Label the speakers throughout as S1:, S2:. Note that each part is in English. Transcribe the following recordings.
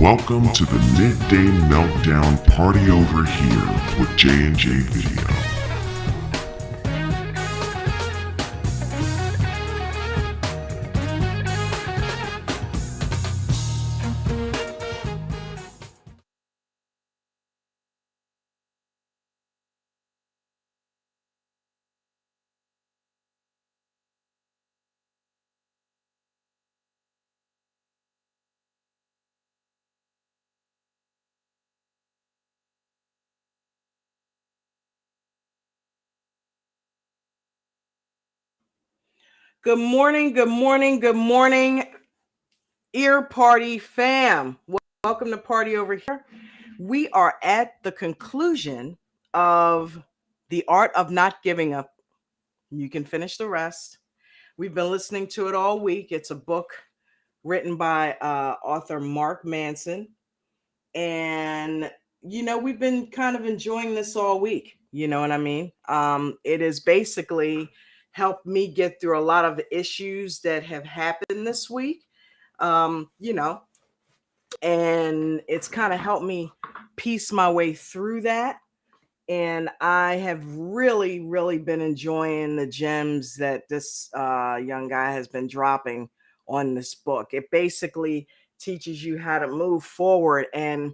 S1: Welcome to the Midday Meltdown Party Over Here with J&J Video.
S2: Good morning, Ear Party fam. Welcome to Party Over Here. We are at the conclusion of The Art of Not Giving Up. You can finish the rest. We've been listening to it all week. It's a book written by author Mark Manson. And, we've been kind of enjoying this all week. You know what I mean? It has basically helped me get through a lot of issues that have happened this week. um, you know, and it's kind of helped me piece my way through that. And I have really, really been enjoying the gems that this young guy has been dropping on this book. It basically teaches you how to move forward and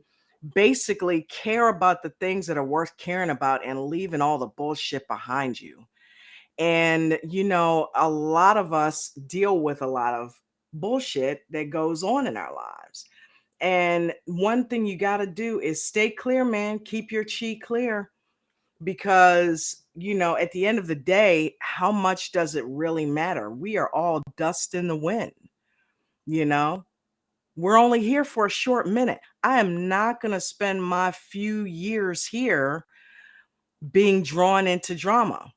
S2: basically care about the things that are worth caring about and leaving all the bullshit behind you. And, a lot of us deal with a lot of bullshit that goes on in our lives. And one thing you got to do is stay clear, man. Keep your chi clear because, at the end of the day, how much does it really matter? We are all dust in the wind, you know? We're only here for a short minute. I am not going to spend my few years here being drawn into drama.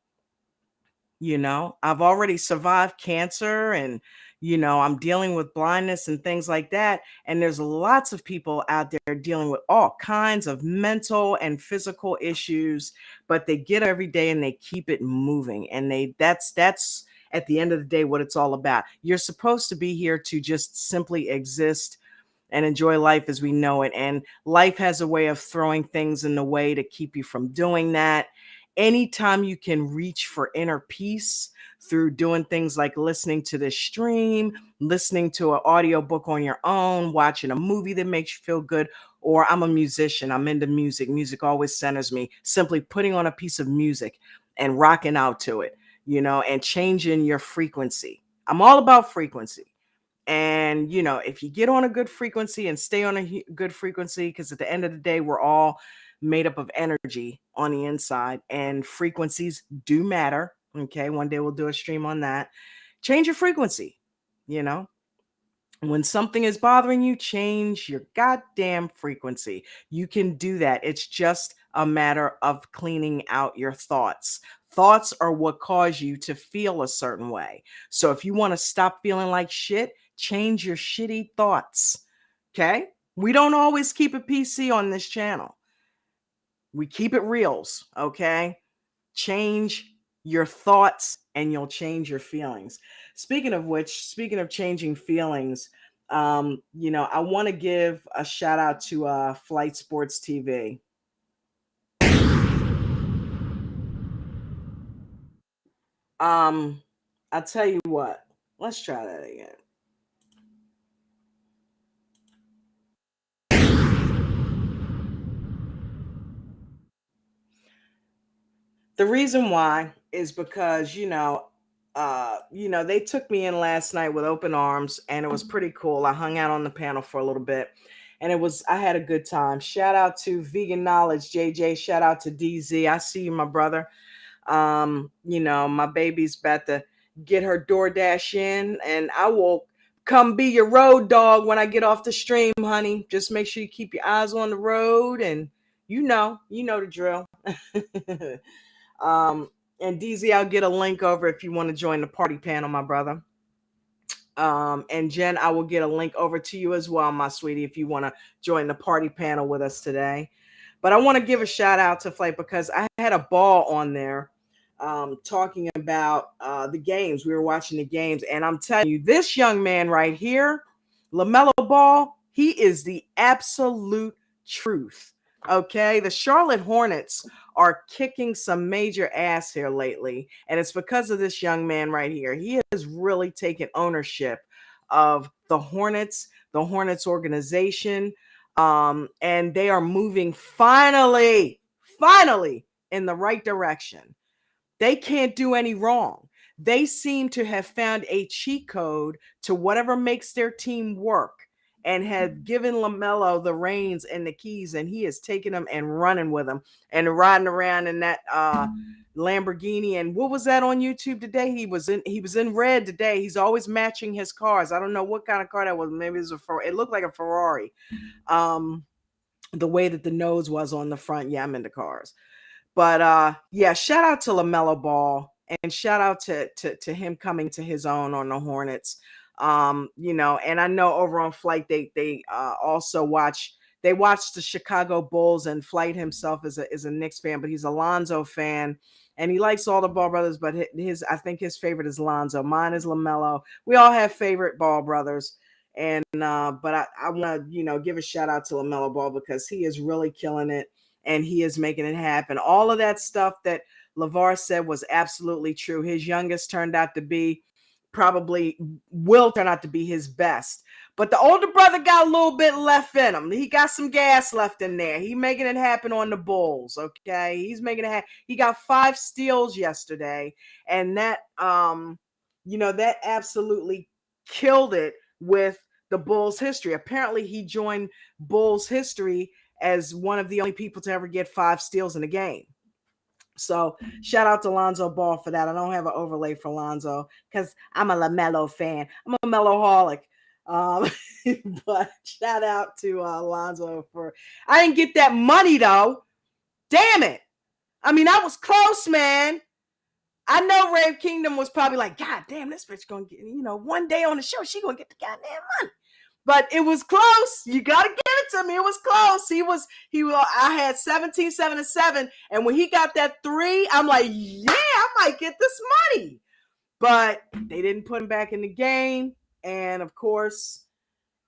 S2: I've already survived cancer and, I'm dealing with blindness and things like that. And there's lots of people out there dealing with all kinds of mental and physical issues, but they get up every day and they keep it moving. And that's at the end of the day what it's all about. You're supposed to be here to just simply exist and enjoy life as we know it. And life has a way of throwing things in the way to keep you from doing that. Anytime you can reach for inner peace through doing things like listening to this stream, listening to an audiobook on your own, watching a movie that makes you feel good, or I'm a musician, I'm into music. Music always centers me. Simply putting on a piece of music and rocking out to it, and changing your frequency. I'm all about frequency. And, if you get on a good frequency and stay on a good frequency, because at the end of the day, we're all made up of energy on the inside and frequencies do matter. Okay. One day we'll do a stream on that. Change your frequency. You know, when something is bothering you, change your goddamn frequency. You can do that. It's just a matter of cleaning out your thoughts. Thoughts are what cause you to feel a certain way. So if you want to stop feeling like shit, change your shitty thoughts. Okay? We don't always keep it PC on this channel. We keep it reals, okay? Change your thoughts and you'll change your feelings. Speaking of which, speaking of changing feelings, I want to give a shout out to Flight Sports TV. I'll tell you what. Let's try that again. The reason why is because, they took me in last night with open arms and it was pretty cool. I hung out on the panel for a little bit and I had a good time. Shout out to Vegan Knowledge, JJ. Shout out to DZ. I see you, my brother. My baby's about to get her DoorDash in and I will come be your road dog when I get off the stream, honey. Just make sure you keep your eyes on the road and you know the drill. And DZ, I'll get a link over if you want to join the party panel, my brother. And Jen, I will get a link over to you as well, my sweetie, if you want to join the party panel with us today. But I want to give a shout out to Flight because I had a ball on there talking about the games. We were watching the games, and I'm telling you, this young man right here, LaMelo Ball, He is the absolute truth. Okay, the Charlotte Hornets are kicking some major ass here lately, and it's because of this young man right here. He has really taken ownership of the Hornets organization, and they are moving finally in the right direction. They can't do any wrong. They seem to have found a cheat code to whatever makes their team work, and have given LaMelo the reins and the keys, and he has taken them and running with them and riding around in that Lamborghini. And what was that on YouTube today? He was in red today. He's always matching his cars. I don't know what kind of car that was. Maybe it was it looked like a Ferrari. The way that the nose was on the front. Yeah, I'm into cars. But yeah, shout out to LaMelo Ball, and shout out to him coming to his own on the Hornets. And I know over on Flight they also watch the Chicago Bulls, and Flight himself is a Knicks fan, but he's a Lonzo fan, and he likes all the Ball brothers, but I think his favorite is Lonzo. Mine is LaMelo. We all have favorite Ball brothers. And but I want to give a shout out to LaMelo Ball, because he is really killing it, and he is making it happen. All of that stuff that LeVar said was absolutely true. His youngest will turn out to be his best. But the older brother got a little bit left in him. He got some gas left in there. He making it happen on the Bulls, okay? He's making it happen. He got 5 steals yesterday, and that that absolutely killed it with the Bulls history. Apparently, he joined Bulls history as one of the only people to ever get 5 steals in a game. So shout out to Lonzo Ball for that. I don't have an overlay for Lonzo because I'm a LaMelo fan. I'm a Meloholic. But shout out to Lonzo I didn't get that money though. Damn it. I mean, I was close, man. I know Rave Kingdom was probably like, God damn, this bitch gonna get, one day on the show, she gonna get the goddamn money. But it was close. You gotta give it to me. It was close. I had 17, 7, and 7. And when he got that 3, I'm like, yeah, I might get this money. But they didn't put him back in the game. And of course,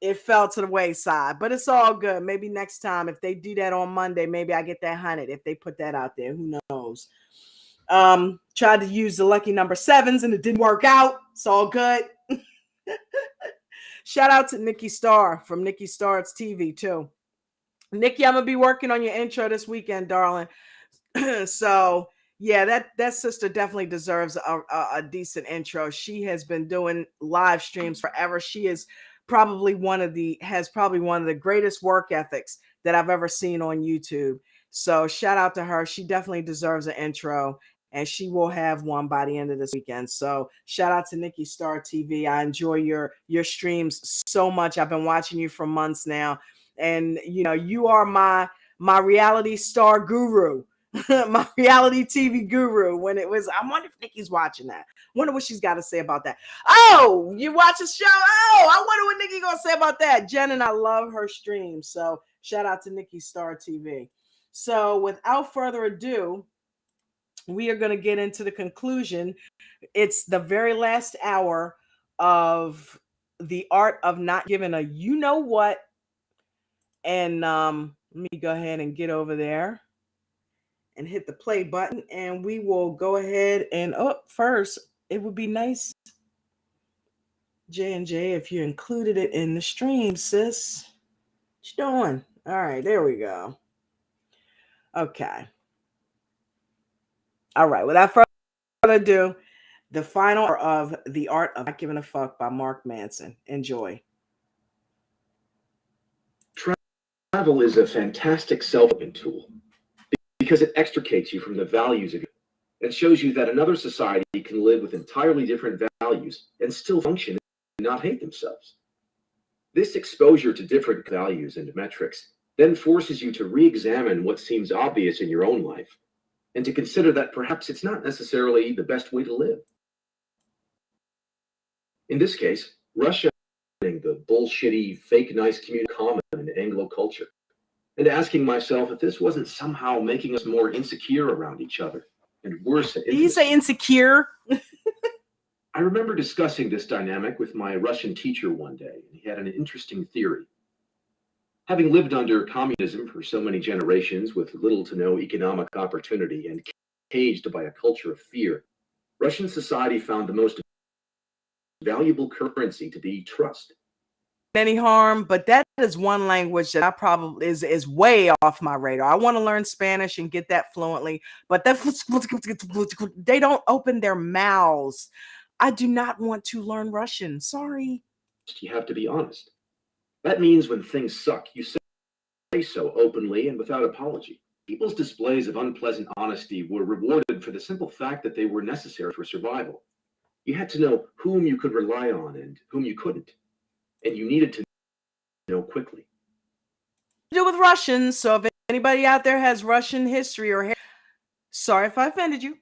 S2: it fell to the wayside. But it's all good. Maybe next time, if they do that on Monday, maybe I get that 100 if they put that out there. Who knows? Tried to use the lucky number 7s and it didn't work out. It's all good. Shout out to Nikki Starr from Nikki Starr's TV too. Nikki, I'm gonna be working on your intro this weekend, darling. So yeah, that sister definitely deserves a decent intro. She has been doing live streams forever. She is probably one of the greatest work ethics that I've ever seen on YouTube. So shout out to her. She definitely deserves an intro, and she will have one by the end of this weekend. So shout out to Nikki Star TV. I enjoy your streams so much. I've been watching you for months now, and you are my reality star guru. My reality TV guru. When it was, I wonder if Nikki's watching that. Wonder what she's got to say about that. Oh, you watch a show? Oh, I wonder what Nikki gonna say about that. Jen and I love her streams. So shout out to Nikki Star TV. So without further ado, we are going to get into the conclusion. It's the very last hour of The Art of Not Giving a You Know What. And let me go ahead and get over there and hit the play button, and we will go ahead and first, it would be nice, J&J, if you included it in the stream, sis. What you doing? All right, there we go. Okay. All right, without further ado, the final of The Art of Not Giving a Fuck by Mark Manson. Enjoy.
S3: Travel is a fantastic self-help tool because it extricates you from the values of your and shows you that another society can live with entirely different values and still function and not hate themselves. This exposure to different values and metrics then forces you to re-examine what seems obvious in your own life and to consider that perhaps it's not necessarily the best way to live. In this case, Russia the bullshitty, fake nice community common in Anglo culture, and asking myself if this wasn't somehow making us more insecure around each other and worse. Did
S2: you say insecure?
S3: I remember discussing this dynamic with my Russian teacher one day, and he had an interesting theory. Having lived under communism for so many generations with little to no economic opportunity and caged by a culture of fear, Russian society found the most valuable currency to be trust.
S2: Any harm, but that is one language that I probably is way off my radar. I want to learn Spanish and get that fluently, but they don't open their mouths. I do not want to learn Russian. Sorry.
S3: You have to be honest. That means when things suck, you say so openly and without apology. People's displays of unpleasant honesty were rewarded for the simple fact that they were necessary for survival. You had to know whom you could rely on and whom you couldn't, and you needed to know quickly.
S2: Do with Russians, so if anybody out there has Russian history or sorry if I offended you,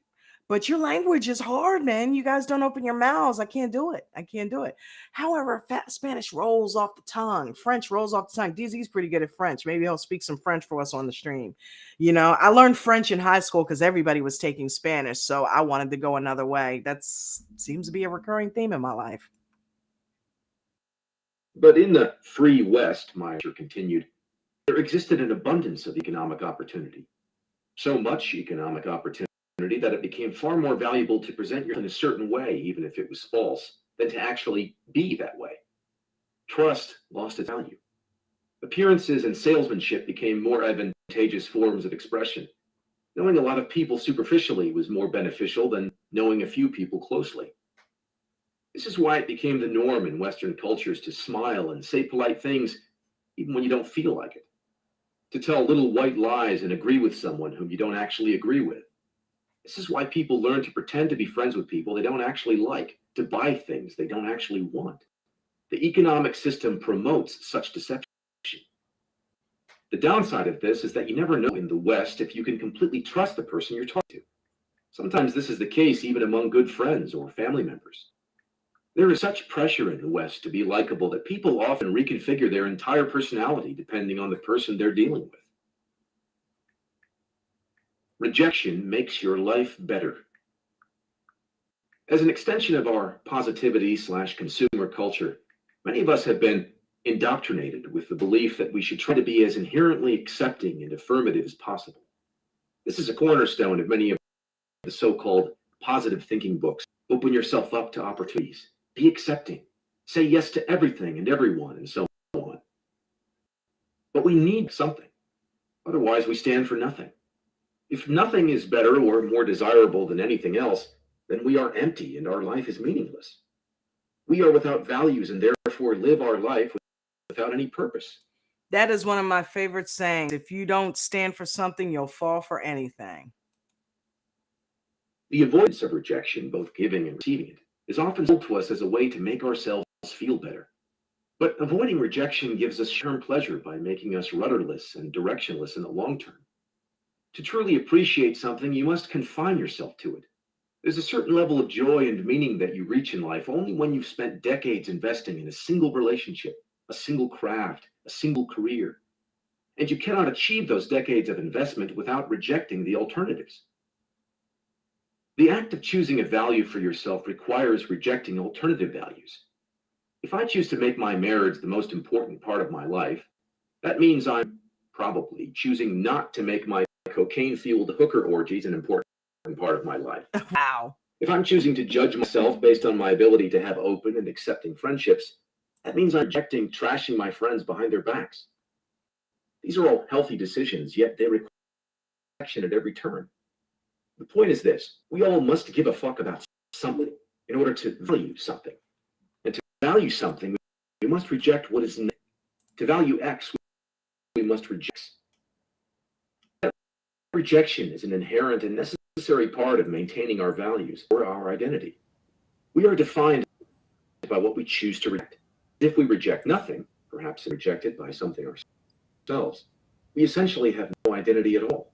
S2: but your language is hard, man. You guys don't open your mouths. I can't do it. However, Spanish rolls off the tongue. French rolls off the tongue. DZ's pretty good at French. Maybe he'll speak some French for us on the stream. You know, I learned French in high school because everybody was taking Spanish, so I wanted to go another way. That seems to be a recurring theme in my life.
S3: But in the free West, my teacher continued, there existed an abundance of economic opportunity. So much economic opportunity that it became far more valuable to present yourself in a certain way, even if it was false, than to actually be that way. Trust lost its value. Appearances and salesmanship became more advantageous forms of expression. Knowing a lot of people superficially was more beneficial than knowing a few people closely. This is why it became the norm in Western cultures to smile and say polite things even when you don't feel like it. To tell little white lies and agree with someone whom you don't actually agree with. This is why people learn to pretend to be friends with people they don't actually like, to buy things they don't actually want. The economic system promotes such deception. The downside of this is that you never know in the West if you can completely trust the person you're talking to. Sometimes this is the case even among good friends or family members. There is such pressure in the West to be likable that people often reconfigure their entire personality depending on the person they're dealing with. Rejection makes your life better. As an extension of our positivity/consumer culture, many of us have been indoctrinated with the belief that we should try to be as inherently accepting and affirmative as possible. This is a cornerstone of many of the so-called positive thinking books. Open yourself up to opportunities. Be accepting. Say yes to everything and everyone, and so on. But we need something. Otherwise, we stand for nothing. If nothing is better or more desirable than anything else, then we are empty and our life is meaningless. We are without values and therefore live our life without any purpose.
S2: That is one of my favorite sayings. If you don't stand for something, you'll fall for anything.
S3: The avoidance of rejection, both giving and receiving it, is often sold to us as a way to make ourselves feel better. But avoiding rejection gives us short-term pleasure by making us rudderless and directionless in the long term. To truly appreciate something, you must confine yourself to it. There's a certain level of joy and meaning that you reach in life only when you've spent decades investing in a single relationship, a single craft, a single career. And you cannot achieve those decades of investment without rejecting the alternatives. The act of choosing a value for yourself requires rejecting alternative values. If I choose to make my marriage the most important part of my life, that means I'm probably choosing not to make my cocaine-fueled hooker orgies an important part of my life.
S2: Wow.
S3: If I'm choosing to judge myself based on my ability to have open and accepting friendships, that means I'm rejecting trashing my friends behind their backs. These are all healthy decisions, yet they require action at every turn. The point is this: we all must give a fuck about something in order to value something. And to value something, we must reject what is negative. To value X, we must reject. Rejection is an inherent and necessary part of maintaining our values or our identity. We are defined by what we choose to reject. If we reject nothing, perhaps rejected by something ourselves, we essentially have no identity at all.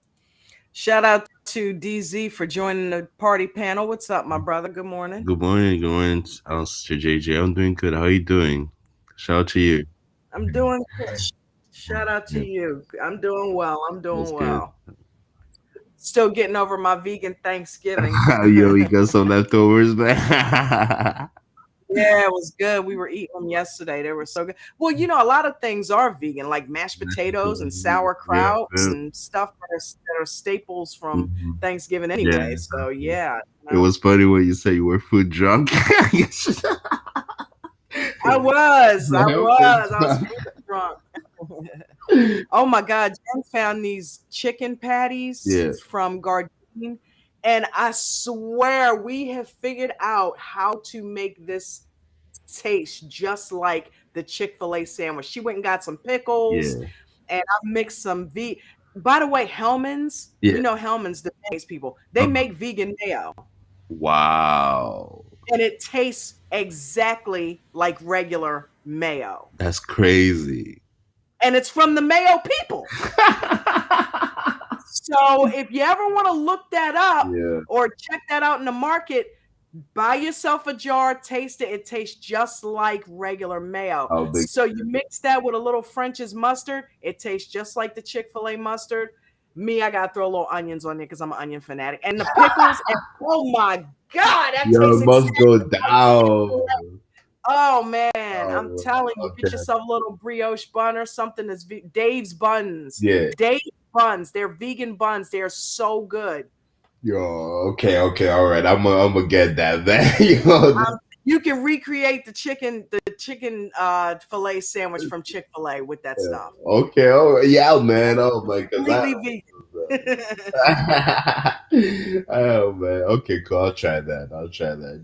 S2: Shout out to DZ for joining the party panel. What's up, my brother? Good morning.
S4: Good morning, Mr. JJ. I'm doing good. How are you doing? Shout out to you.
S2: I'm doing good. Shout out to
S4: Yeah,
S2: you. I'm doing well.
S4: that's good.
S2: Still getting over my vegan Thanksgiving.
S4: Yo, you got some leftovers, man.
S2: Yeah, it was good. We were eating them yesterday. They were so good. Well, you know, a lot of things are vegan, like mashed potatoes and
S4: Yeah,
S2: sauerkrauts
S4: man.
S2: and stuff that are staples from
S4: Mhm.
S2: Thanksgiving
S4: Yeah,
S2: anyway. So
S4: exactly.
S2: yeah,
S4: It was funny when you say you were food drunk.
S2: I was, I was, I was
S4: Drunk.
S2: food drunk. Oh my God, Jen found these chicken patties
S4: Yeah,
S2: from Gardein, and I swear we have figured out how to make this taste just like the Chick-fil-A sandwich. She went and got some pickles,
S4: yeah,
S2: and I mixed some V. By the way, Hellman's, you
S4: yeah.
S2: know Hellman's, the mayonnaise people, they make vegan mayo,
S4: Wow,
S2: and it tastes exactly like regular mayo,
S4: that's crazy.
S2: and it's from the Mayo people. So if you ever want to look that up
S4: Yeah.
S2: or check that out in the market, buy yourself a jar, taste it. It tastes just like regular mayo.
S4: How big?
S2: So you mix that with a little French's mustard, it tastes just like the Chick-fil-A mustard. Me, I gotta throw a little onions on there because I'm an onion fanatic. And the pickles, and oh my God, that
S4: Yo,
S2: tastes
S4: it must
S2: exactly
S4: go
S2: like Chick-fil-A.
S4: down.
S2: Oh man, I'm
S4: Oh,
S2: telling you, get
S4: okay.
S2: yourself a little brioche bun or something that's Dave's buns.
S4: Yeah.
S2: Dave's buns, they're vegan buns. They're so good.
S4: Yo, okay, all right. I'm gonna get that, man. Yo,
S2: You can recreate the chicken fillet sandwich from Chick-fil-A with that stuff.
S4: okay, all right. Yeah, man. Oh my, cause
S2: Completely vegan.
S4: oh man. Okay, cool. I'll try that.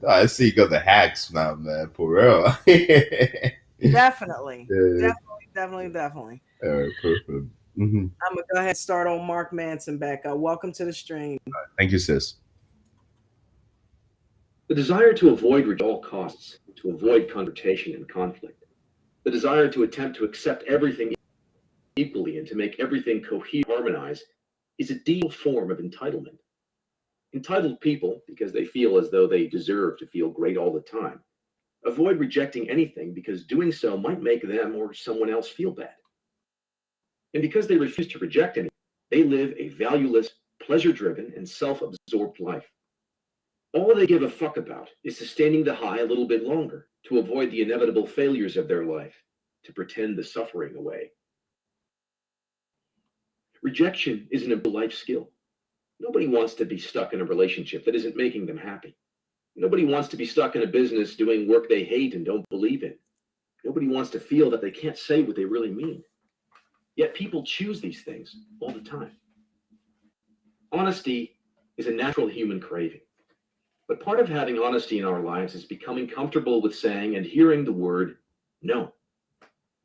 S4: Oh, I see you got the hacks now, man. For real.
S2: Definitely.
S4: Yeah.
S2: Definitely.
S4: All right, perfect. Hmm.
S2: I'm gonna go ahead and start on Mark Manson back up. Welcome to the stream.
S4: Thank you, sis.
S3: The desire to avoid at all costs, to avoid confrontation and conflict, the desire to attempt to accept everything equally and to make everything cohere, harmonize, is a deep form of entitlement. Entitled people, because they feel as though they deserve to feel great all the time, avoid rejecting anything because doing so might make them or someone else feel bad. And because they refuse to reject anything, they live a valueless, pleasure-driven, and self-absorbed life. All they give a fuck about is sustaining the high a little bit longer to avoid the inevitable failures of their life, to pretend the suffering away. Rejection is an important life skill. Nobody wants to be stuck in a relationship that isn't making them happy. Nobody wants to be stuck in a business doing work they hate and don't believe in. Nobody wants to feel that they can't say what they really mean. Yet people choose these things all the time. Honesty is a natural human craving. But part of having honesty in our lives is becoming comfortable with saying and hearing the word no.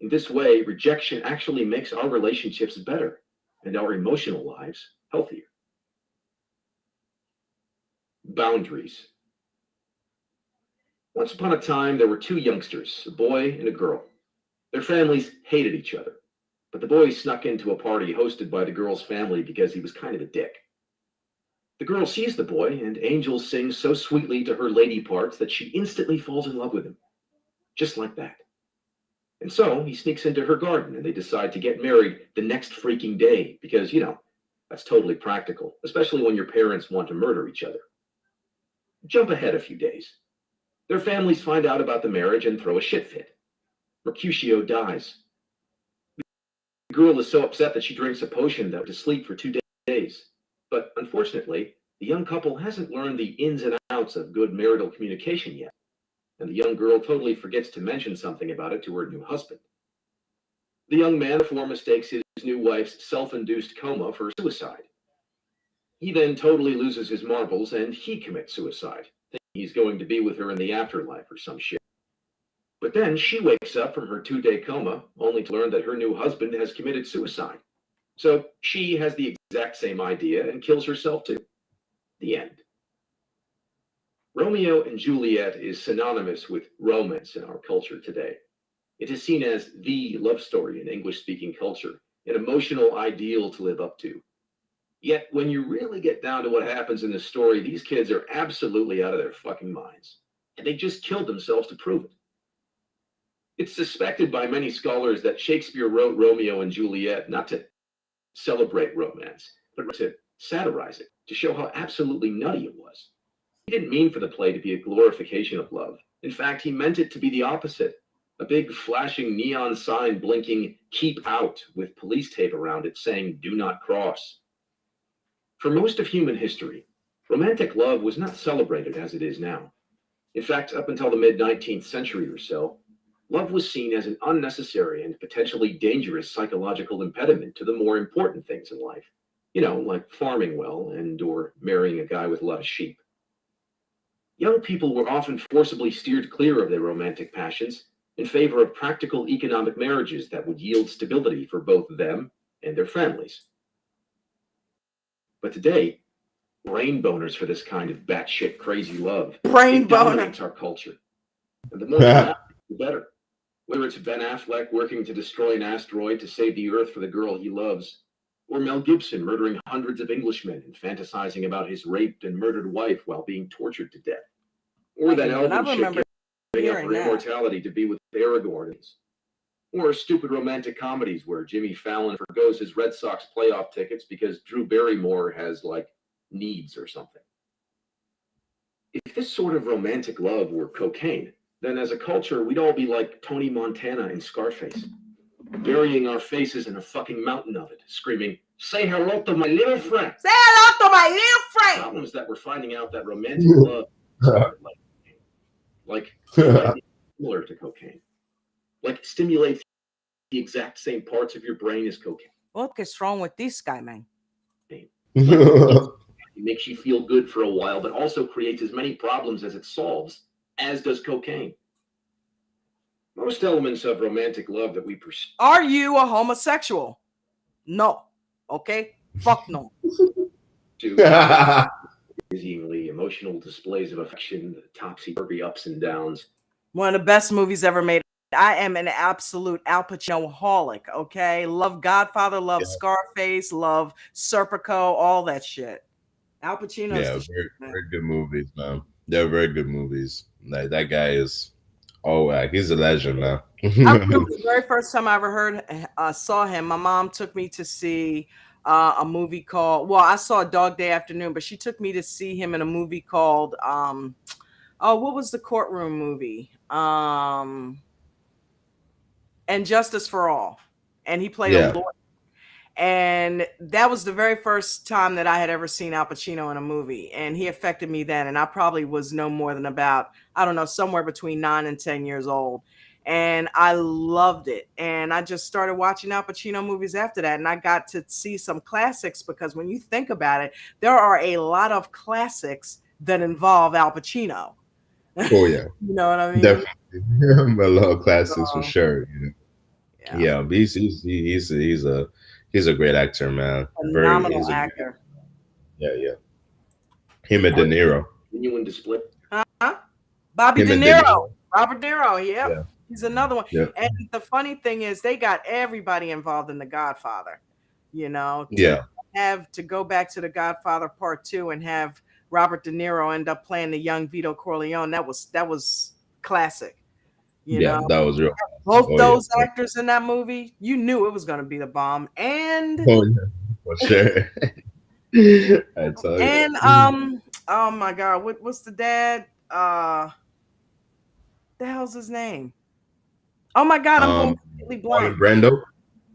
S3: In this way, rejection actually makes our relationships better and our emotional lives healthier. Boundaries. Once upon a time, there were two youngsters, a boy and a girl. Their families hated each other, but the boy snuck into a party hosted by the girl's family because he was kind of a dick. The girl sees the boy, and Angel sings so sweetly to her lady parts that she instantly falls in love with him. Just like that. And so he sneaks into her garden, and they decide to get married the next freaking day because, that's totally practical, especially when your parents want to murder each other. Jump ahead a few days. Their families find out about the marriage and throw a shit fit. Mercutio dies. The girl is so upset that she drinks a potion that to sleep for 2 days. But unfortunately, the young couple hasn't learned the ins and outs of good marital communication yet, and the young girl totally forgets to mention something about it to her new husband. The young man therefore mistakes his new wife's self-induced coma for suicide. He then totally loses his marbles and he commits suicide, thinking he's going to be with her in the afterlife or some shit. But then she wakes up from her 2-day coma only to learn that her new husband has committed suicide. So she has the exact same idea and kills herself too. The end. Romeo and Juliet is synonymous with romance in our culture today. It is seen as the love story in English-speaking culture, an emotional ideal to live up to. Yet, when you really get down to what happens in this story, these kids are absolutely out of their fucking minds. And they just killed themselves to prove it. It's suspected by many scholars that Shakespeare wrote Romeo and Juliet not to celebrate romance, but to satirize it, to show how absolutely nutty it was. didn't mean for the play to be a glorification of love. In fact, he meant it to be the opposite. A big flashing neon sign blinking "Keep Out" with police tape around it saying "Do not cross." For most of human history, romantic love was not celebrated as it is now. In fact, up until the mid-19th century or so, love was seen as an unnecessary and potentially dangerous psychological impediment to the more important things in life. Like farming well or marrying a guy with a lot of sheep. Young people were often forcibly steered clear of their romantic passions in favor of practical economic marriages that would yield stability for both them and their families. But today, brain boners for this kind of batshit crazy love dominates our culture. And the more dramatic, the better. Whether it's Ben Affleck working to destroy an asteroid to save the Earth for the girl he loves, or Mel Gibson murdering hundreds of Englishmen and fantasizing about his raped and murdered wife while being tortured to death. Or that elven chick giving up her immortality to be with Aragorn. Or stupid romantic comedies where Jimmy Fallon forgoes his Red Sox playoff tickets because Drew Barrymore has, needs or something. If this sort of romantic love were cocaine, then as a culture, we'd all be like Tony Montana in Scarface, burying our faces in a fucking mountain of it, screaming, "Say hello to my little friend."
S2: Say hello to my little friend.
S3: The problem is that we're finding out that romantic love is similar to cocaine. Stimulates the exact same parts of your brain as cocaine.
S2: What is wrong with this guy, man?
S3: It makes you feel good for a while, but also creates as many problems as it solves, as does cocaine. Most elements of romantic love that we pursue.
S2: Are you a homosexual? No. Okay? Fuck no.
S3: Dizzyingly emotional displays of affection, the topsy-turvy ups and downs.
S2: One of the best movies ever made. I am an absolute Al Pacino-holic, okay? Love Godfather, love Scarface, love Serpico, all that shit. Al Pacino's
S4: very good movies, man. They're very good movies. That guy is, he's a legend, man.
S2: I remember the very first time I ever saw him, my mom took me to see a movie called, I saw Dog Day Afternoon, but she took me to see him in a movie called, what was the courtroom movie? And Justice for All. And he played a lawyer. And that was the very first time that I had ever seen Al Pacino in a movie. And he affected me then. And I probably was no more than about, somewhere between 9 and 10 years old. And I loved it. And I just started watching Al Pacino movies after that. And I got to see some classics because when you think about it, there are a lot of classics that involve Al Pacino.
S4: Oh, yeah.
S2: You know what I mean?
S4: Definitely. A lot of classics for sure. Yeah, but he's a great actor, man.
S2: Phenomenal actor.
S4: Yeah. Him and De Niro.
S3: Genuine display.
S2: Bobby De Niro. Robert De Niro,
S4: yeah.
S2: He's another one.
S4: Yeah.
S2: And the funny thing is they got everybody involved in The Godfather, to go back to The Godfather Part 2 and have Robert De Niro end up playing the young Vito Corleone. That was classic.
S4: That was real.
S2: Both those actors in that movie, you knew it was going to be the bomb. And
S4: for sure. I tell you.
S2: And oh my God, what's the dad? The hell's his name? Oh my God, I'm going completely blank.
S4: Marlon Brando.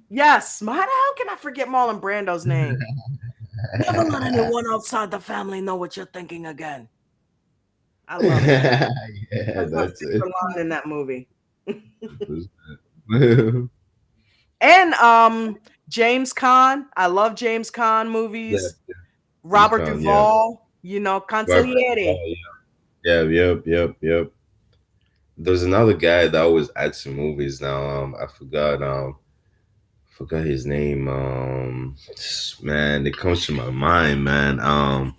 S2: Yes, how can I forget Marlon Brando's name? Never let anyone outside the family know what you're thinking again. I love that.
S4: That's it.
S2: In that movie. And James Caan. I love James Caan movies. Yeah. Robert Duvall. Consigliere.
S4: Yep. There's another guy that always acts in movies now. I forgot his name. Man, it comes to my mind, man.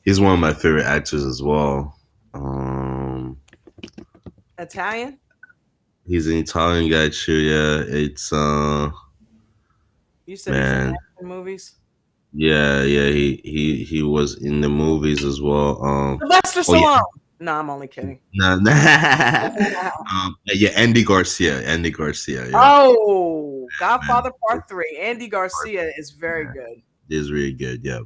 S4: He's one of my favorite actors as well.
S2: Italian?
S4: He's an Italian guy too, yeah. It's
S2: You said he's in action movies?
S4: Yeah, he was in the movies as well.
S2: Sylvester Stallone. Yeah. No, I'm only kidding.
S4: Nah. Andy Garcia. Yeah.
S2: Oh, Godfather Part 3. Andy Garcia is very good.
S4: Is really good. Yep.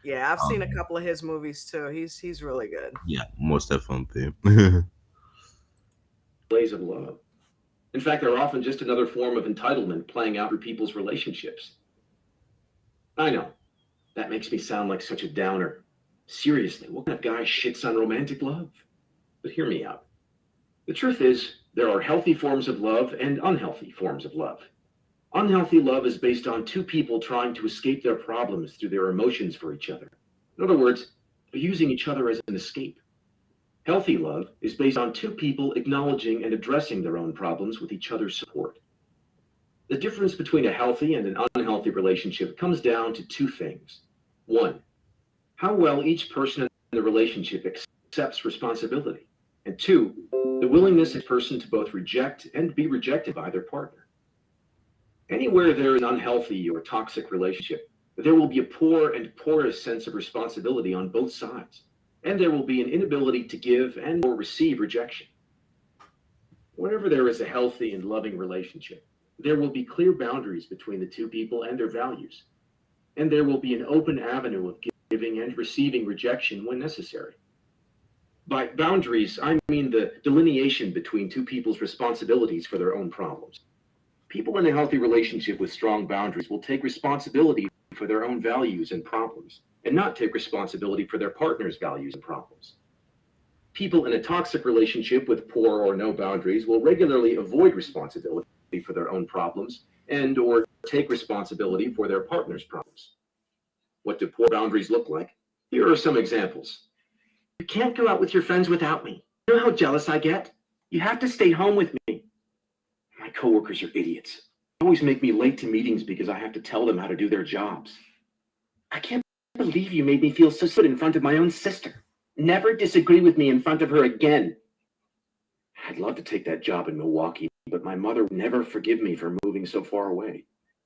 S2: Yeah, I've seen a couple of his movies too. He's really good.
S4: Yeah, most definitely.
S3: Ways of love. In fact, they're often just another form of entitlement playing out through people's relationships. I know, that makes me sound like such a downer. Seriously, what kind of guy shits on romantic love? But hear me out. The truth is, there are healthy forms of love and unhealthy forms of love. Unhealthy love is based on two people trying to escape their problems through their emotions for each other. In other words, they're using each other as an escape. Healthy love is based on two people acknowledging and addressing their own problems with each other's support. The difference between a healthy and an unhealthy relationship comes down to two things. One, how well each person in the relationship accepts responsibility. And two, the willingness of a person to both reject and be rejected by their partner. Anywhere there is an unhealthy or toxic relationship, there will be a poor and porous sense of responsibility on both sides, and there will be an inability to give and or receive rejection. Whenever there is a healthy and loving relationship, there will be clear boundaries between the two people and their values, and there will be an open avenue of giving and receiving rejection when necessary. By boundaries, I mean the delineation between two people's responsibilities for their own problems. People in a healthy relationship with strong boundaries will take responsibility for their own values and problems, and not take responsibility for their partner's values and problems. People in a toxic relationship with poor or no boundaries will regularly avoid responsibility for their own problems and or take responsibility for their partner's problems. What do poor boundaries look like? Here are some examples. You can't go out with your friends without me. You know how jealous I get? You have to stay home with me. My coworkers are idiots. They always make me late to meetings because I have to tell them how to do their jobs. I can't believe you made me feel so good in front of my own sister. Never disagree with me in front of her again. I'd love to take that job in Milwaukee, but my mother would never forgive me for moving so far away.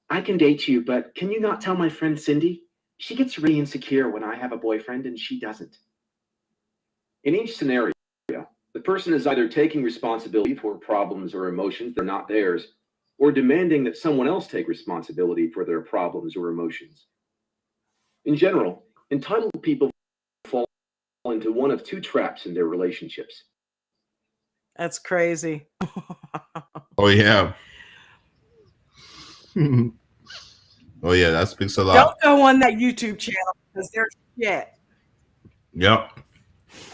S3: I can date you, but can you not tell my friend Cindy? She gets really insecure when I have a boyfriend and she doesn't. In each scenario, the person is either taking responsibility for problems or emotions that are not theirs, or demanding that someone else take responsibility for their problems or emotions. In general, entitled people fall into one of two traps in their relationships.
S2: That's crazy.
S4: Oh yeah. Oh yeah, that speaks a
S2: Don't
S4: lot.
S2: go on that YouTube channel because they're shit.
S4: Yep.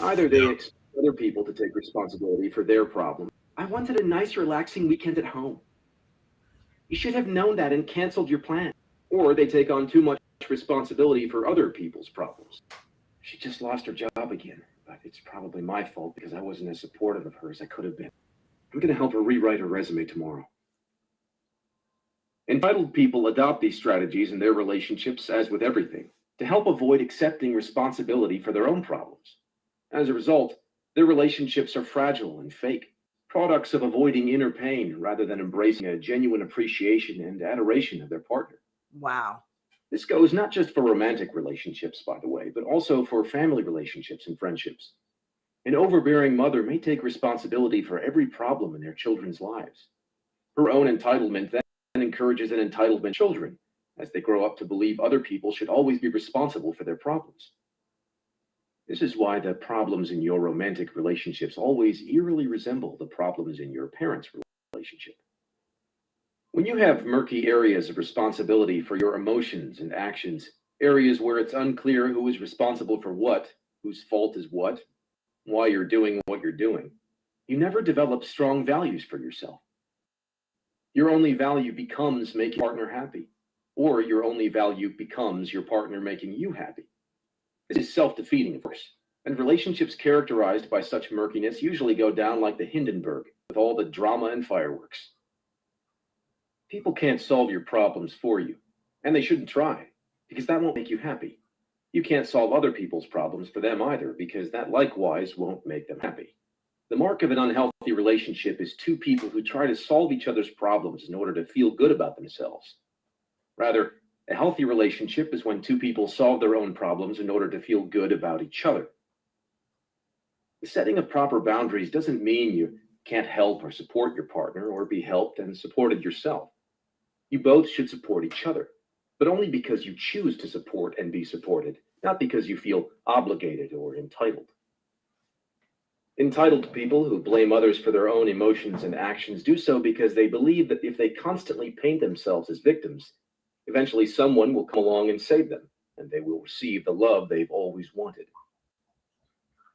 S3: Either they expect other people to take responsibility for their problems. I wanted a nice, relaxing weekend at home. You should have known that and canceled your plan. Or they take on too much responsibility for other people's problems. She just lost her job again, but it's probably my fault because I wasn't as supportive of her as I could have been. I'm going to help her rewrite her resume tomorrow. Entitled people adopt these strategies in their relationships, as with everything, to help avoid accepting responsibility for their own problems. As a result, their relationships are fragile and fake, products of avoiding inner pain rather than embracing a genuine appreciation and adoration of their partner.
S2: Wow.
S3: This goes not just for romantic relationships, by the way, but also for family relationships and friendships. An overbearing mother may take responsibility for every problem in their children's lives. Her own entitlement then encourages an entitlement in children, as they grow up to believe other people should always be responsible for their problems. This is why the problems in your romantic relationships always eerily resemble the problems in your parents' relationship. When you have murky areas of responsibility for your emotions and actions, areas where it's unclear who is responsible for what, whose fault is what, why you're doing what you're doing, you never develop strong values for yourself. Your only value becomes making your partner happy, or your only value becomes your partner making you happy. This is self-defeating, of course, and relationships characterized by such murkiness usually go down like the Hindenburg, with all the drama and fireworks. People can't solve your problems for you, and they shouldn't try, because that won't make you happy. You can't solve other people's problems for them either, because that likewise won't make them happy. The mark of an unhealthy relationship is two people who try to solve each other's problems in order to feel good about themselves. Rather, a healthy relationship is when two people solve their own problems in order to feel good about each other. The setting of proper boundaries doesn't mean you can't help or support your partner or be helped and supported yourself. You both should support each other, but only because you choose to support and be supported, not because you feel obligated or entitled. Entitled people who blame others for their own emotions and actions do so because they believe that if they constantly paint themselves as victims, eventually someone will come along and save them, and they will receive the love they've always wanted.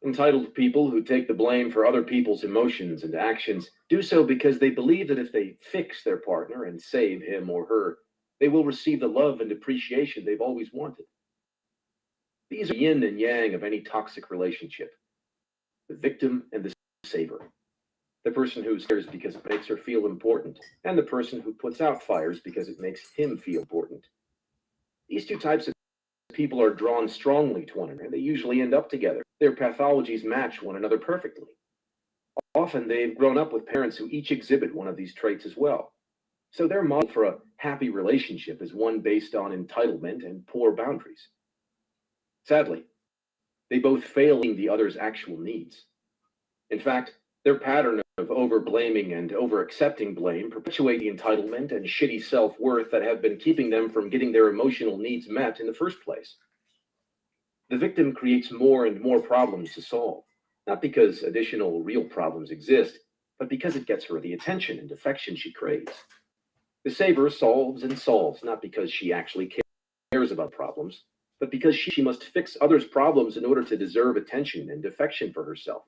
S3: Entitled people who take the blame for other people's emotions and actions do so because they believe that if they fix their partner and save him or her, they will receive the love and appreciation they've always wanted. These are yin and yang of any toxic relationship: the victim and the saver, the person who cares because it makes her feel important, and the person who puts out fires because it makes him feel important. These two types of people are drawn strongly to one another. They usually end up together. Their pathologies match one another perfectly. Often they've grown up with parents who each exhibit one of these traits as well. So their model for a happy relationship is one based on entitlement and poor boundaries. Sadly, they both fail in the other's actual needs. In fact, their pattern of over-blaming and over-accepting blame perpetuate the entitlement and shitty self-worth that have been keeping them from getting their emotional needs met in the first place. The victim creates more and more problems to solve, not because additional real problems exist, but because it gets her the attention and affection she craves. The saver solves and solves, not because she actually cares about problems, but because she must fix others' problems in order to deserve attention and affection for herself.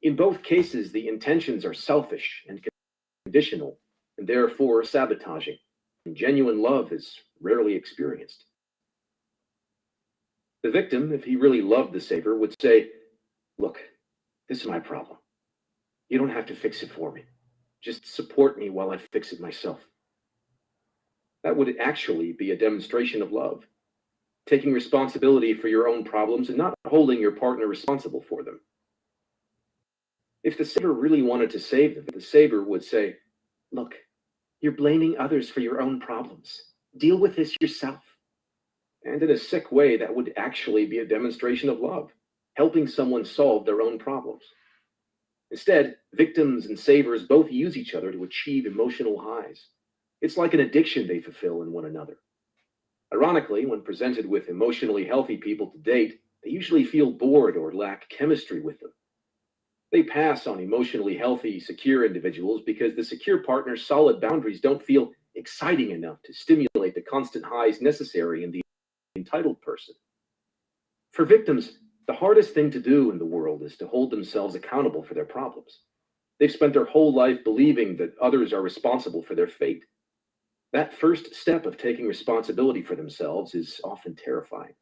S3: In both cases, the intentions are selfish and conditional, and therefore sabotaging, and genuine love is rarely experienced. The victim, if he really loved the saver, would say, "Look, this is my problem. You don't have to fix it for me. Just support me while I fix it myself." That would actually be a demonstration of love, taking responsibility for your own problems and not holding your partner responsible for them. If the saver really wanted to save them, the saver would say, "Look, you're blaming others for your own problems. Deal with this yourself." And in a sick way, that would actually be a demonstration of love, helping someone solve their own problems. Instead, victims and savers both use each other to achieve emotional highs. It's like an addiction they fulfill in one another. Ironically, when presented with emotionally healthy people to date, they usually feel bored or lack chemistry with them. They pass on emotionally healthy, secure individuals because the secure partner's solid boundaries don't feel exciting enough to stimulate the constant highs necessary in the entitled person. For victims, the hardest thing to do in the world is to hold themselves accountable for their problems. They've spent their whole life believing that others are responsible for their fate. That first step of taking responsibility for themselves is often terrifying.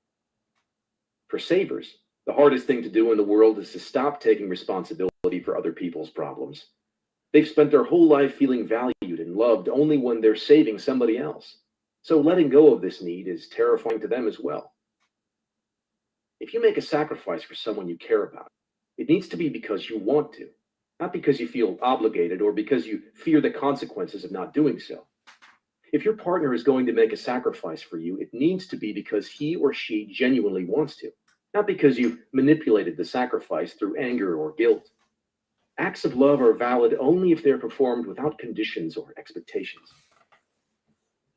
S3: For savers, the hardest thing to do in the world is to stop taking responsibility for other people's problems. They've spent their whole life feeling valued and loved only when they're saving somebody else. So letting go of this need is terrifying to them as well. If you make a sacrifice for someone you care about, it needs to be because you want to, not because you feel obligated or because you fear the consequences of not doing so. If your partner is going to make a sacrifice for you, it needs to be because he or she genuinely wants to, not because you've manipulated the sacrifice through anger or guilt. Acts of love are valid only if they're performed without conditions or expectations.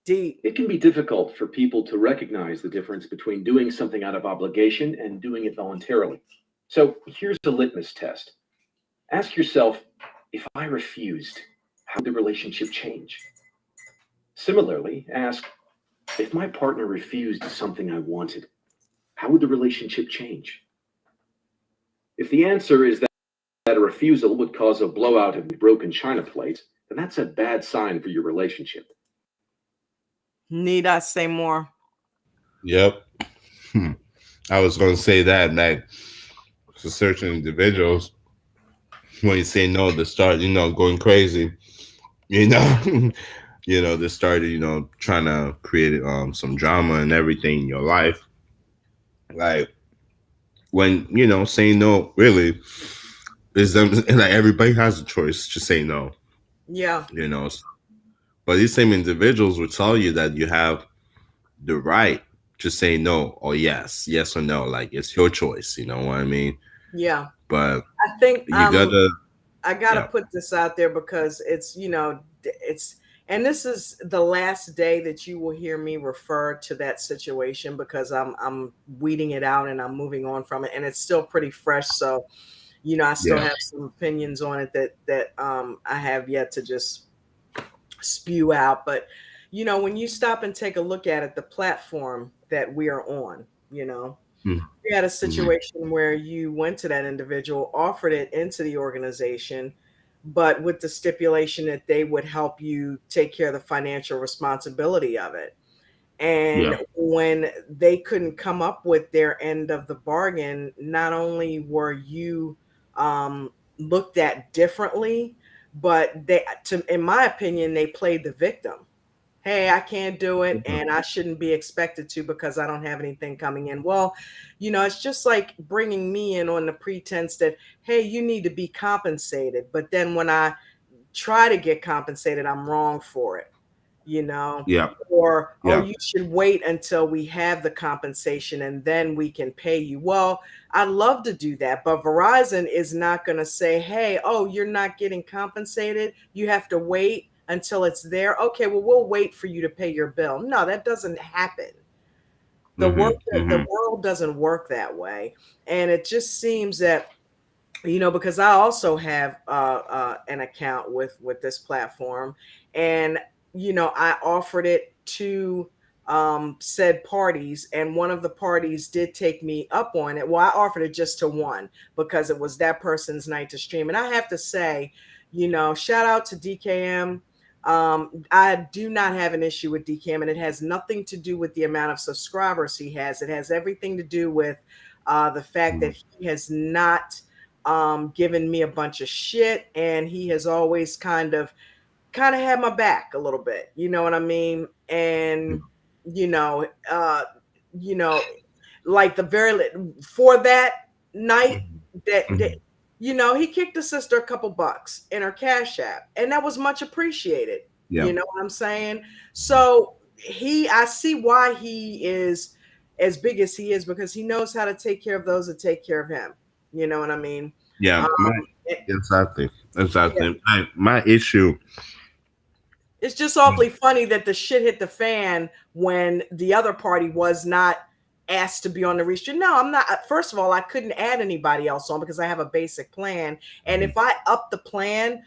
S3: It can be difficult for people to recognize the difference between doing something out of obligation and doing it voluntarily. So here's a litmus test. Ask yourself, if I refused, how would the relationship change? Similarly, ask, if my partner refused something I wanted, how would the relationship change? If the answer is that a refusal would cause a blowout of broken china plates, then that's a bad sign for your relationship.
S2: Need I say more?
S4: Yep. I was going to say that, like, for certain individuals, when you say no, they start, going crazy, they started, trying to create some drama and everything in your life. Like, when, saying no, really, is them, like, everybody has a choice to say no,
S2: Yeah.
S4: But these same individuals will tell you that you have the right to say no or yes or no. Like, it's your choice. You know what I mean?
S2: Yeah.
S4: But
S2: I think
S4: you gotta.
S2: I gotta put this out there because it's And this is the last day that you will hear me refer to that situation, because I'm weeding it out and I'm moving on from it, and it's still pretty fresh. So, I still
S4: Yeah.
S2: have some opinions on it that I have yet to just spew out. But when you stop and take a look at it, the platform that we are on,
S4: Mm.
S2: we had a
S4: Mhm.
S2: situation where you went to that individual, offered it into the organization, but with the stipulation that they would help you take care of the financial responsibility of it. And
S4: Yeah.
S2: when they couldn't come up with their end of the bargain, not only were you looked at differently, but in my opinion, they played the victim. Hey, I can't do it,
S4: Mhm.
S2: and I shouldn't be expected to because I don't have anything coming in. Well, it's just like bringing me in on the pretense that, hey, you need to be compensated. But then when I try to get compensated, I'm wrong for it,
S4: Yeah.
S2: or, oh,
S4: Yeah.
S2: you should wait until we have the compensation and then we can pay you. Well, I'd love to do that, but Verizon is not going to say, hey, oh, you're not getting compensated. You have to wait until it's there. Okay, well, we'll wait for you to pay your bill. No, that doesn't happen. The
S4: Hmm.
S2: work, the
S4: Hmm.
S2: world doesn't work that way. And it just seems that, because I also have an account with this platform, and I offered it to said parties, and one of the parties did take me up on it. Well, I offered it just to one because it was that person's night to stream, and I have to say, shout out to DKM. I do not have an issue with DKM, and it has nothing to do with the amount of subscribers he has. It has everything to do with the fact that he has not given me a bunch of shit, and he has always kind of had my back a little bit. You know what I mean? And you know, uh, you know, like the for that night that
S4: Hmm.
S2: he kicked the sister a couple bucks in her cash app, and that was much appreciated.
S4: Yeah.
S2: You know what I'm saying? So I see why he is as big as he is, because he knows how to take care of those that take care of him. You know what I mean?
S4: Yeah.
S2: Um, it-
S4: Exactly.
S2: yeah,
S4: Exactly. My issue.
S2: it's just awfully funny that the shit hit the fan when the other party was not asked to be on the restream. No, I'm not. First of all, I couldn't add anybody else on because I have a basic plan. And if I up the plan,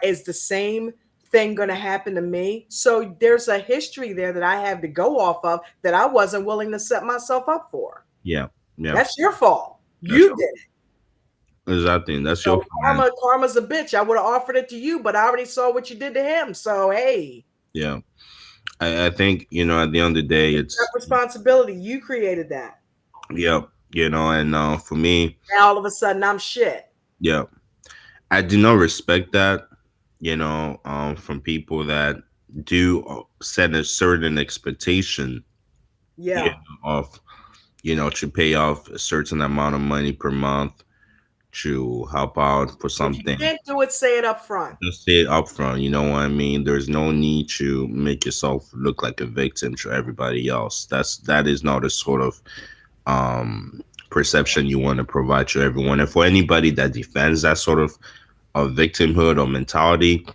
S2: is the same thing going to happen to me? So there's a history there that I have to go off of that I wasn't willing to set myself up for.
S4: Yeah. Yeah.
S2: That's your fault.
S4: That's
S2: You did it.
S4: exactly. That's your
S2: So
S4: plan.
S2: karma's a bitch. I would have offered it to you, but I already saw what you did to him. So hey,
S4: Yeah. I think, at the end of the day,
S2: that
S4: it's,
S2: responsibility. You created that.
S4: yeah, and for me,
S2: Now all of a sudden I'm shit.
S4: yeah, I do not respect that, from people that do set a certain expectation,
S2: Yeah.
S4: of, to pay off a certain amount of money per month to help out for
S2: If you
S4: something.
S2: can't do it, say it up front.
S4: Just say it up front, you know what I mean? There's no need to make yourself look like a victim to everybody else. That is not a sort of um perception you want to provide to everyone. And for anybody that defends that sort of victimhood or mentality,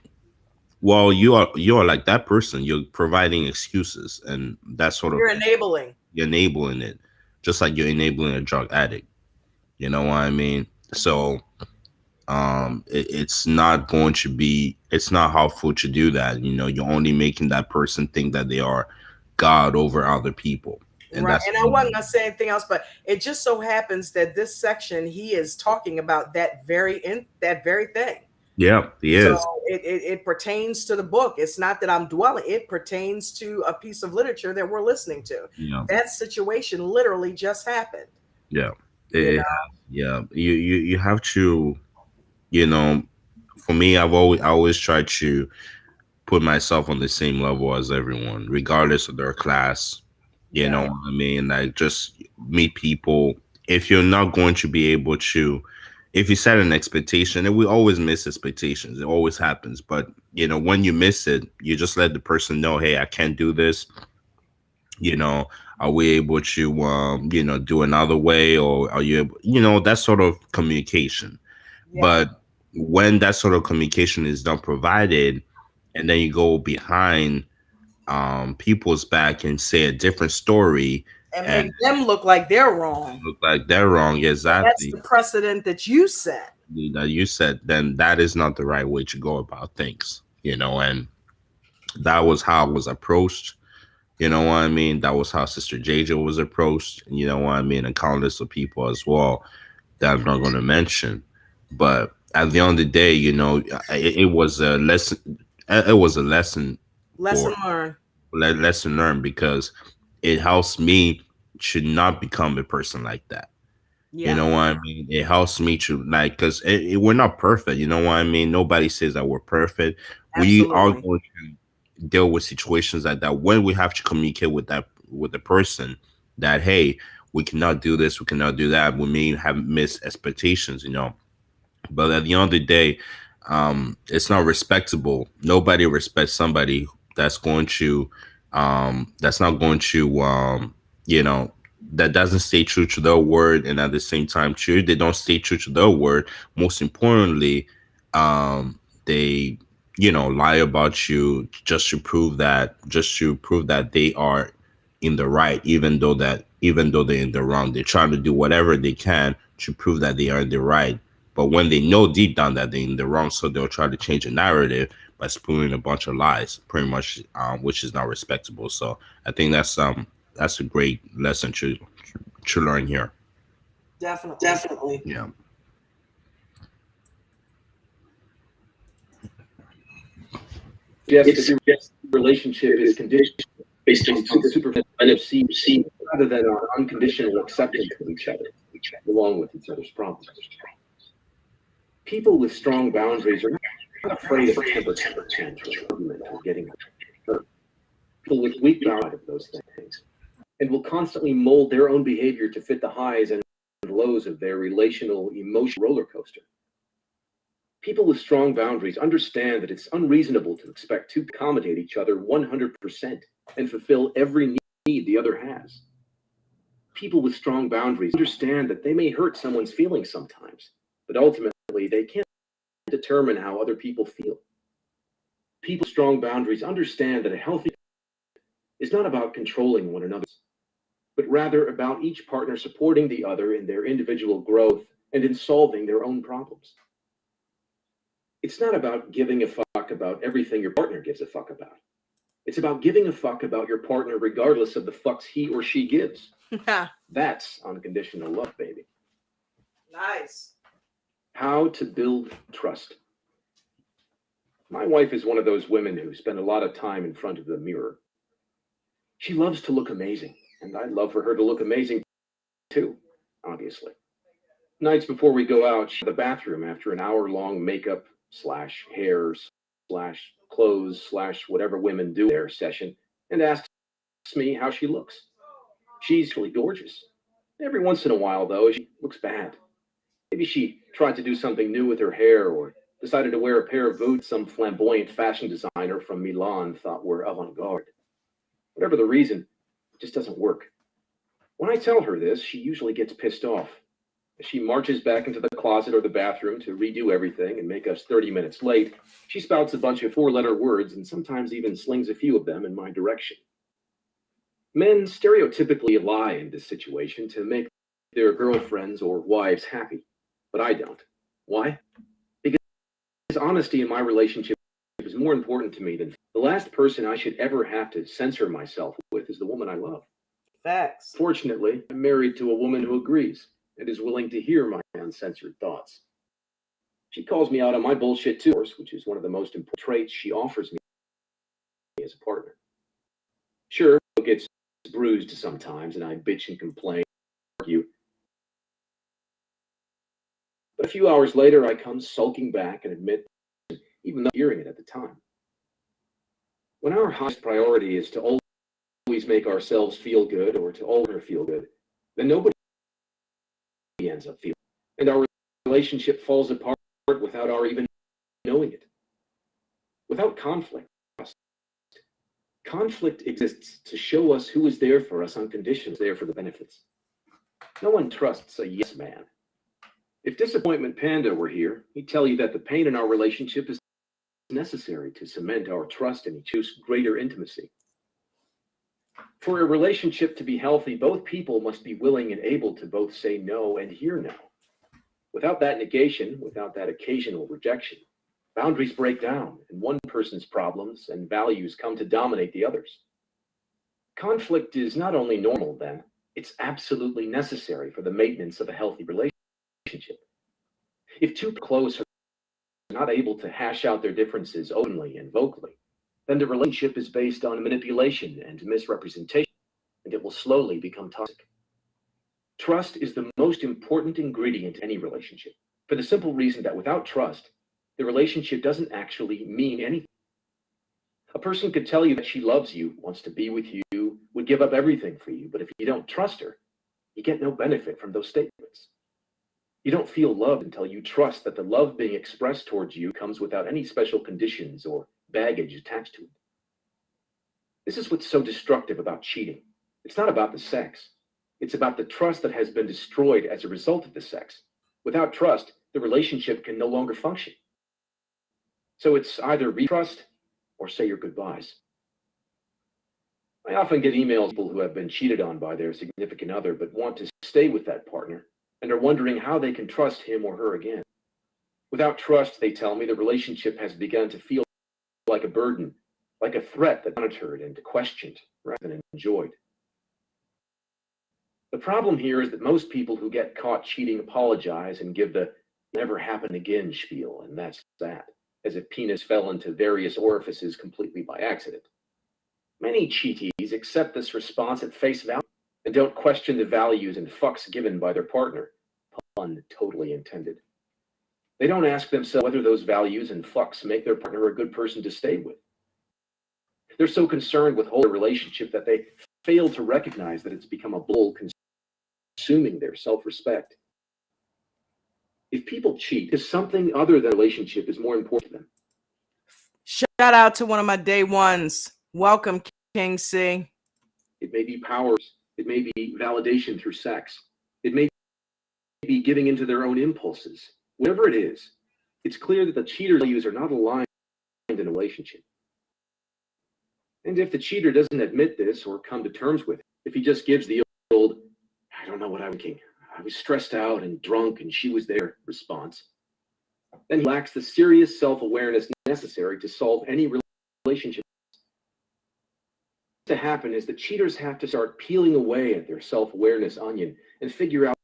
S4: well, you are like that person. You're providing excuses, and that sort of
S2: You're enabling.
S4: you're enabling it, just like you're enabling a drug addict. You know what I mean? So it's not going to be, it's not helpful to do that. You're only making that person think that they are god over other people, and
S2: Right.
S4: that's
S2: And I wasn't gonna say anything else, but it just so happens that this section he is talking about that very thing.
S4: yeah, he
S2: So
S4: is.
S2: it pertains to the book. It's not that I'm dwelling, it pertains to a piece of literature that we're listening to.
S4: Yeah.
S2: That situation literally just happened.
S4: Yeah.
S2: You know,
S4: Yeah, you have to, you know for me, I always try to put myself on the same level as everyone, regardless of their class. You know
S2: yeah.
S4: what I mean? Like, just meet people. If you're not going to be able to, if you set an expectation, and we always miss expectations, it always happens. But when you miss it, you just let the person know, hey, I can't do this. you know are we able to do another way, or are you able, that sort of communication.
S2: Yeah.
S4: But when that sort of communication is not provided, and then you go behind people's back and say a different story
S2: And
S4: and
S2: make them look like they're wrong.
S4: look like they're wrong.
S2: That's
S4: Exactly.
S2: the precedent that you set.
S4: That you said, then that is not the right way to go about things, and that was how I was approached. You know what I mean? That was how Sister JJ was approached. You know what I mean? And countless of people as well that I'm not going to mention. But at the end of the day, it was a lesson. It was a lesson
S2: Lesson
S4: for
S2: learned.
S4: lesson learned because it helps me to not become a person like that. You
S2: Yeah,
S4: know what I mean? It helps me to like, because we're not perfect. You know what I mean? Nobody says that we're perfect. We are
S2: absolutely.
S4: going to deal with situations like that when we have to communicate with the person that, hey, we cannot do this, we cannot do that. We may have missed expectations, but at the end of the day, it's not respectable. Nobody respects somebody that's going to, that's not going to, you know, that doesn't stay true to their word, and at the same time, true, they don't stay true to their word. Most importantly, they, lie about you just to prove that they are in the right, even though they're in the wrong. They're trying to do whatever they can to prove that they are in the right, but when they know deep down that they're in the wrong, so they'll try to change the narrative by spewing a bunch of lies, pretty much, which is not respectable. So I think that's a great lesson to learn here.
S2: Definitely.
S3: Definitely.
S4: Yeah.
S3: Yes, if your relationship is conditioned based on superficial NFC rather than on unconditional acceptance of each other, along with each other's problems. People with strong boundaries are not afraid of a temper tantrum, argument, or getting hurt. People with weak boundaries of those things, and will constantly mold their own behavior to fit the highs and lows of their relational emotional roller coaster. People with strong boundaries understand that it's unreasonable to expect to accommodate each other 100% and fulfill every need the other has. People with strong boundaries understand that they may hurt someone's feelings sometimes, but ultimately they can't determine how other people feel. People with strong boundaries understand that a healthy is not about controlling one another, but rather about each partner supporting the other in their individual growth and in solving their own problems. It's not about giving a fuck about everything your partner gives a fuck about. It's about giving a fuck about your partner regardless of the fucks he or she gives. That's unconditional love, baby.
S2: Nice.
S3: How to build trust. My wife is one of those women who spend a lot of time in front of the mirror. She loves to look amazing, and I'd love for her to look amazing too, obviously. Nights before we go out, she's in the bathroom after an hour-long makeup slash hair slash clothes slash whatever women do their session and asks me how she looks. She's really gorgeous. Every once in a while, though, she looks bad. Maybe she tried to do something new with her hair or decided to wear a pair of boots some flamboyant fashion designer from Milan thought were avant-garde. Whatever the reason, it just doesn't work. When I tell her this, she usually gets pissed off. As she marches back into the closet or the bathroom to redo everything and make us 30 minutes late, she spouts a bunch of four-letter words and sometimes even slings a few of them in my direction. Men stereotypically lie in this situation to make their girlfriends or wives happy, but I don't. Why? Because honesty in my relationship is more important to me than the last person I should ever have to censor myself with is the woman I love.
S2: Facts.
S3: Fortunately, I'm married to a woman who agrees and is willing to hear my uncensored thoughts. She calls me out on my bullshit too, which is one of the most important traits she offers me as a partner. Sure, it gets bruised sometimes and I bitch and complain, argue. But a few hours later, I come sulking back and admit, even though hearing it at the time. When our highest priority is to always make ourselves feel good or to always feel good, then nobody ends up feeling. And our relationship falls apart without our even knowing it. Without conflict, conflict exists to show us who is there for us unconditionally, there for the benefits. No one trusts a yes man. If Disappointment Panda were here, he'd tell you that the pain in our relationship is necessary to cement our trust and choose greater intimacy. For a relationship to be healthy, both people must be willing and able to both say no and hear no. Without that negation, without that occasional rejection, boundaries break down and one person's problems and values come to dominate the others. Conflict is not only normal then, it's absolutely necessary for the maintenance of a healthy relationship. If two close are not able to hash out their differences openly and vocally, then the relationship is based on manipulation and misrepresentation, and it will slowly become toxic. Trust is the most important ingredient in any relationship, for the simple reason that without trust, the relationship doesn't actually mean anything. A person could tell you that she loves you, wants to be with you, would give up everything for you, but if you don't trust her, you get no benefit from those statements. You don't feel loved until you trust that the love being expressed towards you comes without any special conditions or baggage attached to it. This is what's so destructive about cheating. It's not about the sex. It's about the trust that has been destroyed as a result of the sex. Without trust, the relationship can no longer function. So it's either retrust or say your goodbyes. I often get emails from people who have been cheated on by their significant other but want to stay with that partner and are wondering how they can trust him or her again. Without trust, they tell me, the relationship has begun to feel like a burden, like a threat that's monitored and questioned rather than enjoyed. The problem here is that most people who get caught cheating apologize and give the never happen again spiel, and that's that, as if penis fell into various orifices completely by accident. Many cheatees accept this response at face value and don't question the values and fucks given by their partner, pun totally intended. They don't ask themselves whether those values and fucks make their partner a good person to stay with. They're so concerned with holding a relationship that they fail to recognize that it's become a bull consuming their self-respect. If people cheat, because something other than a relationship is more important to them.
S2: Shout out to one of my day ones. Welcome, King C.
S3: It may be power. It may be validation through sex. It may be giving into their own impulses. Whatever it is, it's clear that the cheater's values are not aligned in a relationship. And if the cheater doesn't admit this or come to terms with it, if he just gives the old, I don't know what I'm thinking, I was stressed out and drunk and she was there response, then he lacks the serious self-awareness necessary to solve any relationship. What to happen is that cheaters have to start peeling away at their self-awareness onion and figure out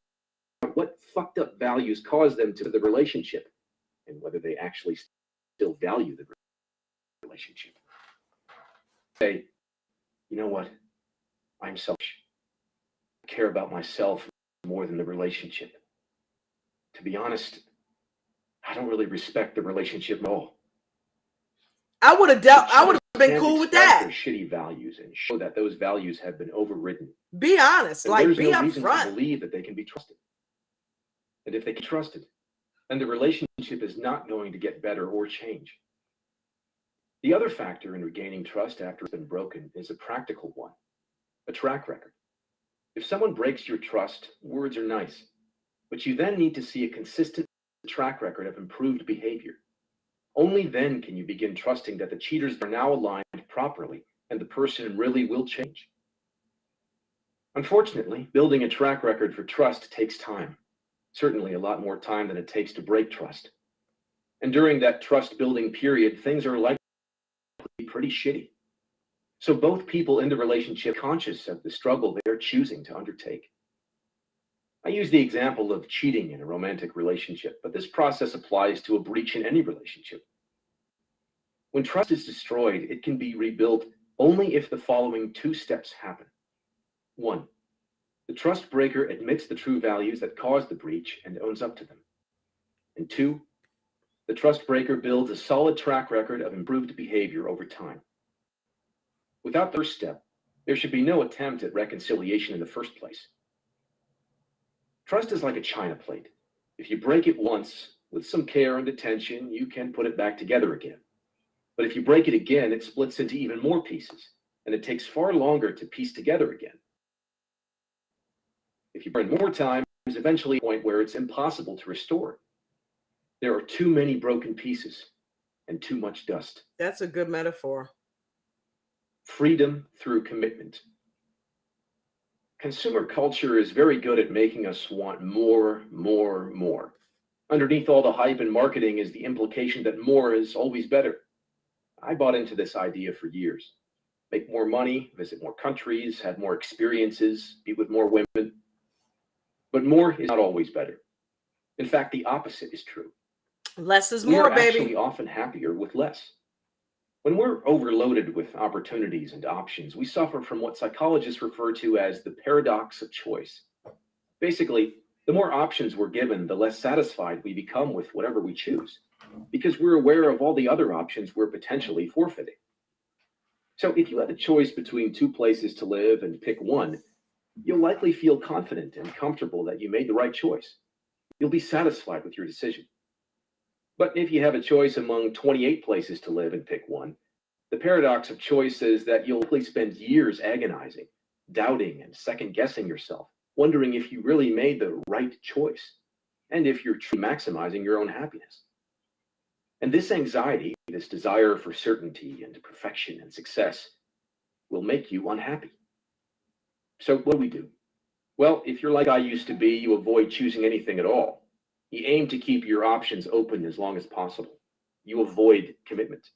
S3: what fucked up values cause them to the relationship and whether they actually still value the relationship. Say, you know what? I'm selfish. I care about myself more than the relationship. To be honest, I don't really respect the relationship at all.
S2: I would have been cool with that.
S3: Their shitty values and show that those values have been overridden.
S2: Be honest,
S3: And
S2: like
S3: there's
S2: be
S3: no reason
S2: upfront.
S3: to believe that they can be trusted. And if they can be trusted, then the relationship is not going to get better or change. The other factor in regaining trust after it's been broken is a practical one, a track record. If someone breaks your trust, words are nice, but you then need to see a consistent track record of improved behavior. Only then can you begin trusting that the cheaters are now aligned properly and the person really will change. Unfortunately, building a track record for trust takes time, certainly a lot more time than it takes to break trust. And during that trust building period, things are likely to be pretty shitty. So both people in the relationship are conscious of the struggle they're choosing to undertake. I use the example of cheating in a romantic relationship, but this process applies to a breach in any relationship. When trust is destroyed, it can be rebuilt only if the following two steps happen. 1, the trust breaker admits the true values that caused the breach and owns up to them. And 2, the trust breaker builds a solid track record of improved behavior over time. Without the first step, there should be no attempt at reconciliation in the first place. Trust is like a china plate. If you break it once, with some care and attention, you can put it back together again. But if you break it again, it splits into even more pieces, and it takes far longer to piece together again. If you burn more time, there's eventually a point where it's impossible to restore. There are too many broken pieces, and too much dust.
S2: That's a good metaphor.
S3: Freedom through commitment. Consumer culture is very good at making us want more, more, more. Underneath all the hype and marketing is the implication that more is always better. I bought into this idea for years. Make more money, visit more countries, have more experiences, be with more women. But more is not always better. In fact, the opposite is true.
S2: Less is
S3: We
S2: more,
S3: are actually
S2: baby.
S3: often happier with less. When we're overloaded with opportunities and options, we suffer from what psychologists refer to as the paradox of choice. Basically, the more options we're given, the less satisfied we become with whatever we choose, because we're aware of all the other options we're potentially forfeiting. So if you had a choice between two places to live and pick one, you'll likely feel confident and comfortable that you made the right choice. You'll be satisfied with your decision. But if you have a choice among 28 places to live and pick one, the paradox of choice is that you'll likely spend years agonizing, doubting, and second-guessing yourself, wondering if you really made the right choice, and if you're truly maximizing your own happiness. And this anxiety, this desire for certainty and perfection and success, will make you unhappy. So what do we do? Well, if you're like I used to be, you avoid choosing anything at all. You aim to keep your options open as long as possible. You avoid commitment.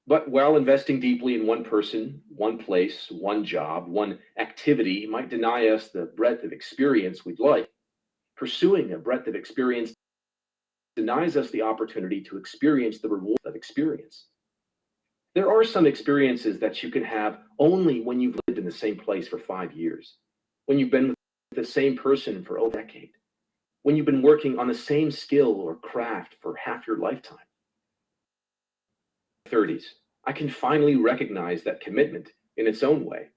S3: But while investing deeply in one person, one place, one job, one activity might deny us the breadth of experience we'd like, pursuing a breadth of experience denies us the opportunity to experience the reward of experience. There are some experiences that you can have only when you've lived in the same place for 5 years, when you've been with the same person for over a decade, when you've been working on the same skill or craft for half your lifetime. 30s, I can finally recognize that commitment, in its own way,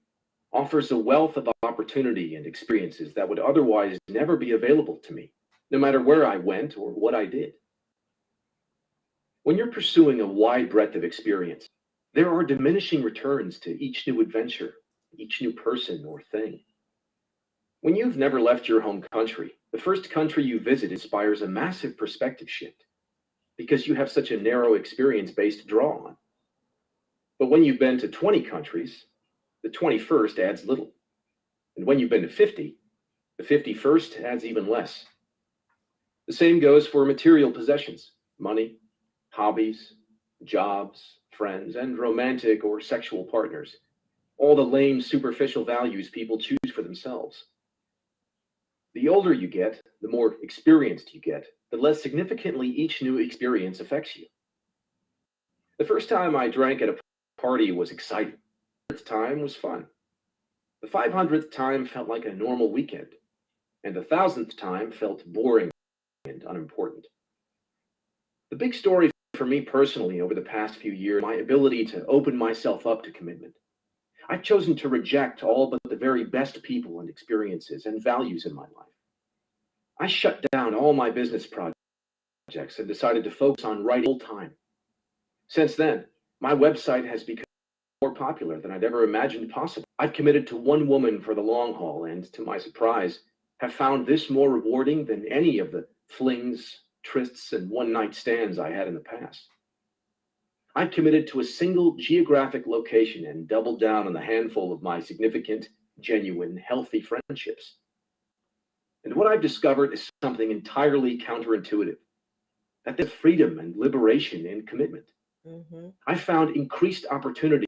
S3: offers a wealth of opportunity and experiences that would otherwise never be available to me, no matter where I went or what I did. When you're pursuing a wide breadth of experience, there are diminishing returns to each new adventure, each new person or thing. When you've never left your home country, the first country you visit inspires a massive perspective shift because you have such a narrow experience base to draw on. But when you've been to 20 countries, the 21st adds little. And when you've been to 50, the 51st adds even less. The same goes for material possessions, money, hobbies, jobs, friends, and romantic or sexual partners. All the lame, superficial values people choose for themselves. The older you get, the more experienced you get, the less significantly each new experience affects you. The first time I drank at a party was exciting. The 100th time was fun. The 500th time felt like a normal weekend. And the 1000th time felt boring and unimportant. The big story for me personally over the past few years, my ability to open myself up to commitment. I've chosen to reject all but the very best people and experiences and values in my life. I shut down all my business projects and decided to focus on writing full time. Since then, my website has become more popular than I'd ever imagined possible. I've committed to one woman for the long haul and, to my surprise, have found this more rewarding than any of the flings, trysts, and one-night stands I had in the past. I've committed to a single geographic location and doubled down on the handful of my significant, genuine, healthy friendships. And what I've discovered is something entirely counterintuitive, that there's freedom and liberation in commitment. I've found increased opportunity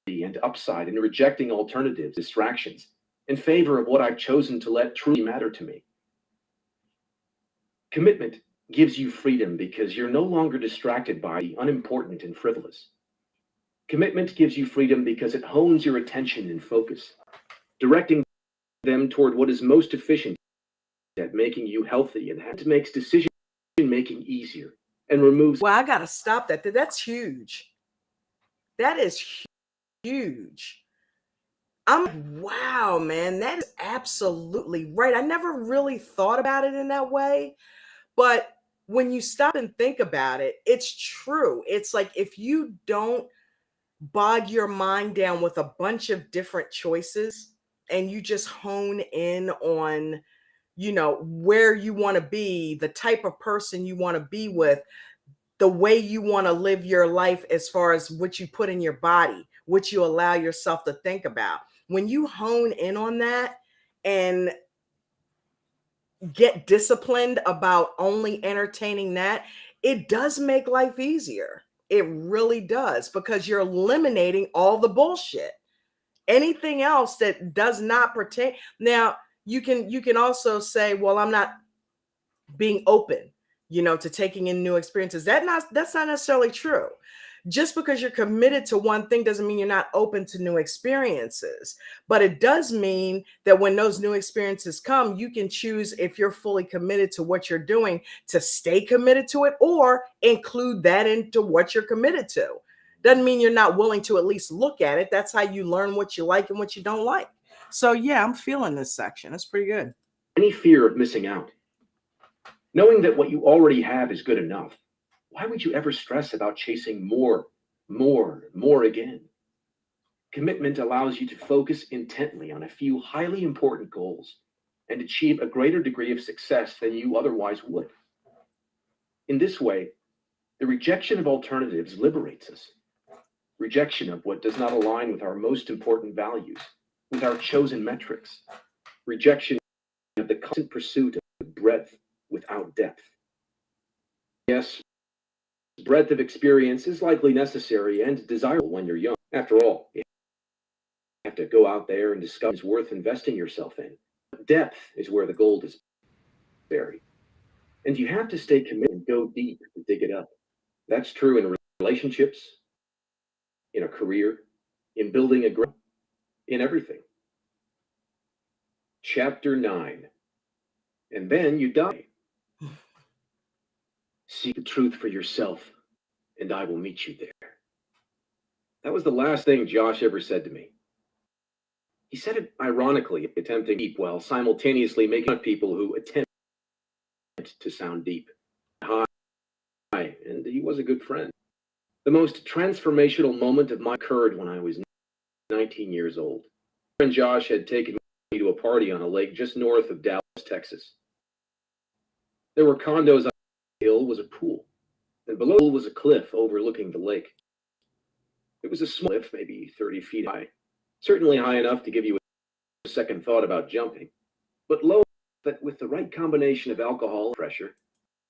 S3: and upside in rejecting alternatives, distractions, in favor of what I've chosen to let truly matter to me. Commitment gives you freedom because you're no longer distracted by the unimportant and frivolous. Commitment gives you freedom because it hones your attention and focus, directing them toward what is most efficient at making you healthy and makes decision-making easier and removes...
S2: Well, I got to stop that. That's huge. That is huge. Wow, man, that is absolutely right. I never really thought about it in that way. But when you stop and think about it, it's true. It's like if you don't bog your mind down with a bunch of different choices and you just hone in on, where you want to be, the type of person you want to be with, the way you want to live your life as far as what you put in your body, what you allow yourself to think about. When you hone in on that and get disciplined about only entertaining that, it does make life easier. It really does, because you're eliminating all the bullshit. Anything else that does not pertain. Now, you can also say, well, I'm not being open, to taking in new experiences. That's not necessarily true. Just because you're committed to one thing doesn't mean you're not open to new experiences. But it does mean that when those new experiences come, you can choose, if you're fully committed to what you're doing, to stay committed to it or include that into what you're committed to. Doesn't mean you're not willing to at least look at it. That's how you learn what you like and what you don't like. So yeah, I'm feeling this section. It's pretty good.
S3: Any fear of missing out? Knowing that what you already have is good enough, why would you ever stress about chasing more again? Commitment allows you to focus intently on a few highly important goals and achieve a greater degree of success than you otherwise would. In this way, the rejection of alternatives liberates us. Rejection of what does not align with our most important values, with our chosen metrics. Rejection of the constant pursuit of breadth without depth. Yes, breadth of experience is likely necessary and desirable when you're young. After all, you have to go out there and discover it's worth investing yourself in. Depth is where the gold is buried. And you have to stay committed and go deep to dig it up. That's true in relationships, in a career, in building a growth, in everything. Chapter 9. And then you die. Seek the truth for yourself, and I will meet you there. That was the last thing Josh ever said to me. He said it ironically, attempting deep while simultaneously making fun of people who attempt to sound deep. Hi, and he was a good friend. The most transformational moment of my occurred when I was 19 years old. My friend Josh had taken me to a party on a lake just north of Dallas, Texas. There were condos on the hill was a pool, and below the pool was a cliff overlooking the lake. It was a small cliff, maybe 30 feet high, certainly high enough to give you a second thought about jumping, but low that with the right combination of alcohol and pressure,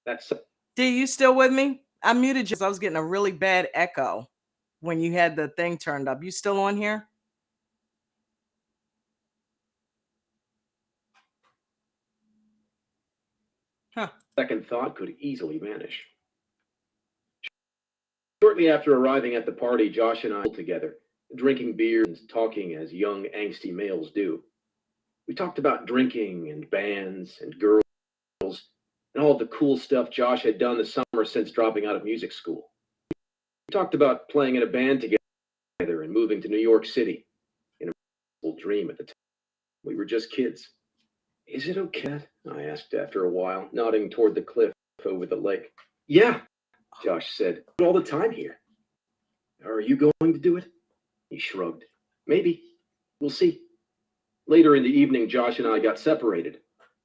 S3: that's...
S2: D, you still with me? I muted you because I was getting a really bad echo when you had the thing turned up. You still on here? Huh.
S3: Second thought could easily vanish. Shortly after arriving at the party, Josh and I were together, drinking beer and talking as young, angsty males do. We talked about drinking and bands and girls and all the cool stuff Josh had done the summer since dropping out of music school. We talked about playing in a band together and moving to New York City, in a dream at the time. We were just kids. Is it okay? I asked after a while, nodding toward the cliff over the lake. Yeah, Josh said, all the time here. Are you going to do it? He shrugged. Maybe. We'll see. Later in the evening, Josh and I got separated.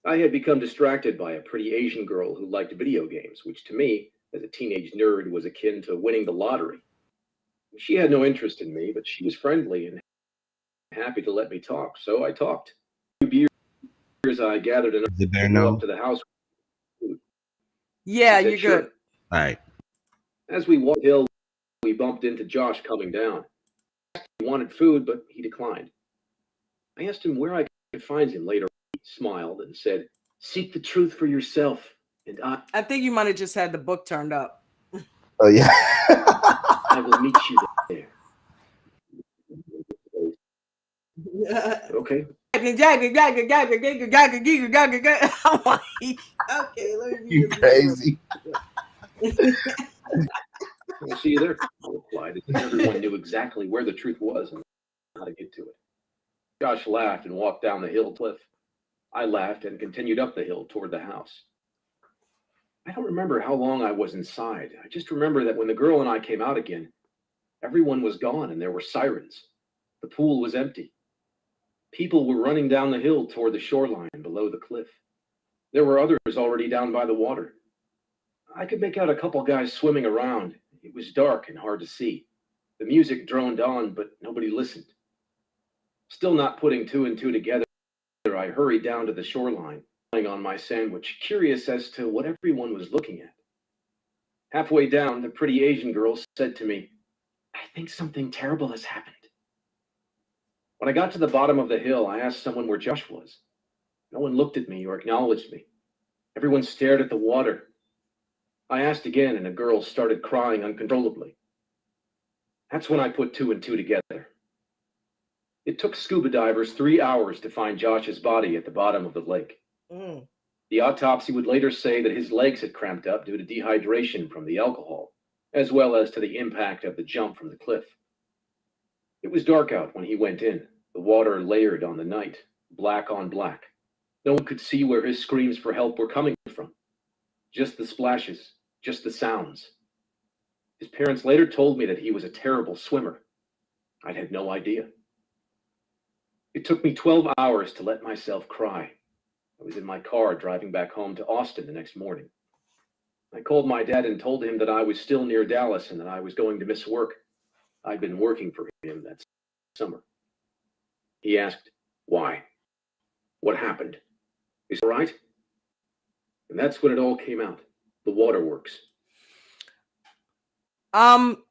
S3: I had become distracted by a pretty Asian girl who liked video games, which to me, as a teenage nerd, was akin to winning the lottery. She had no interest in me, but she was friendly and happy to let me talk, so I talked. A few beers I gathered enough to go up to the house.
S2: Yeah, you're
S3: sure.
S2: good.
S4: All right.
S3: As we walked the hill, we bumped into Josh coming down. He wanted food, but he declined. I asked him where I could find him later. He smiled and said, "Seek the truth for yourself, and
S2: I think you might have just had the book turned up.
S4: Oh yeah.
S3: I will meet you there." Okay.
S2: Okay, let me
S4: You crazy.
S3: I'll see you there, I replied. Everyone knew exactly where the truth was and how to get to it. Josh laughed and walked down the hill cliff. I laughed and continued up the hill toward the house. I don't remember how long I was inside. I just remember that when the girl and I came out again, everyone was gone and there were sirens. The pool was empty. People were running down the hill toward the shoreline below the cliff. There were others already down by the water. I could make out a couple guys swimming around. It was dark and hard to see. The music droned on, but nobody listened. Still not putting two and two together, I hurried down to the shoreline, on my sandwich, curious as to what everyone was looking at. Halfway down, the pretty Asian girl said to me, "I think something terrible has happened." When I got to the bottom of the hill, I asked someone where Josh was. No one looked at me or acknowledged me. Everyone stared at the water. I asked again, and a girl started crying uncontrollably. That's when I put two and two together. It took scuba divers 3 hours to find Josh's body at the bottom of the lake. The autopsy would later say that his legs had cramped up due to dehydration from the alcohol, as well as to the impact of the jump from the cliff. It was dark out when he went in, the water layered on the night, black on black. No one could see where his screams for help were coming from. Just the splashes, just the sounds. His parents later told me that he was a terrible swimmer. I'd had no idea. It took me 12 hours to let myself cry. I was in my car driving back home to Austin the next morning. I called my dad and told him that I was still near Dallas and that I was going to miss work. I'd been working for him that summer. He asked, "Why? What happened? Is it all right?" And that's when it all came out. The waterworks.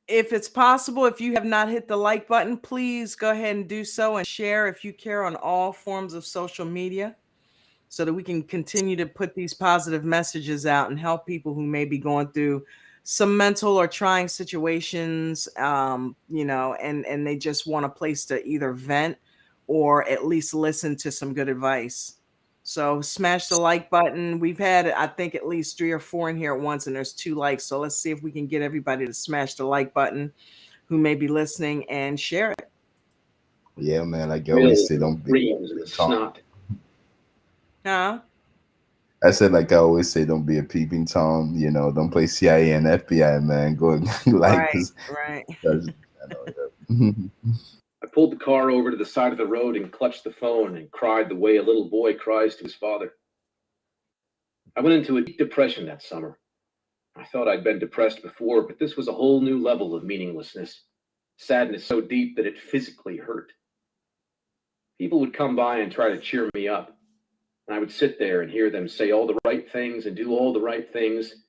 S2: If it's possible, if you have not hit the like button, please go ahead and do so and share if you care on all forms of social media so that we can continue to put these positive messages out and help people who may be going through some mental or trying situations, and they just want a place to either vent or at least listen to some good advice. So smash the like button. We've had, I think, at least 3 or 4 in here at once, and there's 2 likes. So let's see if we can get everybody to smash the like button who may be listening and share it.
S5: Yeah, man. Like you always say, don't be
S3: snot.
S2: Huh?
S5: I said, like I always say, don't be a peeping Tom. You know, don't play CIA and FBI, man. Go like this.
S2: Right.
S3: I pulled the car over to the side of the road and clutched the phone and cried the way a little boy cries to his father. I went into a deep depression that summer. I thought I'd been depressed before, but this was a whole new level of meaninglessness. Sadness so deep that it physically hurt. People would come by and try to cheer me up. And I would sit there and hear them say all the right things and do all the right things.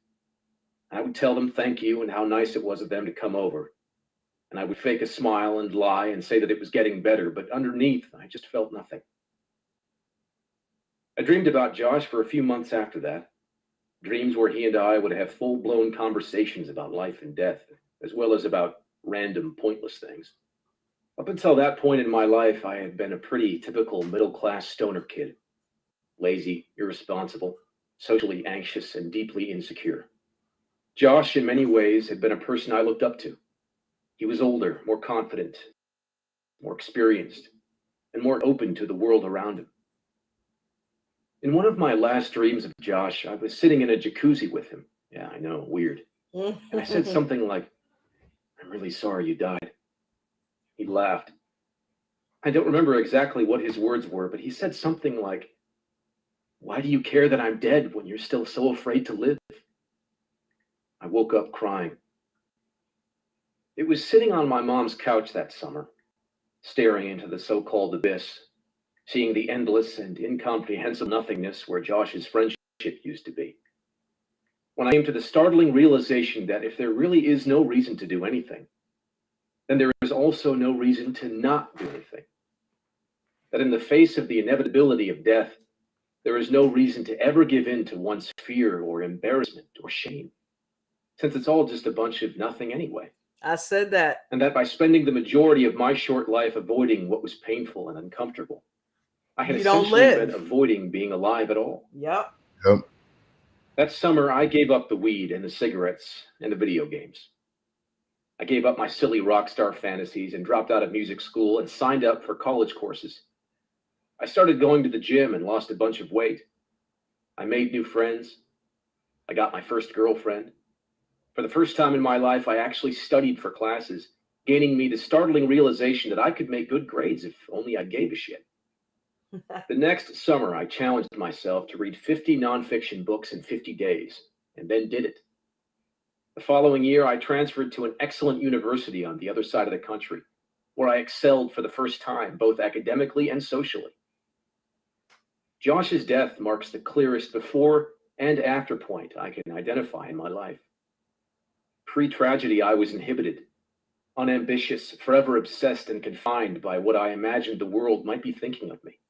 S3: I would tell them thank you and how nice it was of them to come over. And I would fake a smile and lie and say that it was getting better, but underneath, I just felt nothing. I dreamed about Josh for a few months after that. Dreams where he and I would have full-blown conversations about life and death, as well as about random, pointless things. Up until that point in my life, I had been a pretty typical middle-class stoner kid. Lazy, irresponsible, socially anxious, and deeply insecure. Josh, in many ways, had been a person I looked up to. He was older, more confident, more experienced, and more open to the world around him. In one of my last dreams of Josh, I was sitting in a jacuzzi with him. Yeah, I know, weird. And I said something like, "I'm really sorry you died." He laughed. I don't remember exactly what his words were, but he said something like, "Why do you care that I'm dead when you're still so afraid to live?" I woke up crying. It was sitting on my mom's couch that summer, staring into the so-called abyss, seeing the endless and incomprehensible nothingness where Josh's friendship used to be. When I came to the startling realization that if there really is no reason to do anything, then there is also no reason to not do anything. That in the face of the inevitability of death, there is no reason to ever give in to one's fear or embarrassment or shame, since it's all just a bunch of nothing anyway.
S2: I said that.
S3: And that by spending the majority of my short life avoiding what was painful and uncomfortable, I had essentially been avoiding being alive at all.
S2: Yep.
S3: That summer, I gave up the weed and the cigarettes and the video games. I gave up my silly rock star fantasies and dropped out of music school and signed up for college courses. I started going to the gym and lost a bunch of weight. I made new friends. I got my first girlfriend. For the first time in my life, I actually studied for classes, gaining me the startling realization that I could make good grades if only I gave a shit. The next summer, I challenged myself to read 50 nonfiction books in 50 days, and then did it. The following year, I transferred to an excellent university on the other side of the country, where I excelled for the first time, both academically and socially. Josh's death marks the clearest before and after point I can identify in my life. Pre-tragedy, I was inhibited, unambitious, forever obsessed and confined by what I imagined the world might be thinking of me.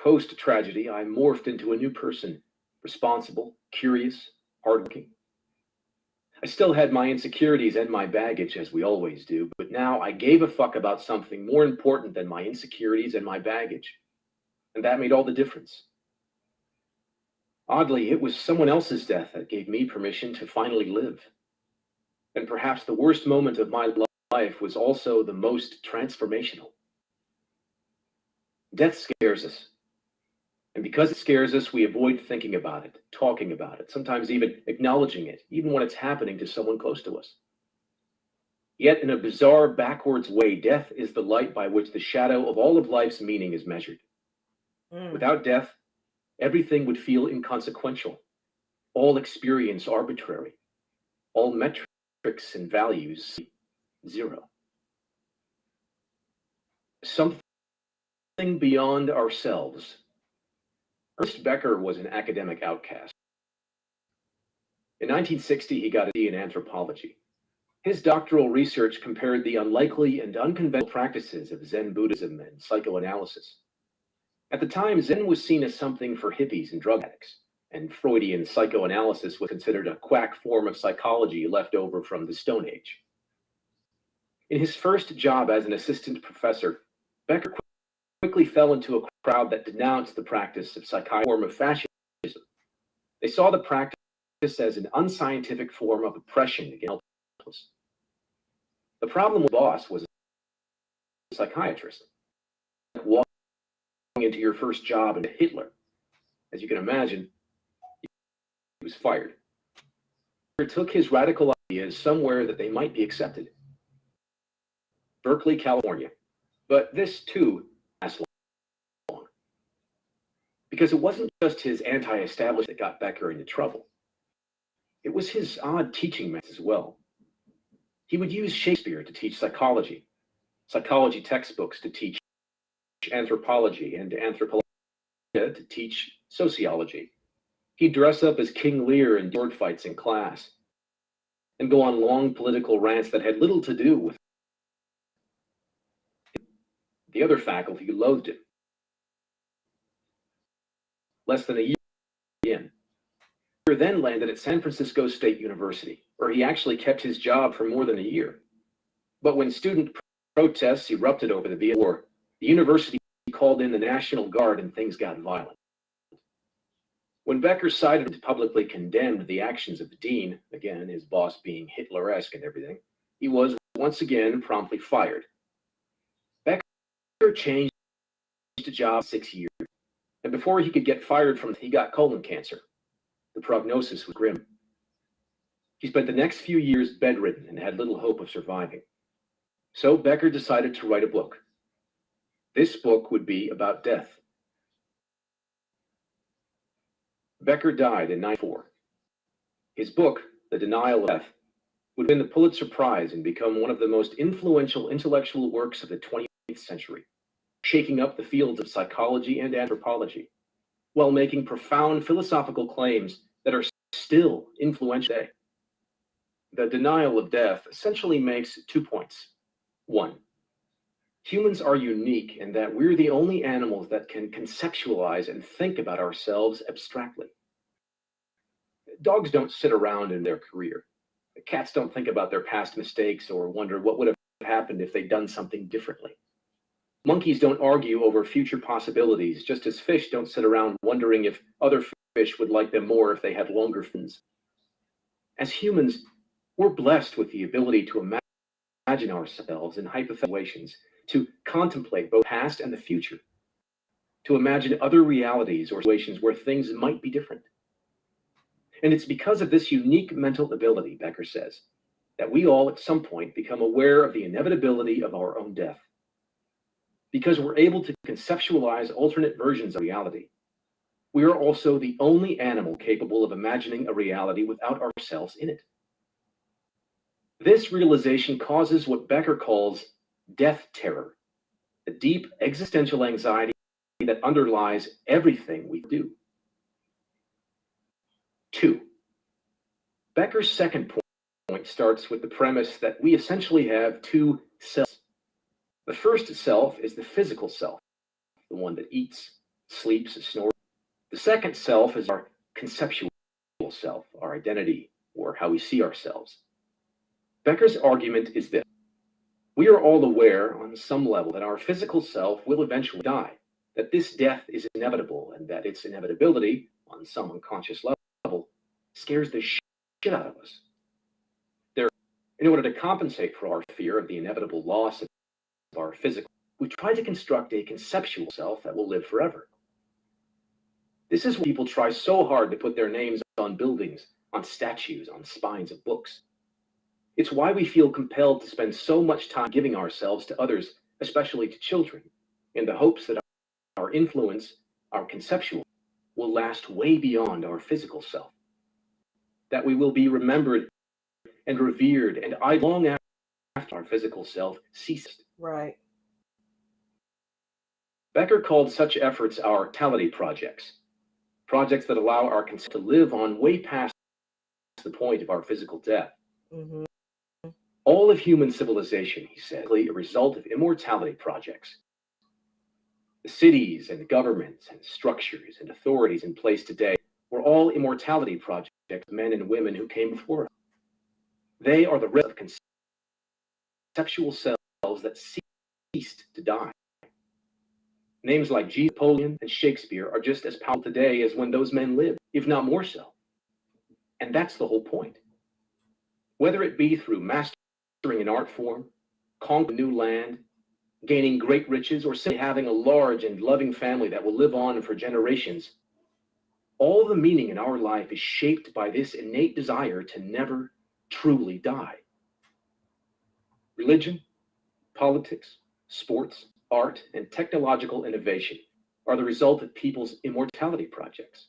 S3: Post-tragedy, I morphed into a new person, responsible, curious, hardworking. I still had my insecurities and my baggage, as we always do, but now I gave a fuck about something more important than my insecurities and my baggage. And that made all the difference. Oddly, it was someone else's death that gave me permission to finally live. And perhaps the worst moment of my life was also the most transformational. Death scares us. And because it scares us, we avoid thinking about it, talking about it, sometimes even acknowledging it, even when it's happening to someone close to us. Yet in a bizarre, backwards way, death is the light by which the shadow of all of life's meaning is measured. Without death, everything would feel inconsequential, all experience arbitrary, all metrics and values zero. Something beyond ourselves. Ernst Becker was an academic outcast. In 1960, he got a D in anthropology. His doctoral research compared the unlikely and unconventional practices of Zen Buddhism and psychoanalysis. At the time, Zen was seen as something for hippies and drug addicts, and Freudian psychoanalysis was considered a quack form of psychology left over from the Stone Age. In his first job as an assistant professor, Becker quickly fell into a crowd that denounced the practice of psychiatry, form of fascism. They saw the practice as an unscientific form of oppression against helpless. The problem with the boss was a psychiatrist. Walking into your first job into Hitler, as you can imagine, he was fired. He took his radical ideas somewhere that they might be accepted. Berkeley, California. But this too lasted long. Because it wasn't just his anti-establishment that got Becker into trouble. It was his odd teaching methods as well. He would use Shakespeare to teach psychology textbooks to teach anthropology, and anthropology to teach sociology. He'd dress up as King Lear in sword fights in class, and go on long political rants that had little to do with the other faculty who loathed him. Less than a year in, he then landed at San Francisco State University, where he actually kept his job for more than a year. But when student protests erupted over the Vietnam War, the university called in the National Guard and things got violent. When Becker cited and publicly condemned the actions of the dean, again, his boss being Hitler-esque and everything, he was once again promptly fired. Becker changed a job 6 years, and before he could get fired from it, he got colon cancer. The prognosis was grim. He spent the next few years bedridden and had little hope of surviving. So Becker decided to write a book. This book would be about death. Becker died in 1994. His book, The Denial of Death, would win the Pulitzer Prize and become one of the most influential intellectual works of the 20th century, shaking up the fields of psychology and anthropology, while making profound philosophical claims that are still influential today. The Denial of Death essentially makes 2 points. 1, humans are unique in that we're the only animals that can conceptualize and think about ourselves abstractly. Dogs don't sit around in their career. Cats don't think about their past mistakes or wonder what would have happened if they'd done something differently. Monkeys don't argue over future possibilities, just as fish don't sit around wondering if other fish would like them more if they had longer fins. As humans, we're blessed with the ability to imagine ourselves in hypothetical situations, to contemplate both past and the future, to imagine other realities or situations where things might be different. And it's because of this unique mental ability, Becker says, that we all at some point become aware of the inevitability of our own death. Because we're able to conceptualize alternate versions of reality, we are also the only animal capable of imagining a reality without ourselves in it. This realization causes what Becker calls death terror, the deep existential anxiety that underlies everything we do. 2. Becker's second point starts with the premise that we essentially have two selves. The first self is the physical self, the one that eats, sleeps, and snores. The second self is our conceptual self, our identity, or how we see ourselves. Becker's argument is this: we are all aware on some level that our physical self will eventually die, that this death is inevitable, and that its inevitability, on some unconscious level, scares the shit out of us. In order to compensate for our fear of the inevitable loss of our physical, we try to construct a conceptual self that will live forever. This is why people try so hard to put their names on buildings, on statues, on spines of books. It's why we feel compelled to spend so much time giving ourselves to others, especially to children, in the hopes that our influence, our conceptual, will last way beyond our physical self, that we will be remembered and revered and idolized long after our physical self ceased.
S2: Right.
S3: Becker called such efforts our mortality projects, projects that allow our consent to live on way past the point of our physical death.
S2: Mm-hmm.
S3: All of human civilization, he said, is a result of immortality projects. The cities and governments and structures and authorities in place today were all immortality projects of men and women who came before us. They are the result of conceptual selves that ceased to die. Names like Jesus, Napoleon, and Shakespeare are just as powerful today as when those men lived, if not more so. And that's the whole point. Whether it be through mastering an art form, conquering new land, gaining great riches, or simply having a large and loving family that will live on for generations, all the meaning in our life is shaped by this innate desire to never truly die. Religion, politics, sports, art, and technological innovation are the result of people's immortality projects.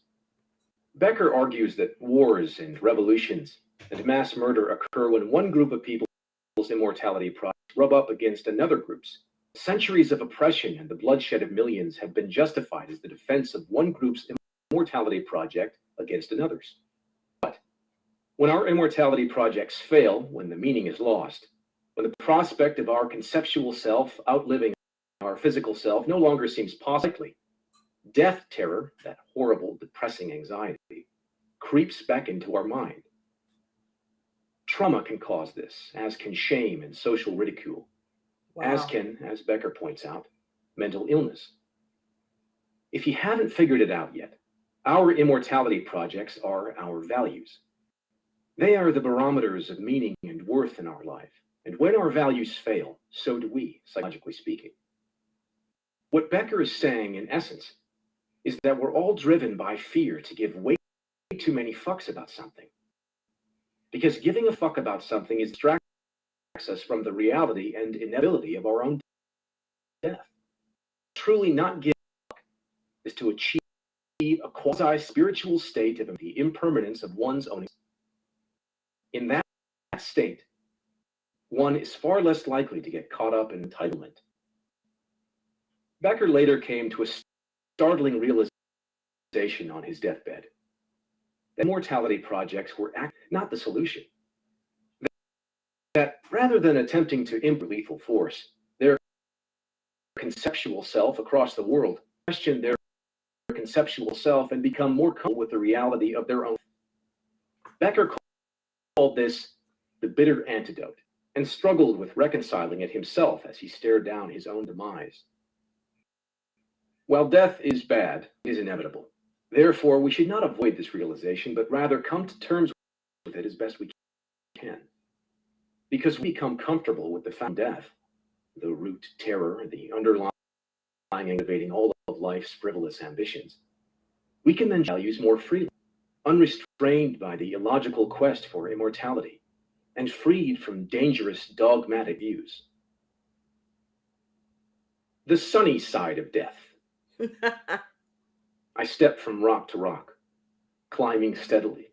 S3: Becker argues that wars and revolutions and mass murder occur when one group of people's immortality projects rub up against another group's. Centuries of oppression and the bloodshed of millions have been justified as the defense of one group's immortality project against another's. But when our immortality projects fail, when the meaning is lost, when the prospect of our conceptual self outliving our physical self no longer seems possible, death terror, that horrible, depressing anxiety, creeps back into our mind. Trauma can cause this, as can shame and social ridicule, as can, as Becker points out, mental illness. If you haven't figured it out yet, our immortality projects are our values. They are the barometers of meaning and worth in our life. And when our values fail, so do we, psychologically speaking. What Becker is saying, in essence, is that we're all driven by fear to give way too many fucks about something. Because giving a fuck about something distracts us from the reality and inevitability of our own death. Truly not giving a fuck is to achieve a quasi-spiritual state of the impermanence of one's own. In that state, one is far less likely to get caught up in entitlement. Becker later came to a startling realization on his deathbed that immortality projects were not the solution. That rather than attempting to implement lethal force, their conceptual self across the world questioned their conceptual self and become more comfortable with the reality of their own. Becker called this the bitter antidote and struggled with reconciling it himself as he stared down his own demise. While death is bad, it is inevitable. Therefore, we should not avoid this realization, but rather come to terms with it as best we can. Because we become comfortable with the fact of death, the root terror, the underlying motivating all of life's frivolous ambitions, we can then values more freely, unrestrained by the illogical quest for immortality, and freed from dangerous dogmatic views. The sunny side of death. I stepped from rock to rock, climbing steadily,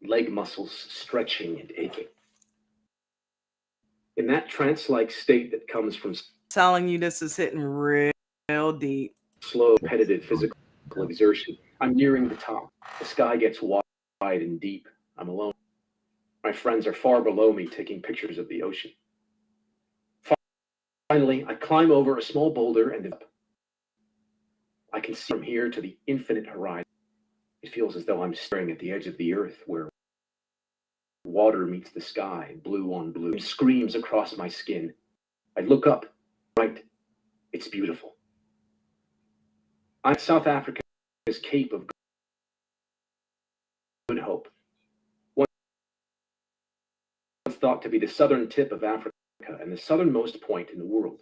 S3: leg muscles stretching and aching. In that trance-like state that comes from
S2: Telling you this is hitting real deep.
S3: slow, repetitive physical exertion, I'm nearing the top. The sky gets wide and deep. I'm alone. My friends are far below me, taking pictures of the ocean. Finally, I climb over a small boulder and I can see from here to the infinite horizon. It feels as though I'm staring at the edge of the earth, where water meets the sky, blue on blue, and screams across my skin. I look up, right. It's beautiful. I'm at South Africa's Cape of Good Hope, once thought to be the southern tip of Africa and the southernmost point in the world.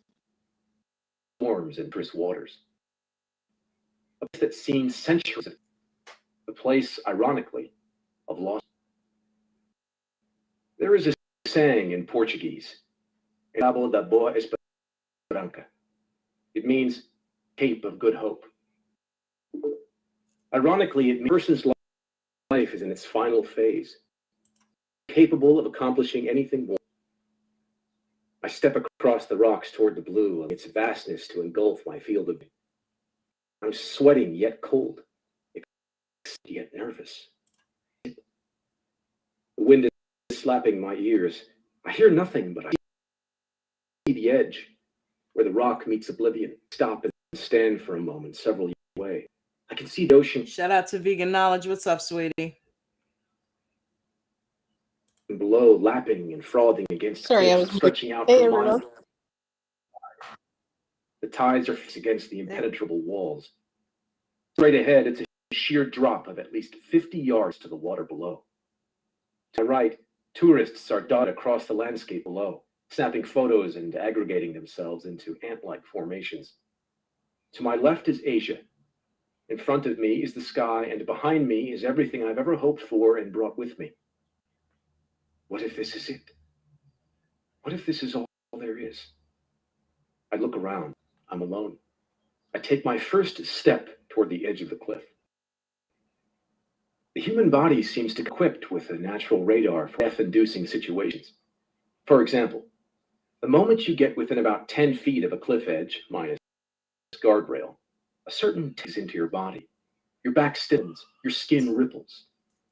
S3: Storms and fierce waters. A place that's seen centuries of the place, ironically, of lost. There is a saying in Portuguese, Cabo da Boa Esperança. It means Cape of Good Hope. Ironically, it means a person's life is in its final phase, capable of accomplishing anything more. I step across the rocks toward the blue and its vastness to engulf my field of view. I'm sweating yet cold, yet nervous. The wind is slapping my ears. I hear nothing, but I see the edge where the rock meets oblivion. Stop and stand for a moment, several years away. I can see the ocean.
S2: Shout out to Vegan Knowledge. What's up, sweetie?
S3: Below, lapping and frothing against
S6: Sorry, I
S3: cliffs,
S6: was
S3: stretching out
S6: Hey,
S3: for
S6: everyone.
S3: miles. The tides are against the impenetrable walls. Straight ahead, it's a sheer drop of at least 50 yards to the water below. To my right, tourists are dotted across the landscape below, snapping photos and aggregating themselves into ant-like formations. To my left is Asia. In front of me is the sky, and behind me is everything I've ever hoped for and brought with me. What if this is it? What if this is all there is? I look around. I'm alone. I take my first step toward the edge of the cliff. The human body seems to be equipped with a natural radar for death-inducing situations. For example, the moment you get within about 10 feet of a cliff edge, minus guardrail, a certain takes into your body. Your back stiffens, your skin ripples.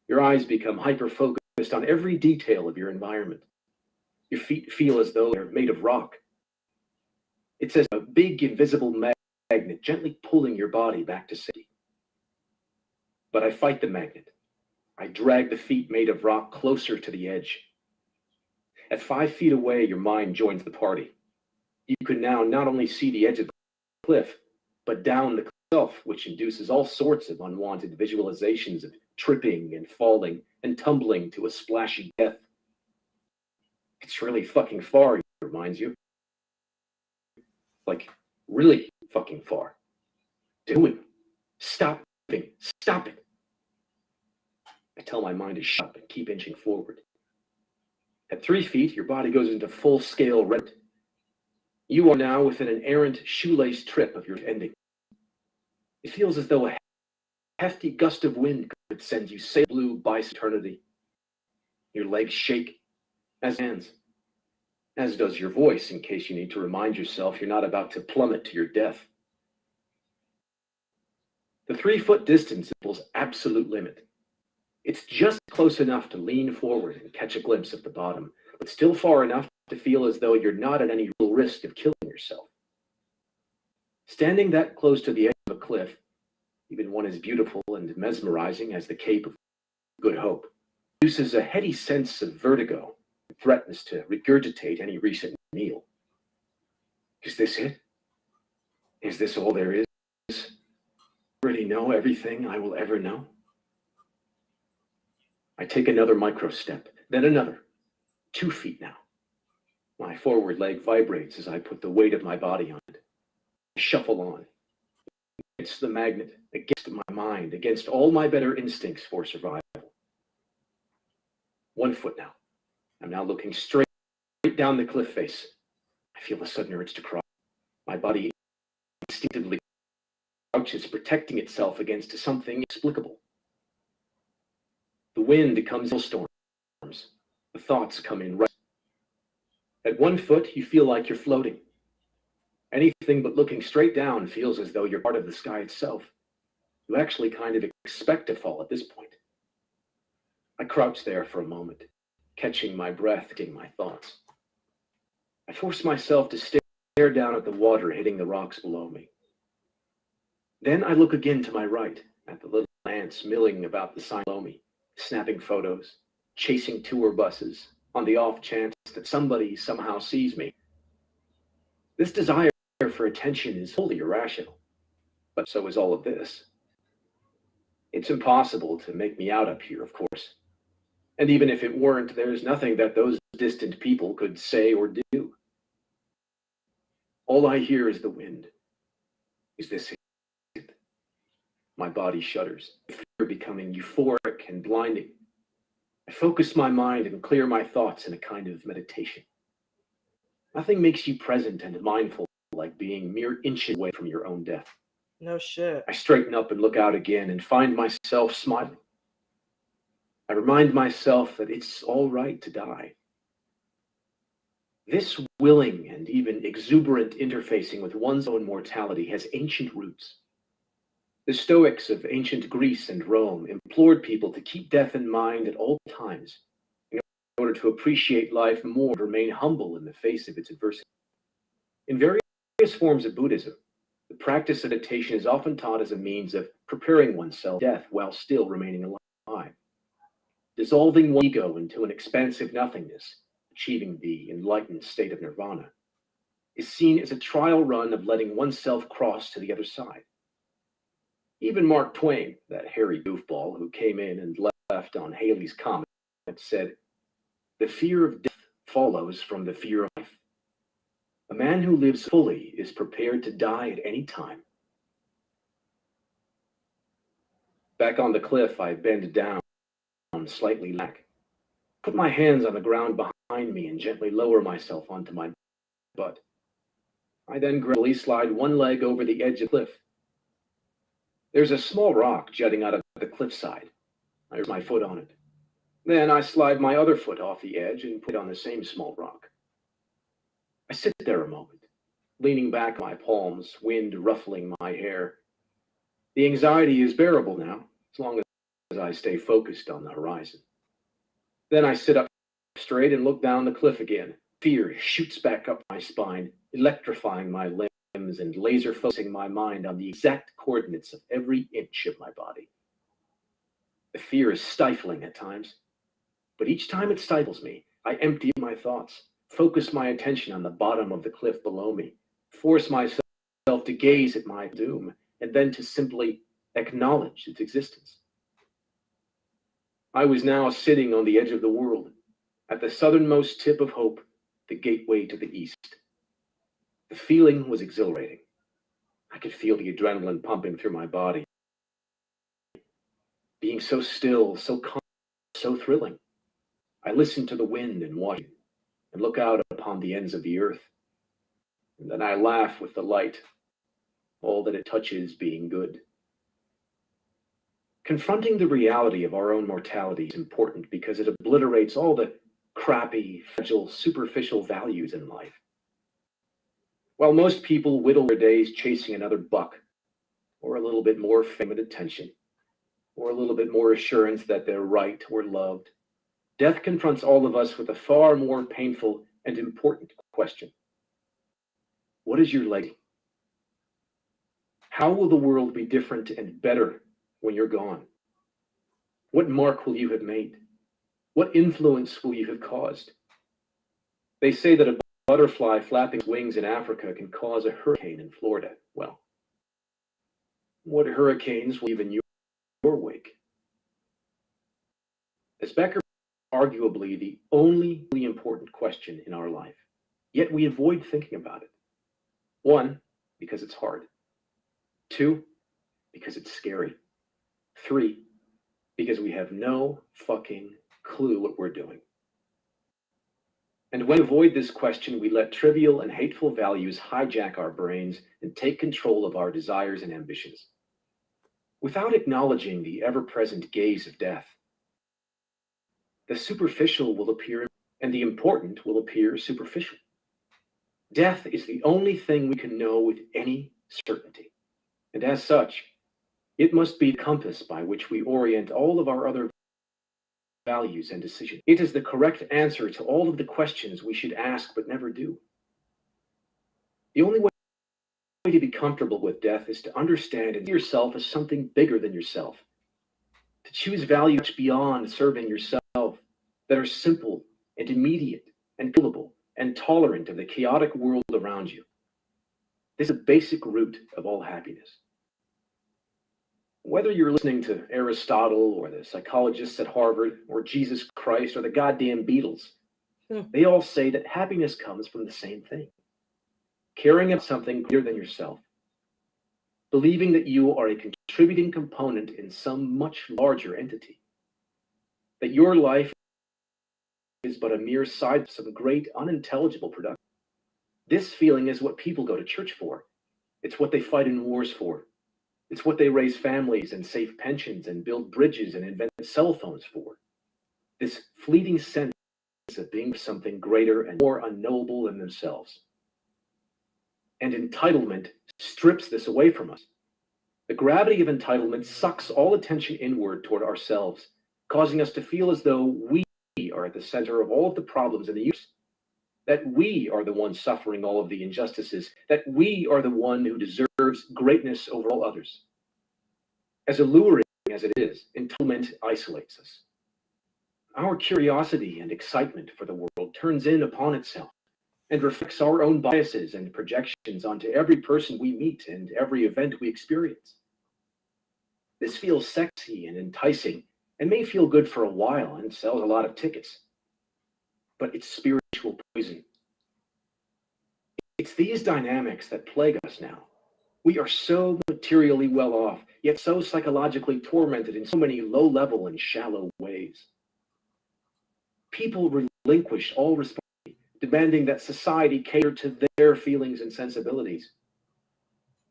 S3: Your eyes become hyper-focused on every detail of your environment. Your feet feel as though they're made of rock. It's as a big invisible magnet gently pulling your body back to safety. But I fight the magnet. I drag the feet made of rock closer to the edge. At 5 feet away, your mind joins the party. You can now not only see the edge of the cliff, but down the cliff itself, which induces all sorts of unwanted visualizations of tripping and falling and tumbling to a splashy death. It's really fucking far, it reminds you. Like, really fucking far. Doing. Stop it. Stop it. I tell my mind to shut up and keep inching forward. At 3 feet, your body goes into full-scale rent. You are now within an errant shoelace trip of your ending. It feels as though a hefty gust of wind could send you sail blue by eternity. Your legs shake, as hands, as does your voice, in case you need to remind yourself you're not about to plummet to your death. The 3-foot distance equals absolute limit. It's just close enough to lean forward and catch a glimpse of the bottom, but still far enough to feel as though you're not at any real risk of killing yourself. Standing that close to the edge of a cliff, even one as beautiful and mesmerizing as the Cape of Good Hope, produces a heady sense of vertigo and threatens to regurgitate any recent meal. Is this it? Is this all there is? Already know everything I will ever know? I take another micro step, then another. 2 feet now. My forward leg vibrates as I put the weight of my body on it. I shuffle on. Against the magnet, against my mind, against all my better instincts for survival. 1 foot now. I'm now looking straight down the cliff face. I feel a sudden urge to cry. My body instinctively crouches, protecting itself against something inexplicable. The wind comes in storms. The thoughts come in right. At one foot, you feel like you're floating. Anything but looking straight down feels as though you're part of the sky itself. You actually kind of expect to fall at this point. I crouch there for a moment, catching my breath, getting my thoughts. I force myself to stare down at the water hitting the rocks below me. Then I look again to my right, at the little ants milling about the sign below me, snapping photos, chasing tour buses, on the off chance that somebody somehow sees me. This desire for attention is wholly irrational, but so is all of this. It's impossible to make me out up here, of course. And even if it weren't, there's nothing that those distant people could say or do. All I hear is the wind. Is this it? My body shudders, fear becoming euphoric and blinding. I focus my mind and clear my thoughts in a kind of meditation. Nothing makes you present and mindful like being mere inches away from your own death.
S2: No shit.
S3: I straighten up and look out again and find myself smiling. I remind myself that it's all right to die. This willing and even exuberant interfacing with one's own mortality has ancient roots. The Stoics of ancient Greece and Rome implored people to keep death in mind at all times in order to appreciate life more and remain humble in the face of its adversity. In various forms of Buddhism, the practice of meditation is often taught as a means of preparing oneself for death while still remaining alive. Dissolving one's ego into an expansive nothingness, achieving the enlightened state of nirvana, is seen as a trial run of letting oneself cross to the other side. Even Mark Twain, that hairy goofball who came in and left on Halley's Comet, said, "The fear of death follows from the fear of life. A man who lives fully is prepared to die at any time." Back on the cliff, I bend down, slightly back, put my hands on the ground behind me and gently lower myself onto my butt. I then gradually slide one leg over the edge of the cliff. There's a small rock jutting out of the cliffside. I rest my foot on it. Then I slide my other foot off the edge and put it on the same small rock. I sit there a moment, leaning back on my palms, wind ruffling my hair. The anxiety is bearable now, as long as I stay focused on the horizon. Then I sit up straight and look down the cliff again. Fear shoots back up my spine, electrifying my limbs and laser focusing my mind on the exact coordinates of every inch of my body. The fear is stifling at times, but each time it stifles me, I empty my thoughts, focus my attention on the bottom of the cliff below me, force myself to gaze at my doom, and then to simply acknowledge its existence. I was now sitting on the edge of the world, at the southernmost tip of hope, the gateway to the east. The feeling was exhilarating. I could feel the adrenaline pumping through my body. Being so still, so calm, so thrilling. I listened to the wind and watch it, and look out upon the ends of the earth. And then I laugh with the light, all that it touches being good. Confronting the reality of our own mortality is important because it obliterates all the crappy, fragile, superficial values in life. While most people whittle their days chasing another buck, or a little bit more fame and attention, or a little bit more assurance that they're right or loved, death confronts all of us with a far more painful and important question. What is your legacy? How will the world be different and better when you're gone? What mark will you have made? What influence will you have caused? They say that a butterfly flapping its wings in Africa can cause a hurricane in Florida. Well, what hurricanes will leave in your wake? As Becker, arguably the only really important question in our life, yet we avoid thinking about it. 1, because it's hard. 2, because it's scary. 3, because we have no fucking clue what we're doing. And when we avoid this question, we let trivial and hateful values hijack our brains and take control of our desires and ambitions. Without acknowledging the ever-present gaze of death, the superficial will appear and the important will appear superficial. Death is the only thing we can know with any certainty, and as such, it must be the compass by which we orient all of our other values and decisions. It is the correct answer to all of the questions we should ask but never do. The only way to be comfortable with death is to understand and see yourself as something bigger than yourself, to choose values beyond serving yourself, that are simple and immediate and killable and tolerant of the chaotic world around you. This is the basic root of all happiness. Whether you're listening to Aristotle or the psychologists at Harvard or Jesus Christ or the goddamn Beatles, they all say that happiness comes from the same thing. Caring about something greater than yourself. Believing that you are a contributing component in some much larger entity. That your life is but a mere side of some great unintelligible production. This feeling is what people go to church for. It's what they fight in wars for. It's what they raise families and save pensions and build bridges and invent cell phones for. This fleeting sense of being something greater and more unknowable than themselves. And entitlement strips this away from us. The gravity of entitlement sucks all attention inward toward ourselves, causing us to feel as though we are at the center of all of the problems in the universe, that we are the one suffering all of the injustices, that we are the one who deserves greatness over all others. As alluring as it is, entitlement isolates us. Our curiosity and excitement for the world turns in upon itself and reflects our own biases and projections onto every person we meet and every event we experience. This feels sexy and enticing and may feel good for a while and sells a lot of tickets, but it's spiritual poison. It's these dynamics that plague us now. We are so materially well off, yet so psychologically tormented in so many low-level and shallow ways. People relinquish all responsibility, demanding that society cater to their feelings and sensibilities.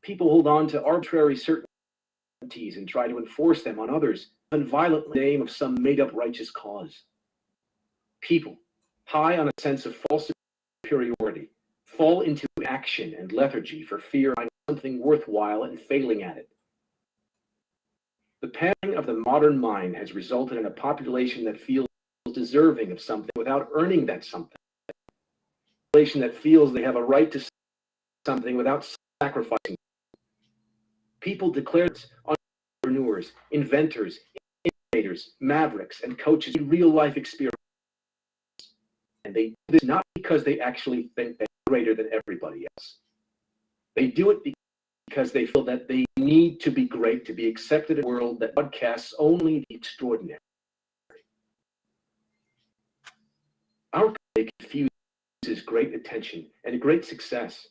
S3: People hold on to arbitrary certainties and try to enforce them on others in violent name of some made-up righteous cause. People, high on a sense of false superiority, fall into action and lethargy for fear of something worthwhile and failing at it. The panning of the modern mind has resulted in a population that feels deserving of something without earning that something. A population that feels they have a right to something without sacrificing. People declare entrepreneurs, inventors, innovators, mavericks, and coaches in real-life experience. And they do this not because they actually think they're greater than everybody else. They do it because they feel that they need to be great to be accepted in a world that broadcasts only the extraordinary. Our country confuses great attention and great success,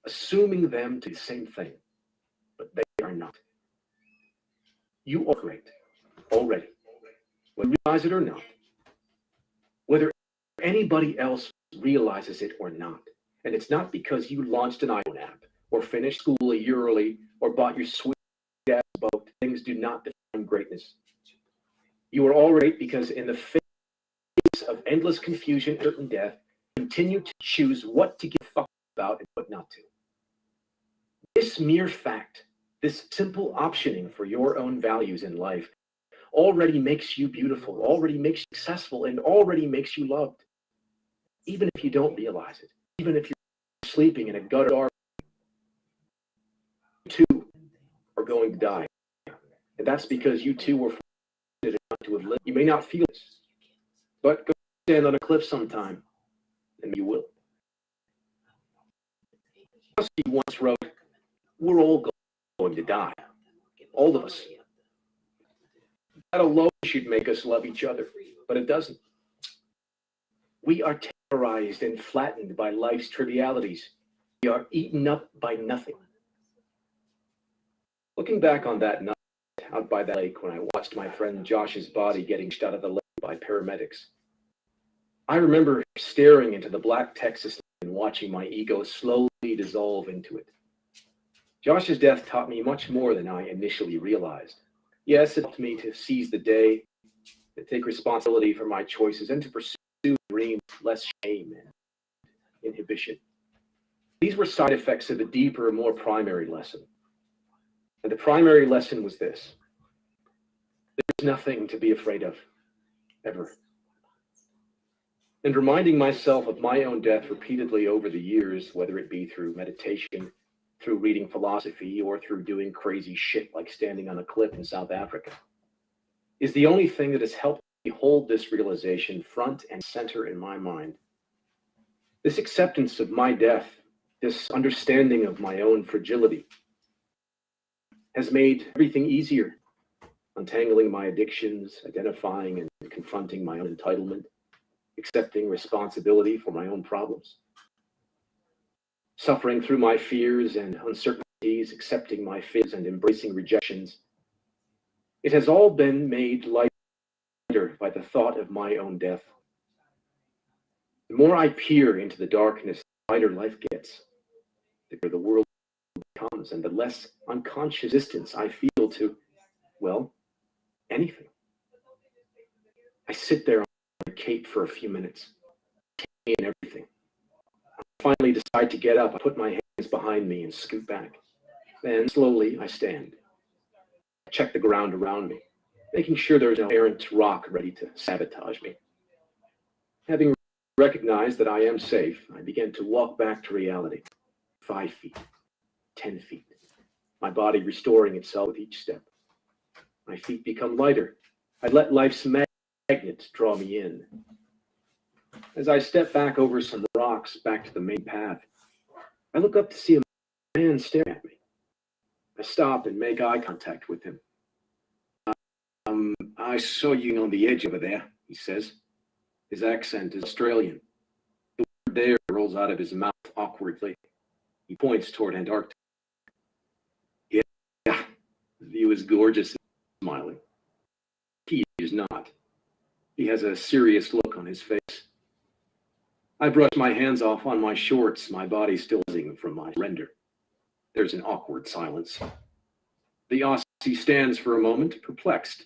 S3: assuming them to be the same thing, but they are not. You are great already, whether you realize it or not, whether anybody else realizes it or not. And it's not because you launched an iPhone app, or finished school a year early, or bought your sweet-ass boat. Things do not define greatness. You are all great because in the face of endless confusion and certain death, continue to choose what to give a fuck about and what not to. This mere fact, this simple optioning for your own values in life, already makes you beautiful, already makes you successful, and already makes you loved. Even if you don't realize it, even if you're sleeping in a gutter, you too are going to die. And that's because you too were fortunate enough to have lived. You may not feel this, but go stand on a cliff sometime, and you will. He once wrote, "We're all going to die. All of us." That alone should make us love each other, but it doesn't. We are terrorized and flattened by life's trivialities. We are eaten up by nothing. Looking back on that night out by the lake when I watched my friend Josh's body getting shot out of the lake by paramedics, I remember staring into the black Texas and watching my ego slowly dissolve into it. Josh's death taught me much more than I initially realized. Yes, it helped me to seize the day, to take responsibility for my choices, and to pursue dreams, less shame and inhibition. These were side effects of a deeper, more primary lesson. And the primary lesson was this: there's nothing to be afraid of, ever. And reminding myself of my own death repeatedly over the years, whether it be through meditation, through reading philosophy, or through doing crazy shit like standing on a cliff in South Africa, is the only thing that has helped me hold this realization front and center in my mind. This acceptance of my death, this understanding of my own fragility, has made everything easier. Untangling my addictions, identifying and confronting my own entitlement, accepting responsibility for my own problems, suffering through my fears and uncertainties, accepting my fears and embracing rejections. It has all been made lighter by the thought of my own death. The more I peer into the darkness, the lighter life gets, the bigger the world becomes, and the less unconscious distance I feel to, well, anything. I sit there on the cape for a few minutes, taking in everything. I finally decide to get up. I put my hands behind me and scoot back. Then slowly I stand. I check the ground around me, making sure there's no errant rock ready to sabotage me. Having recognized that I am safe, I begin to walk back to reality. 5 feet, 10 feet, my body restoring itself with each step. My feet become lighter. I let life's magnet draw me in. As I step back over some rocks back to the main path, I look up to see a man staring at me. I stop and make eye contact with him. I saw you on the edge over there, he says. His accent is Australian. The word there rolls out of his mouth awkwardly. He points toward Antarctica. Yeah, the view is gorgeous, smiling. He is not. He has a serious look on his face. I brush my hands off on my shorts, my body still buzzing from my surrender. There's an awkward silence. The Aussie stands for a moment, perplexed,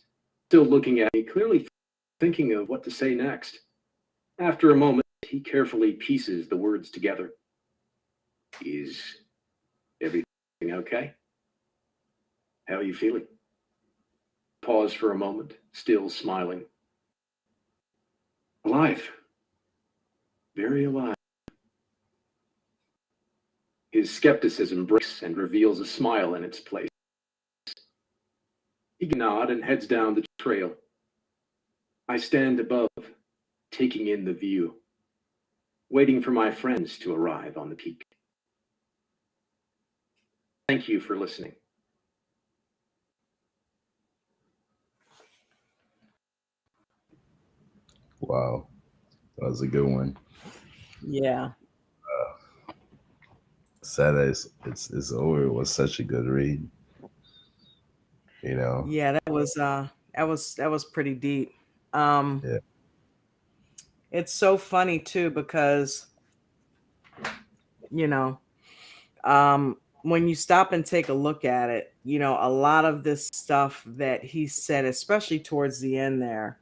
S3: still looking at me, clearly thinking of what to say next. After a moment, he carefully pieces the words together. Is everything okay? How are you feeling? Pause for a moment, still smiling. Alive. Very alive. His skepticism breaks and reveals a smile in its place. He nods and heads down the trail. I stand above, taking in the view, waiting for my friends to arrive on the peak. Thank you for listening.
S5: Wow, that was a good one.
S2: Yeah.
S5: Sad as it's over. It was such a good read. You know.
S2: Yeah, that was pretty deep.
S5: Yeah.
S2: It's so funny too because you know, when you stop and take a look at it, a lot of this stuff that he said, especially towards the end there,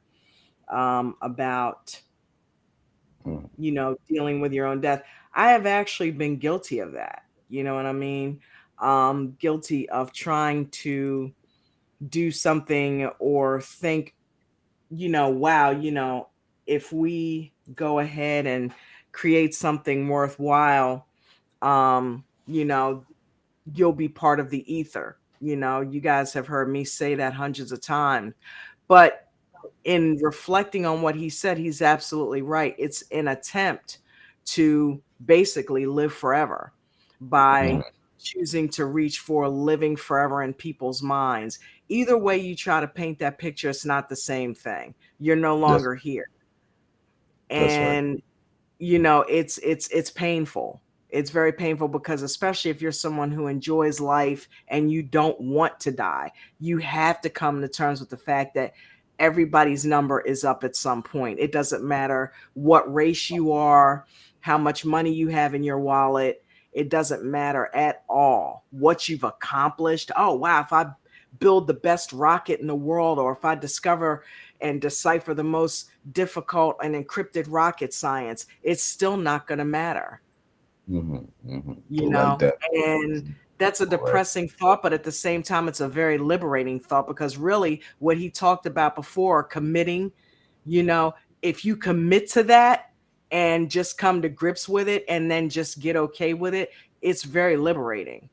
S2: about
S5: Mm.
S2: dealing with your own death. I have actually been guilty of that. You know what I mean? Guilty of trying to do something or think, wow, if we go ahead and create something worthwhile, you'll be part of the ether. You guys have heard me say that hundreds of times. But in reflecting on what he said, he's absolutely right. It's an attempt to basically live forever by choosing to reach for living forever in people's minds. Either way you try to paint that picture, it's not the same thing. You're no longer here.
S5: That's right.
S2: And it's painful. It's very painful because especially if you're someone who enjoys life and you don't want to die, you have to come to terms with the fact that everybody's number is up at some point. It doesn't matter what race you are, how much money you have in your wallet. It doesn't matter at all what you've accomplished. Oh, wow. If I build the best rocket in the world, or if I discover and decipher the most difficult and encrypted rocket science, it's still not going to matter,
S5: I
S2: you
S5: like
S2: know?
S5: that.
S2: And that's a
S5: All right.
S2: depressing thought, but at the same time, it's a very liberating thought, because really what he talked about before, committing, you know, if you commit to that and just come to grips with it and then just get okay with it, it's very liberating.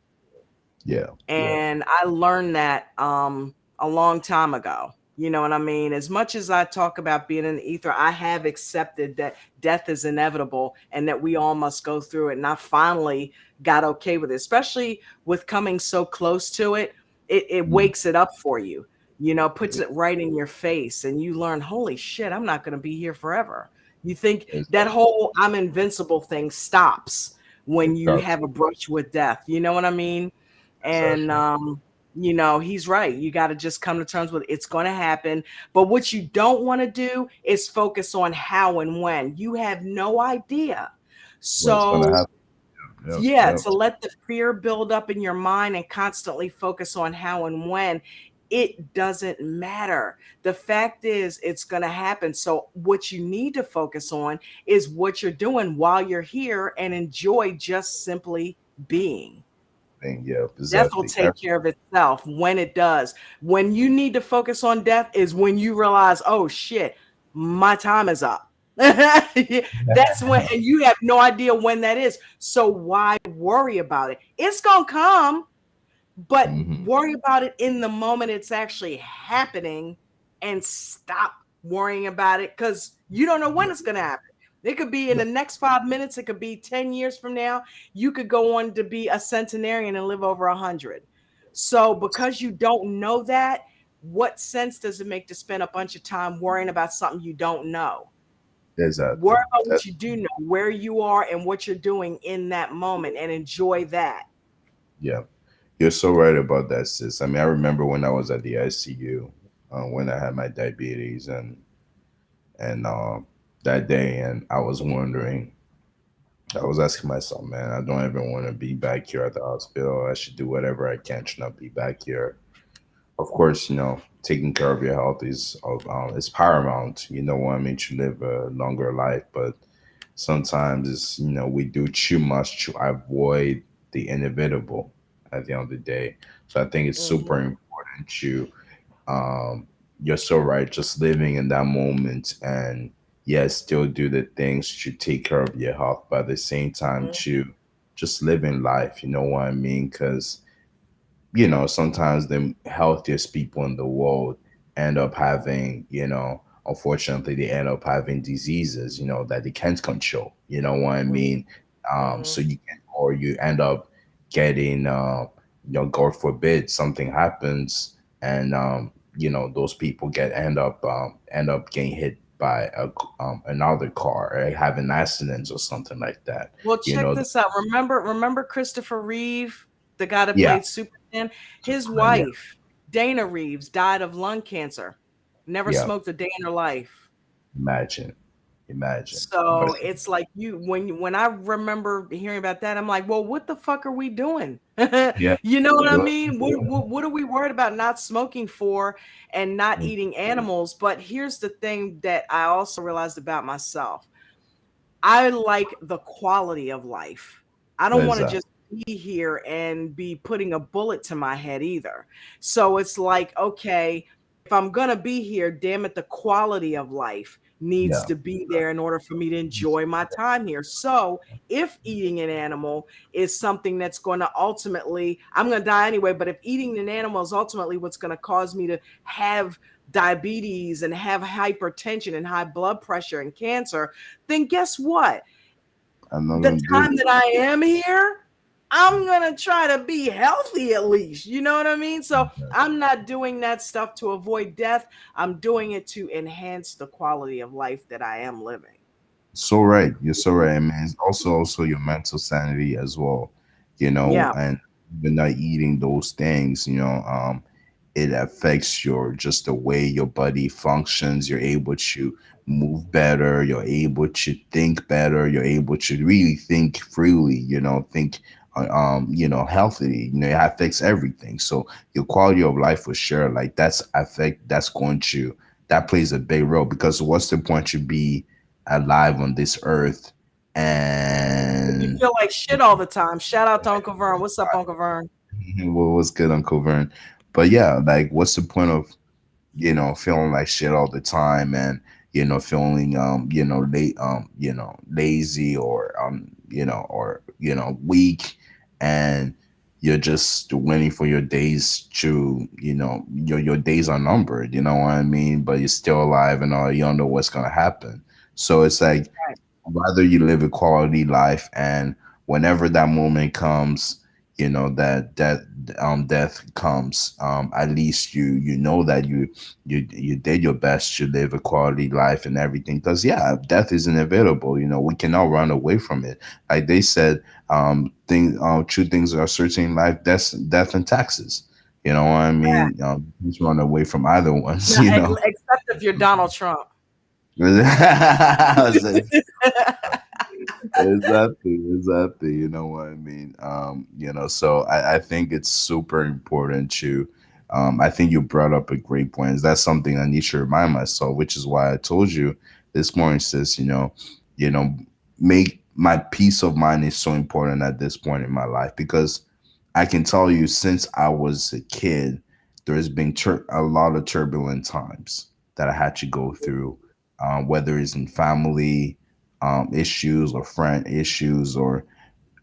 S5: Yeah.
S2: And I learned that a long time ago. You know what I mean? As much as I talk about being in the ether, I have accepted that death is inevitable and that we all must go through it. And I finally got okay with it, especially with coming so close to it. It
S5: Mhm.
S2: wakes it up for you, puts it right in your face, and you learn, holy shit, I'm not going to be here forever. You think that
S5: Exactly.
S2: whole I'm invincible thing stops when you
S5: Exactly.
S2: have a brush with death. You know what I mean? And
S5: Exactly.
S2: he's right. You got to just come to terms with it's going to happen. But what you don't want to do is focus on how and when. You have no idea.
S5: What's gonna
S2: So,
S5: happen? Yep.
S2: yeah,
S5: Yep.
S2: to let the fear build up in your mind and constantly focus on how and when, it doesn't matter. The fact is, it's going to happen. So, what you need to focus on is what you're doing while you're here and enjoy just simply being.
S5: Yep.
S2: Death will
S5: Exactly.
S2: take care of itself when it does. When you need to focus on death is when you realize, oh shit, my time is up. That's when, and you have no idea when that is. So why worry about it? It's gonna come, but
S5: Hmm.
S2: worry about it in the moment it's actually happening, and stop worrying about it, because you don't know when it's gonna happen. It could be in the next 5 minutes. It could be 10 years from now. You could go on to be a centenarian and live over 100. So, because you don't know that, what sense does it make to spend a bunch of time worrying about something you don't know?
S5: Exactly.
S2: Worry about what
S5: That's
S2: you do know, where you are, and what you're doing in that moment, and enjoy that.
S5: yeah. You're so right about that, sis. I mean, I remember when I was at the ICU, when I had my diabetes, and that day, and I was wondering, I was asking myself, man, I don't even want to be back here at the hospital. I should do whatever I can to not be back here. Of course, taking care of your health is paramount. You know what I mean, to live a longer life, but sometimes it's we do too much to avoid the inevitable at the end of the day. So I think it's super
S2: Mhm.
S5: important to um you're so right, just living in that moment, and yes, still do the things to take care of your health, but at the same time
S2: Mhm.
S5: to just living life, you know what I mean? Because sometimes the healthiest people in the world end up having, unfortunately, they end up having diseases, that they can't control. You know what I mean? So
S2: Mhm.
S5: you can, or you end up getting, God forbid, something happens, and those people end up getting hit by another car, or having accidents or something like that.
S2: Well,
S5: You
S2: check
S5: know,
S2: this out. Remember Christopher Reeve, the guy that
S5: yeah,
S2: played Superman? His
S5: Superman, yeah,
S2: wife, Dana Reeves, died of lung cancer. Never
S5: yeah.
S2: smoked a day in her life.
S5: Imagine, imagine. But
S2: So it's like when I remember hearing about that, I'm like, well, what the fuck are we doing?
S5: yeah,
S2: You know what I
S5: good.
S2: mean? What are we worried about not smoking for and not
S5: Mm,
S2: eating animals? But here's the thing that I also realized about myself. I like the quality of life. I don't want to
S5: exactly.
S2: just be here and be putting a bullet to my head either. So it's like, okay, if I'm going to be here, damn it, the quality of life needs
S5: Yeah,
S2: to be there in order for me to enjoy my time here. So if eating an animal is something that's going to ultimately, I'm going to die anyway, but if eating an animal is ultimately what's going to cause me to have diabetes and have hypertension and high blood pressure and cancer, then guess what?
S5: I'm not
S2: The
S5: gonna do
S2: time that I am here, I'm going to try to be healthy at least. You know what I mean? So
S5: it.
S2: I'm not doing that stuff to avoid death. I'm doing it to enhance the quality of life that I am living.
S5: So right, you're so right. I mean, it's also your mental sanity as well,
S2: Yeah.
S5: and even not eating those things, it affects your just the way your body functions. You're able to move better. You're able to think better. You're able to really think freely. Think healthy. It affects everything. So your quality of life for sure, like that's going to, that plays a big role, because what's the point to be alive on this earth
S2: You
S5: and
S2: feel like shit all the time. Shout out to Uncle Vern. What's up, Uncle Vern?
S5: what was good, Uncle Vern? But yeah, like what's the point of feeling like shit all the time, and feeling late, lazy, or weak, and you're just waiting for your days to, your days are numbered, you know what I mean? But you're still alive, and all, you don't know what's gonna happen. So it's like,
S2: Right.
S5: rather you live a quality life, and whenever that moment comes, death comes, at least you know that you did your best to live a quality life and everything, because yeah, death is inevitable. We cannot run away from it. Like they said, two things are certain in life: death and taxes. You know what I mean? Just run away from either ones.
S2: Now, except if you're Donald Trump.
S5: Exactly. You know what I mean? So I think it's super important to, I think you brought up a great point. That's something I need to remind myself, which is why I told you this morning, sis, you know, make my peace of mind is so important at this point in my life, because I can tell you, since I was a kid, there's been a lot of turbulent times that I had to go through, whether it's in family, issues, or friend issues, or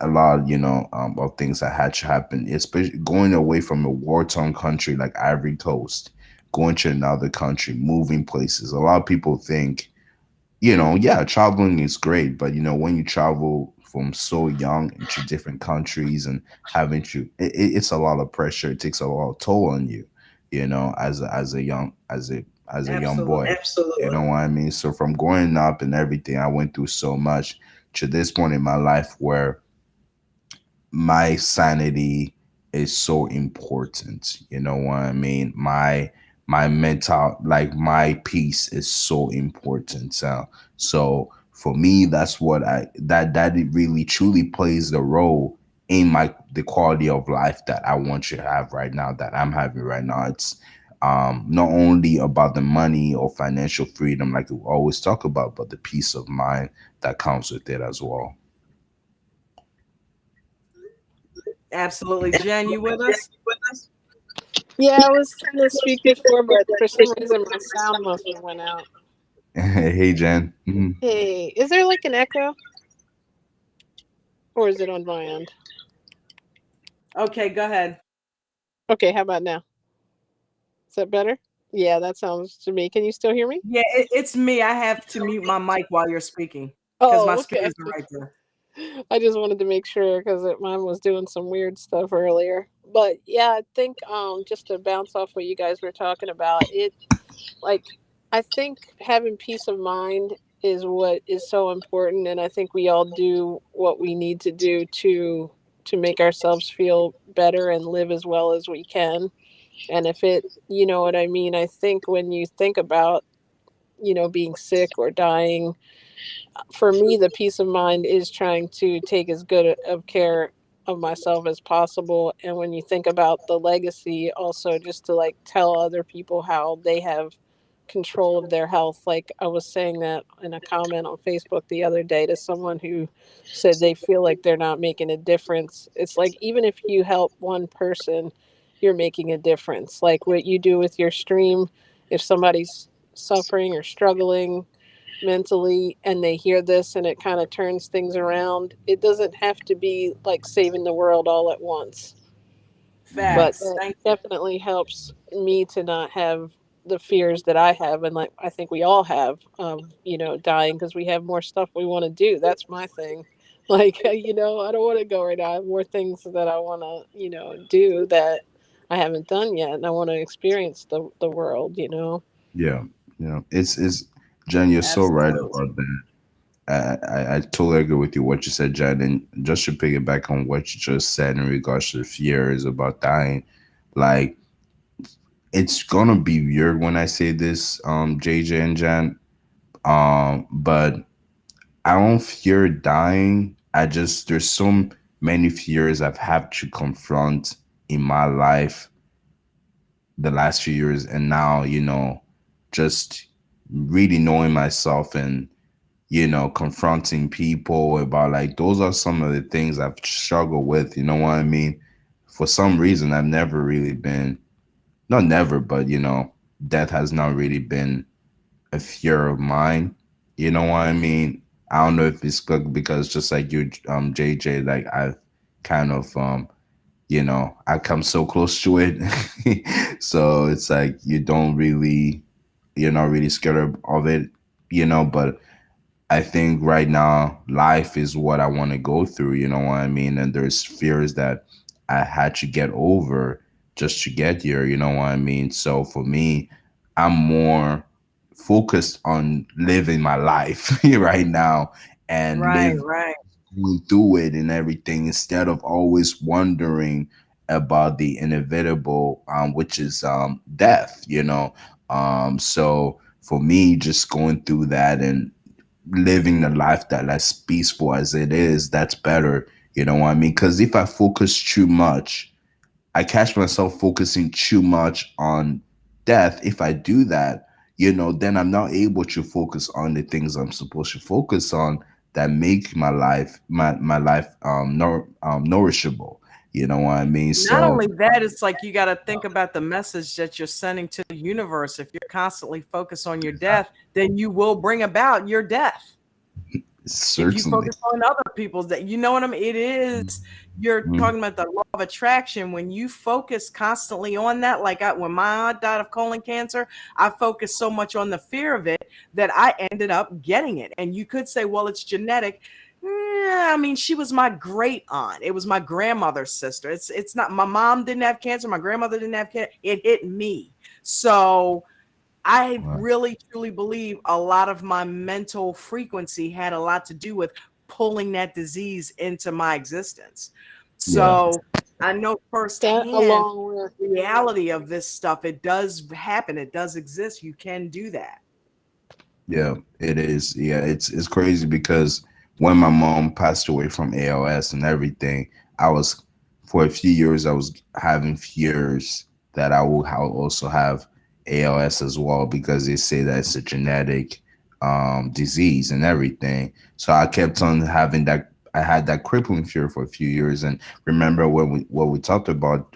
S5: a lot, of things that had to happen, especially going away from a war-torn country like Ivory Coast, going to another country, moving places. A lot of people think, yeah, traveling is great, but when you travel from so young into different countries and having to, it's a lot of pressure. It takes a lot of toll on you, as a young boy.
S2: Absolutely.
S5: You know what I mean? So from growing up and everything, I went through so much to this point in my life where my sanity is so important. You know what I mean? My mental, like my peace, is so important. So for me, that's what that it really truly plays the role in the quality of life that I want you to have right now, that I'm having right now. It's not only about the money or financial freedom like we always talk about, but the peace of mind that comes with it as well.
S2: Absolutely. Jen, you with us?
S6: Yeah, I was trying to speak before, but for some reason my sound must have went out.
S5: Hey, Jen.
S6: Hey, is there like an echo? Or is it on my end?
S2: Okay, go ahead.
S6: Okay, how about now? Is that better? Yeah, that sounds to me. Can you still hear me?
S2: Yeah, it's me. I have to mute my mic while you're speaking because my
S6: Oh, okay.
S2: speakers are right there.
S6: I just wanted to make sure because mine was doing some weird stuff earlier. But yeah, I think just to bounce off what you guys were talking about, like I think having peace of mind is what is so important, and I think we all do what we need to do to make ourselves feel better and live as well as we can. And if it, you know what I mean, I think when you think about, being sick or dying, for me the peace of mind is trying to take as good of care of myself as possible. And when you think about the legacy, also just to like tell other people how they have control of their health. Like I was saying that in a comment on Facebook the other day to someone who said they feel like they're not making a difference. It's like, even if you help one person, you're making a difference. Like what you do with your stream, if somebody's suffering or struggling mentally and they hear this and it kind of turns things around, it doesn't have to be like saving the world all at once, but
S2: Facts.
S6: it
S2: Thank you.
S6: definitely helps me to not have the fears that I have, and like I think we all have, dying, because we have more stuff we want to do. That's my thing. Like, I don't want to go right now. I have more things that I want to, do that I haven't done yet, and I want to experience the world.
S5: Yeah, it's Jen. You're so right
S2: Absolutely.
S5: about that. I totally agree with you what you said, Jen. And just to piggyback on what you just said in regards to the fears about dying, like it's gonna be weird when I say this, JJ and Jen. But I don't fear dying. I just, there's some many fears I've had to confront in my life the last few years, and now, just really knowing myself and confronting people about, like, those are some of the things I've struggled with. You know what I mean? For some reason, I've never really been, not never, but death has not really been a fear of mine. You know what I mean? I don't know if it's because just like you, JJ, like I've kind of, I come so close to it. So it's like you're not really scared of it, but I think right now life is what I want to go through, you know what I mean? And there's fears that I had to get over just to get here, you know what I mean? So for me, I'm more focused on living my life right now and
S2: Right,
S5: live
S2: right.
S5: going through it and everything instead of always wondering about the inevitable, which is death, So for me, just going through that and living the life that as peaceful as it is, that's better. You know what I mean? Because if I focus too much, I catch myself focusing too much on death. If I do that, then I'm not able to focus on the things I'm supposed to focus on that make my life nourishable. You know what I mean?
S2: Not
S5: So
S2: only that, it's like you got to think about the message that you're sending to the universe. If you're constantly focused on your death, then you will bring about your death. If you
S5: certainly.
S2: focus on other people's that, you know what I mean? It is, you're
S5: Mhm.
S2: talking about the law of attraction. When you focus constantly on that, like when my aunt died of colon cancer, I focused so much on the fear of it that I ended up getting it. And you could say, well, it's genetic. Yeah, I mean, she was my great aunt. It was my grandmother's sister. It's not, my mom didn't have cancer, my grandmother didn't have cancer. It hit me. So I
S5: Right.
S2: really truly believe a lot of my mental frequency had a lot to do with pulling that disease into my existence.
S5: Yeah.
S2: So I know
S6: That
S2: firsthand
S6: along with
S2: the reality of this stuff. It does happen, it does exist. You can do that.
S5: Yeah, it is. Yeah, it's crazy because when my mom passed away from ALS and everything, I was for a few years I was having fears that I will also have ALS as well because they say that it's a genetic disease and everything. So I kept on having that. I had that crippling fear for a few years, and remember when we talked about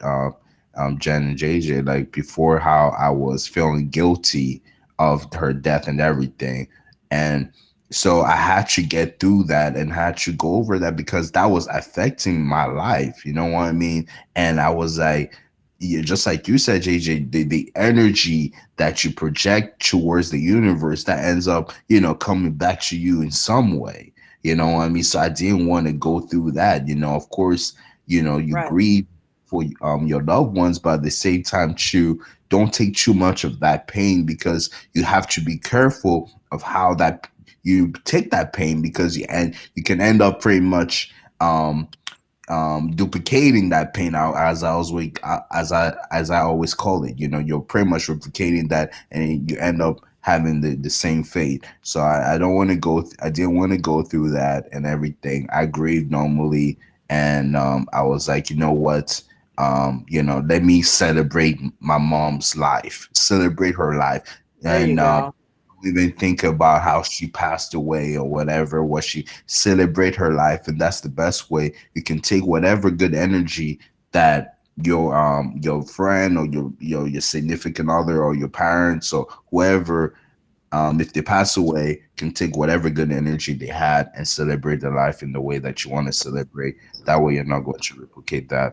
S5: Jen and JJ, like before, how I was feeling guilty of her death and everything. And so I had to get through that and had to go over that because that was affecting my life. You know what I mean? And I was like, yeah, just like you said, JJ, the energy that you project towards the universe that ends up, coming back to you in some way. You know what I mean? So I didn't want to go through that. Of course, you
S2: Right.
S5: grieve for your loved ones, but at the same time, too, don't take too much of that pain because you have to be careful of how that you take that pain because you can end up pretty much duplicating that pain out as I always call it. You're pretty much replicating that and you end up having the same fate. So I don't want to I didn't want to go through that and everything. I grieved normally, and I was like, you know what, let me celebrate my mom's life, celebrate her life.
S2: There you
S5: And
S2: go.
S5: even think about how she passed away or whatever, what she celebrate her life. And that's the best way you can take whatever good energy that your friend or your significant other or your parents or whoever, if they pass away, can take whatever good energy they had and celebrate their life in the way that you want to celebrate. That way you're not going to replicate
S2: Right,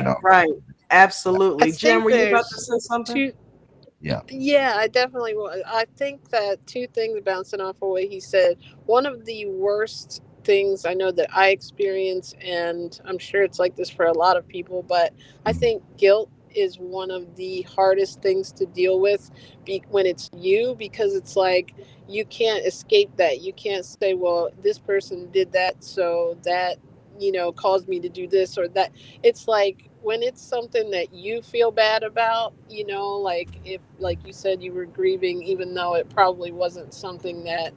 S5: that
S2: right.
S6: I
S2: Absolutely. Jen,
S6: think
S2: were you about to
S6: there's
S2: say something?
S6: two.
S5: yeah.
S6: Yeah, I definitely will. I think that two things bouncing off of what he said. One of the worst things I know that I experience, and I'm sure it's like this for a lot of people, but I
S5: Mm,
S6: think guilt is one of the hardest things to deal with when it's you, because it's like you can't escape that. You can't say, well, this person did that, so that, caused me to do this or that. It's like when it's something that you feel bad about, like if, like you said, you were grieving, even though it probably wasn't something that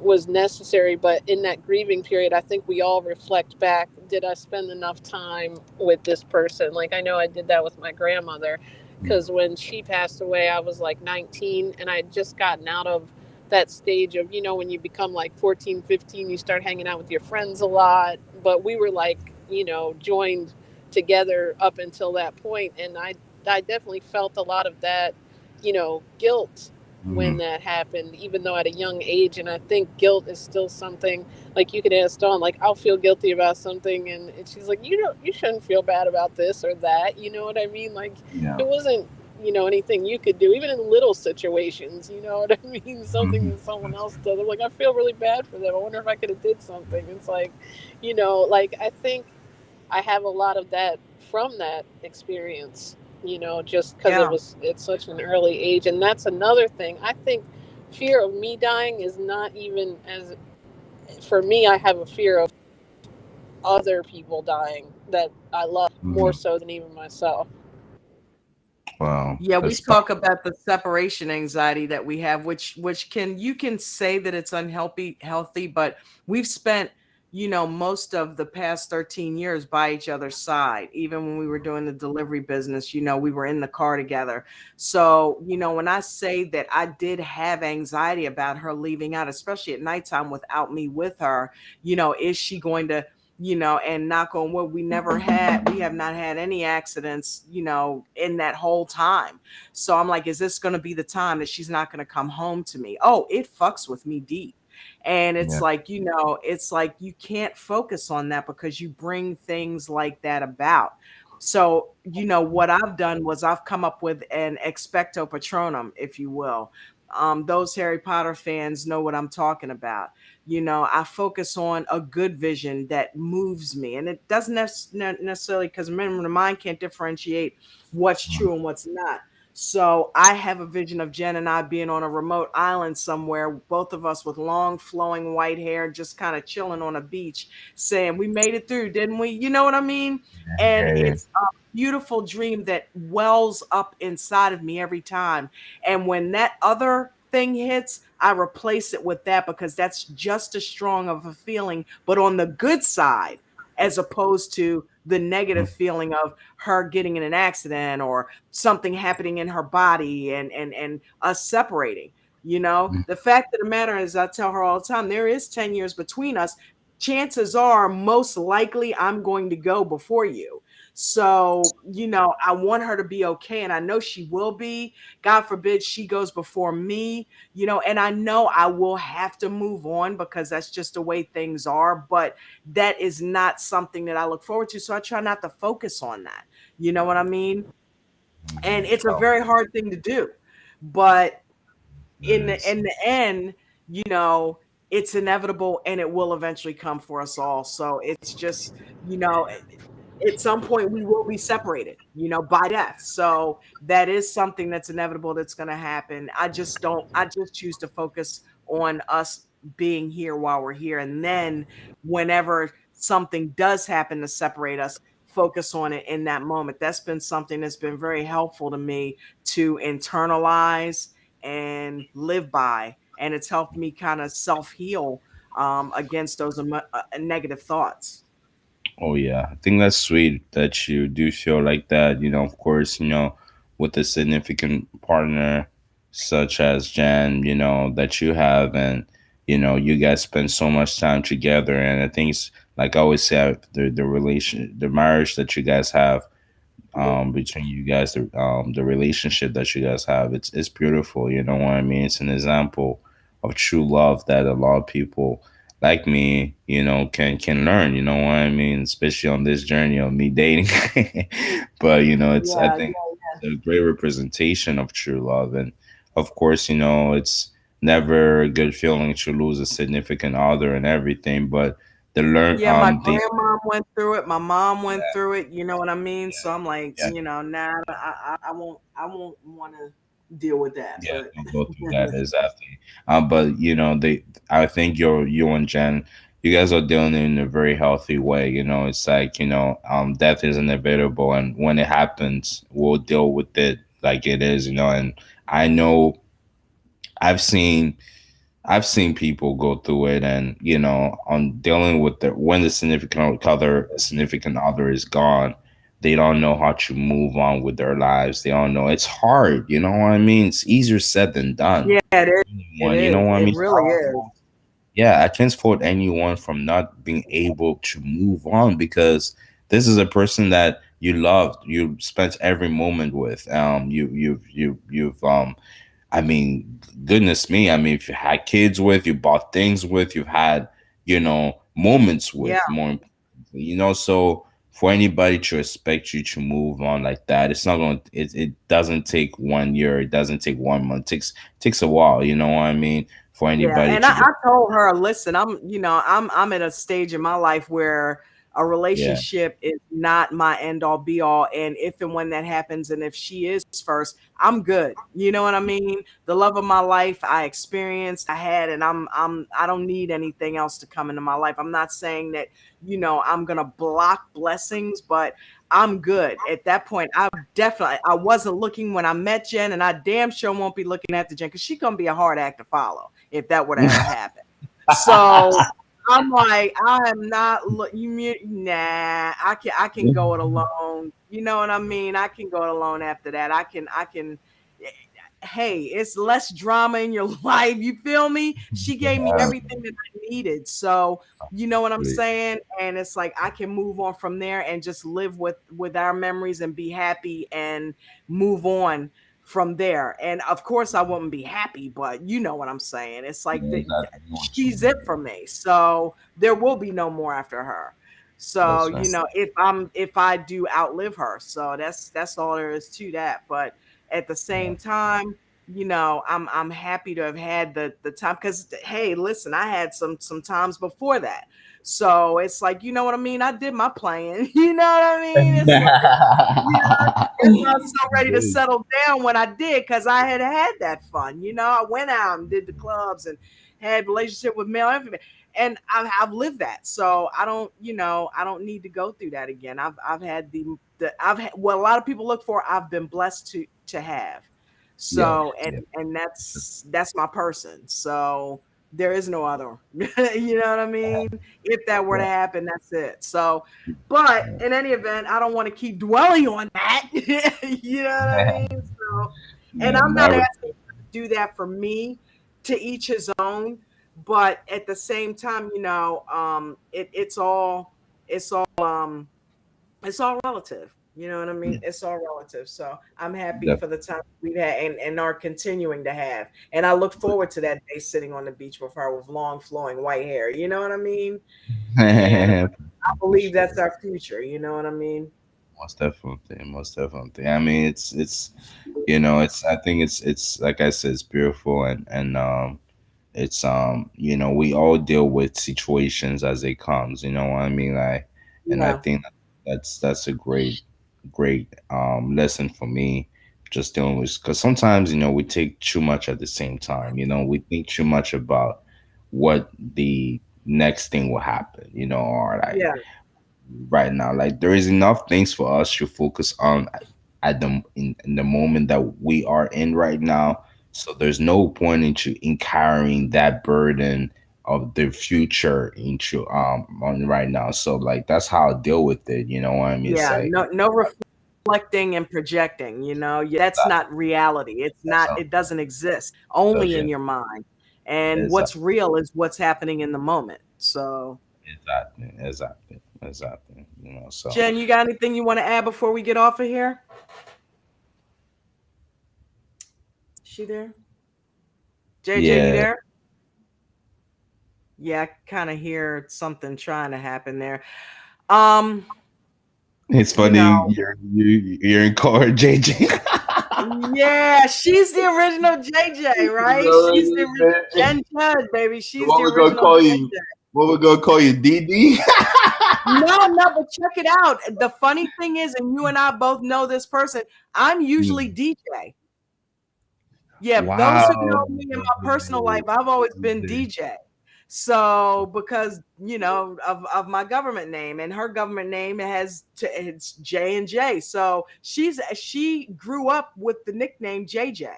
S6: was necessary. But in that grieving period, I think we all reflect back, did I spend enough time with this person? Like, I know I did that with my grandmother, because when she passed away, I was like 19, and I had just gotten out of that stage of, when you become like 14, 15, you start hanging out with your friends a lot. But we were like, joined together up until that point. And I definitely felt a lot of that, guilt when
S5: Mhm.
S6: that happened, even though at a young age. And I think guilt is still something, like, you could ask Dawn, like, I'll feel guilty about something, and she's like, you shouldn't feel bad about this or that. You know what I mean? Like,
S5: Yeah.
S6: it wasn't, anything you could do, even in little situations. You know what I mean? Something
S5: Mhm.
S6: that someone else does. I'm like, I feel really bad for them. I wonder if I could have did something. It's like, like, I think I have a lot of that from that experience, just because
S2: Yeah.
S6: it's such an early age. And that's another thing. I think fear of me dying is not even as, for me, I have a fear of other people dying that I love more
S5: Mhm.
S6: so than even myself.
S5: Wow,
S2: Yeah, we
S5: that's
S2: talk about the separation anxiety that we have, which can you can say that it's healthy, but we've spent, most of the past 13 years by each other's side. Even when we were doing the delivery business, we were in the car together. So, when I say that I did have anxiety about her leaving out, especially at nighttime without me with her, is she going to, and knock on wood, we have not had any accidents, in that whole time. So I'm like, is this going to be the time that she's not going to come home to me? Oh, it fucks with me deep. And it's
S5: yeah.
S2: like, it's like you can't focus on that because you bring things like that about. So, what I've done was I've come up with an expecto patronum, if you will. Those Harry Potter fans know what I'm talking about. I focus on a good vision that moves me, and it doesn't necessarily, because remember, the mind can't differentiate what's true and what's not. So I have a vision of Jen and I being on a remote island somewhere, both of us with long flowing white hair, just kind of chilling on a beach, saying, we made it through, didn't we? You know what I mean? And
S5: Yeah, yeah.
S2: it's a beautiful dream that wells up inside of me every time. And when that other thing hits, I replace it with that, because that's just as strong of a feeling, but on the good side, as opposed to the negative feeling of her getting in an accident or something happening in her body, and us separating. The fact of the matter is, I tell her all the time, there is 10 years between us. Chances are, most likely, I'm going to go before you. So, I want her to be okay, and I know she will be. God forbid she goes before me, and I know I will have to move on, because that's just the way things are. But that is not something that I look forward to. So I try not to focus on that. You know what I mean? And it's a
S5: Oh,
S2: very hard thing to do. But
S5: it
S2: in
S5: is.
S2: the end, you know, it's inevitable, and it will eventually come for us all. So it's just, you know, at some point we will be separated, by death. So that is something that's inevitable, that's going to happen. I just choose to focus on us being here while we're here. And then whenever something does happen to separate us, focus on it in that moment. That's been something that's been very helpful to me to internalize and live by. And it's helped me kind of self heal against those negative thoughts.
S5: Oh yeah, I think that's sweet that you do feel like that. Of course, with a significant partner such as Jan, that you have, and you guys spend so much time together. And I think it's like I always say, the marriage that you guys have, between you guys, the relationship that you guys have, it's beautiful. You know what I mean? It's an example of true love that a lot of people like me, can learn. You know what I mean? Especially on this journey of me dating. But it's, I
S2: Yeah,
S5: think it's a great representation of true love. And of course, it's never a good feeling to lose a significant other and everything. But the learn
S2: yeah, my
S5: the
S2: grandma went through it. My mom went through it. You know what I mean? So I'm like,
S5: yeah.
S2: nah, I won't want to deal with that.
S5: Yeah,
S2: But
S5: don't go through that exactly. But I think you and Jen, you guys are dealing in a very healthy way. It's like death is inevitable, and when it happens, we'll deal with it like it is. And I know I've seen
S4: I've seen people go through it, and on dealing with when the significant other is gone, they don't know how to move on with their lives. They don't know. It's hard, you know what I mean? It's easier said than done.
S2: Yeah, it is. It
S4: You know
S2: is.
S4: what I
S2: It
S4: mean?
S2: really is.
S4: Yeah, I can't fault anyone from not being able to move on, because this is a person that you loved, you spent every moment with. You've I mean, goodness me. I mean, if you had kids with, you bought things with, you've had, moments
S2: Yeah,
S4: with, more importantly, so for anybody to expect you to move on like that, it's not going to, it doesn't take 1 year, it doesn't take 1 month, takes a while, you know what I mean? For
S2: yeah.
S4: anybody
S2: And
S4: to just,
S2: I told her, listen, I'm at a stage in my life where a
S4: yeah,
S2: relationship is not my end all be all. And if and when that happens, and if she is first, I'm good. You know what I mean? The love of my life I experienced, I had, and I don't need anything else to come into my life. I'm not saying that, I'm gonna block blessings, but I'm good. At that point, I wasn't looking when I met Jen, and I damn sure won't be looking after Jen, because she's gonna be a hard act to follow if that were to ever happen. So I'm like, I am not nah, I can go it alone. You know what I mean? I can go it alone after that. I can hey, it's less drama in your life. You feel me? She gave me
S4: yeah,
S2: everything that I needed. So, you know what I'm saying? And it's like I can move on from there and just live with our memories and be happy and move on from there. And of course I wouldn't be happy, but you know what I'm saying? It's like
S4: yeah, exactly. I know what you
S2: she's it
S4: mean.
S2: for me. So there will be no more after her. So,
S4: That's right.
S2: if I do outlive her. So that's all there is to that. But at the
S4: Yeah,
S2: same time, I'm happy to have had the time, because hey, listen, I had some times before that. So it's like, you know what I mean? I did my playing. You know what I mean? It's like, you know, that's why I was so ready to
S4: good.
S2: settle down when I did, because I had that fun. I went out and did the clubs and had relationship with male and female, and I've lived that. So I don't need to go through that again. I've had what a lot of people look for. I've been blessed to have.
S4: Yeah,
S2: So
S4: yeah,
S2: and that's my person. So there is no other. You know what I mean? If that were to
S4: yeah,
S2: happen, that's it. So, but
S4: yeah.
S2: in any event, I don't want to keep dwelling on that. You know what I mean? So, and
S4: Yeah,
S2: I'm not
S4: never.
S2: asking you to do that for me. To each his own. But at the same time, it's all relative. You know what I mean?
S4: Yeah,
S2: It's all relative. So I'm happy for the
S4: definitely.
S2: time we've had and are continuing to have. And I look forward to that day sitting on the beach with her with long flowing white hair. You know what I mean? And I
S4: For
S2: believe
S4: sure.
S2: that's our future. You know what I mean?
S4: Most definitely, most definitely. I mean, it's. I think it's like I said, it's beautiful, and it's we all deal with situations as they comes. You know what I mean? Like, and I
S2: Yeah.
S4: think that's a great lesson for me. Just dealing with, because sometimes we take too much at the same time. We think too much about what the next thing will happen. Or like
S2: Yeah.
S4: right now. Like, there is enough things for us to focus on at in the moment that we are in right now. So there's no point in carrying that burden of the future into on right now. So like that's how I deal with it. You know what I mean? It's
S2: Yeah.
S4: like
S2: No reflecting and projecting, that's
S4: that,
S2: not reality.
S4: that's
S2: It
S4: how
S2: doesn't exist only in
S4: yeah,
S2: your mind. And
S4: exactly,
S2: what's real is what's happening in the moment. So,
S4: exactly. So
S2: Jen, you got anything you want to add before we get off of here? She there? JJ, you
S4: yeah,
S2: there? Yeah, I kind of hear something trying to happen there. Um,
S4: it's
S2: you
S4: funny
S2: know,
S4: you're in car, JJ.
S2: yeah, she's the original JJ, right? She's the original Jen Judd, baby. She's the
S4: What we gonna
S2: original
S4: call you?
S2: JJ.
S4: What we gonna call you, DD?
S2: No, but check it out. The funny thing is, and you and I both know this person, I'm usually
S4: Hmm.
S2: DJ. Yeah, those who
S4: Wow.
S2: know me in my personal life, I've always been DJ. So because of my government name, and her government name it's J and J. So she grew up with the nickname JJ.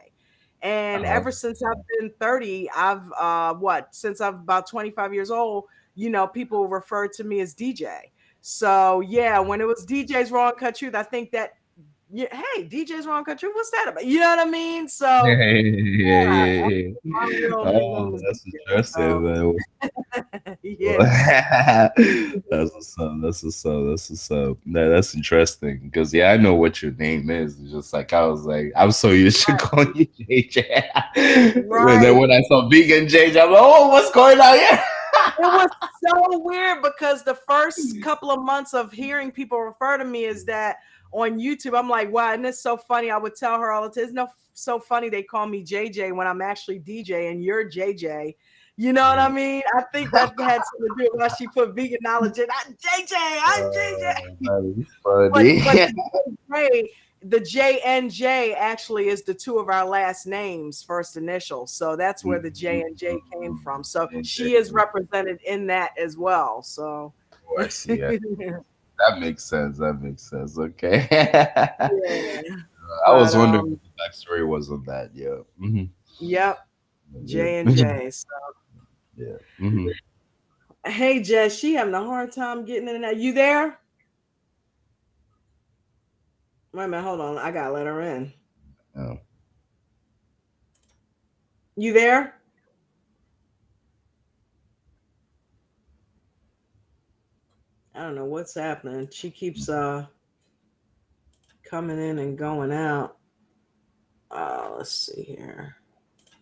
S2: And ever since I've been 30, I've since I'm about 25 years old, people refer to me as DJ. So yeah, when it was DJ's Raw and Cut Truth, I think that, yeah, hey, DJ's Raw and Cut Truth, what's that about? You know what I mean? So
S5: Yeah, yeah,
S2: yeah,
S5: yeah, yeah.
S2: my real
S5: Oh,
S2: nickname is
S5: that's
S2: DJ.
S5: interesting, man.
S2: Yeah.
S5: That's what's up. That's what's up. That's what's up. No, that's interesting because yeah, I know what your name is. It's just like I was like, I'm so used to calling you JJ. And then
S2: Right.
S5: when I saw vegan JJ, I'm like, oh, what's going on here?
S2: It was so weird because the first couple of months of hearing people refer to me as that on YouTube, I'm like, wow, and it's so funny. I would tell her all the time, it's no so funny they call me JJ when I'm actually DJ and you're JJ. You know what I mean? I think that had something to do with why she put vegan knowledge in. I'm JJ, I'm JJ.
S5: That is
S2: But
S5: funny.
S2: the J and J actually is the two of our last names, first initials. So that's where the J and J came from. So she is represented in that as well. So
S5: Oh, I see.
S2: yeah.
S5: That makes sense. That makes sense. Okay. I
S2: But
S5: was wondering what the backstory was on that. Yeah.
S2: yep, J and
S5: Yeah.
S2: J. So
S5: Yeah.
S2: hey Jess, she having a hard time getting in and out. You there? Wait a minute, hold on. I gotta let her in.
S5: Oh.
S2: You there? I don't know what's happening. She keeps coming in and going out. Let's see here.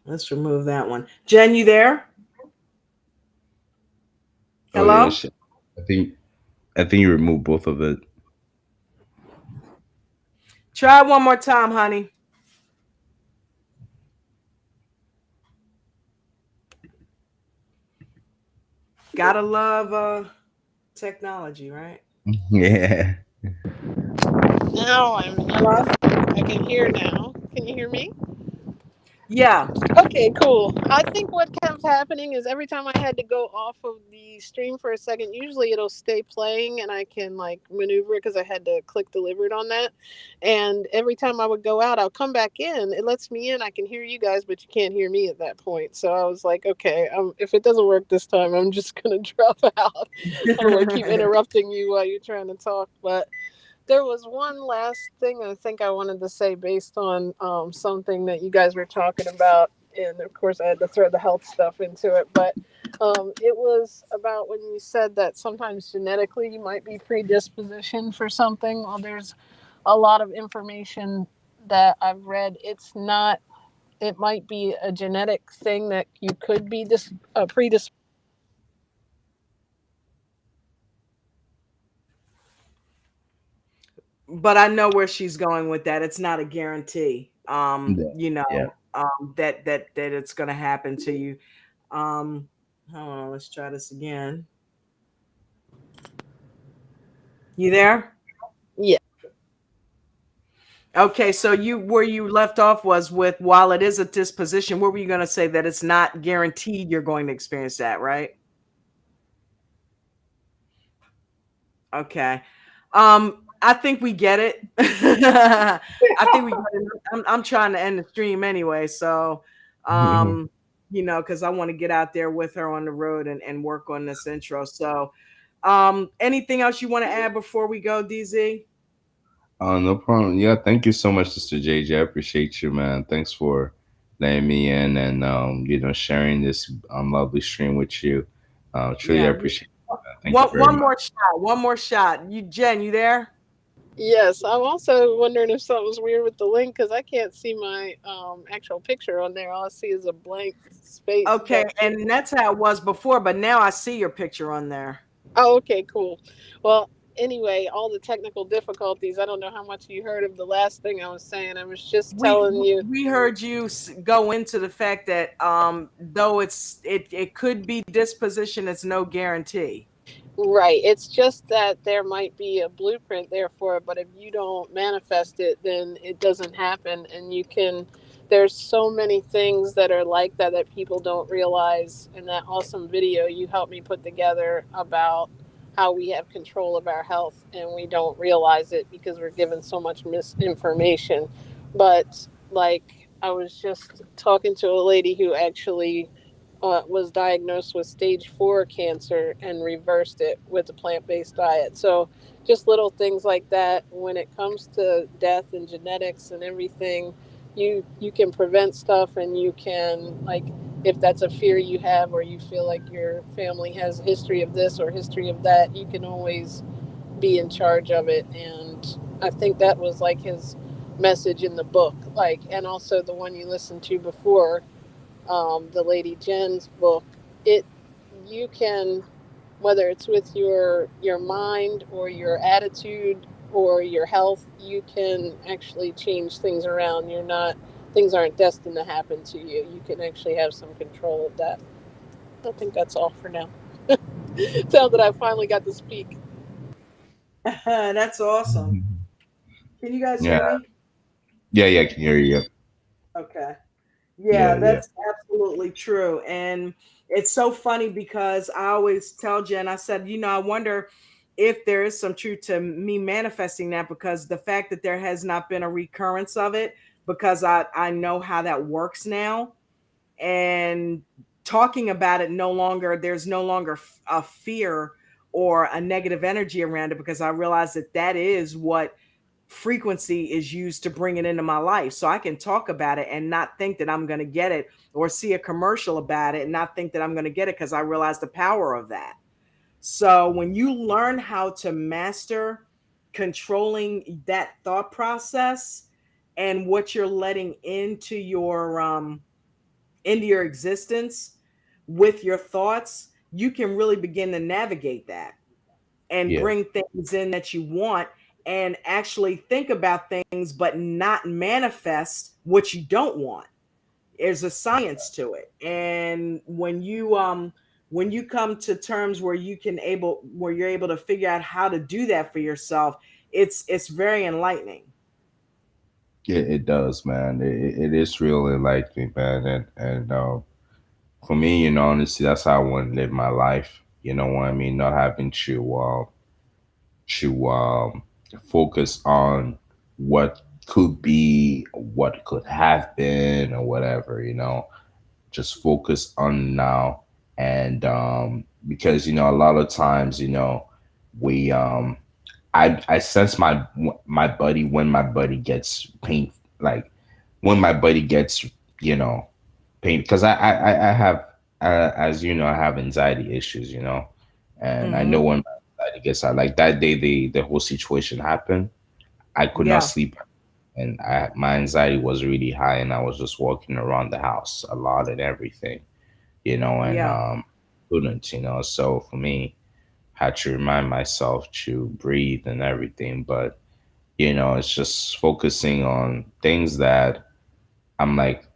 S2: Let's remove that one. Jen, you there?
S5: Oh yeah.
S2: Hello?
S5: Shit. I think you removed both of it.
S2: Try one more time, honey. Gotta love technology, right?
S5: Yeah.
S6: Now I'm
S2: Hello?
S6: here. I can hear now. Can you hear me?
S2: Yeah.
S6: Okay, cool. I think what kept happening is every time I had to go off of the stream for a second, usually it'll stay playing and I can like maneuver because I had to click delivered on that. And every time I would go out, I'll come back in. It lets me in. I can hear you guys, but you can't hear me at that point. So I was like, okay, if it doesn't work this time, I'm just going to drop out. I don't want to keep interrupting you while you're trying to talk. But there was one last thing I think I wanted to say based on something that you guys were talking about. And of course, I had to throw the health stuff into it. But it was about when you said that sometimes genetically you might be predispositioned for something. Well, there's a lot of information that I've read. It's not, it might be a genetic thing that you could be predisposed.
S2: But I know where she's going with that. It's not a guarantee.
S5: Yeah. Yeah.
S2: That it's gonna happen to you. Hold on, let's try this again. You there?
S6: Yeah.
S2: Okay, so you where you left off was with while it is a disposition, what were you gonna say that it's not guaranteed you're going to experience that, right? Okay. I think we get it. I think we get it. I'm trying to end the stream anyway, so because I want to get out there with her on the road and work on this intro. So anything else you want to add before we go, DZ?
S5: No problem. Yeah, thank you so much, Sister JJ. I appreciate you, man. Thanks for letting me in and sharing this lovely stream with you. Truly, I
S2: Yeah.
S5: appreciate it. Thank you
S2: One
S5: very
S2: one
S5: much.
S2: more shot. One more shot. You Jen, you there?
S6: Yes, I'm also wondering if something's weird with the link because I can't see my actual picture on there. All I see is a blank space.
S2: Okay, and that's how it was before, but now I see your picture on there.
S6: Oh, okay, cool. Well, anyway, all the technical difficulties. I don't know how much you heard of the last thing I was saying. I was just
S2: we
S6: telling you.
S2: we heard you go into the fact that though it could be disposition, it's no guarantee.
S6: Right. It's just that there might be a blueprint there for it, but if you don't manifest it, then it doesn't happen. And there's so many things that are like that people don't realize. In that awesome video you helped me put together about how we have control of our health and we don't realize it because we're given so much misinformation. But like, I was just talking to a lady who actually was diagnosed with stage 4 cancer and reversed it with a plant based diet. So, just little things like that. When it comes to death and genetics and everything, you can prevent stuff, and you can, like, if that's a fear you have, or you feel like your family has a history of this or history of that, you can always be in charge of it. And I think that was like his message in the book, like, and also the one you listened to before, the lady Jen's book. It You can, whether it's with your mind or your attitude or your health, you can actually change things around. You're not Things aren't destined to happen to you. You can actually have some control of that. I think that's all for now. Sounds that I finally got to speak.
S2: That's awesome. Can you guys hear
S5: Yeah,
S2: me?
S5: yeah, I can hear you.
S2: Okay.
S5: Yeah,
S2: Yeah,
S5: yeah,
S2: that's absolutely true. And it's so funny because I always tell Jen, I said, I wonder if there is some truth to me manifesting that, because the fact that there has not been a recurrence of it, because I know how that works now. And talking about it, there's no longer a fear or a negative energy around it, because I realize that that is what frequency is used to bring it into my life. So I can talk about it and not think that I'm going to get it, or see a commercial about it and not think that I'm going to get it, because I realize the power of that. So when you learn how to master controlling that thought process and what you're letting into your existence with your thoughts, you can really begin to navigate that and
S5: yeah,
S2: bring things in that you want, and actually think about things but not manifest what you don't want. There's a science to it. And when you come to terms where you're able to figure out how to do that for yourself, it's very enlightening.
S5: it does, man. It is really like me, man, and for me, honestly, that's how I want to live my life. You know what I mean? Not having to focus on what could be, what could have been, or whatever. Just focus on now. And because a lot of times, we I sense my buddy when my buddy gets pain, like when my buddy gets you know pain, because I have, as you know, I have anxiety issues, and I know
S2: Hmm.
S5: when my anxiety gets out, like that day the whole situation happened, I could not
S2: Yeah,
S5: sleep, and my anxiety was really high, and I was just walking around the house a lot and everything, and
S2: yeah.
S5: couldn't, so for me, had to remind myself to breathe and everything. But it's just focusing on things that I'm like,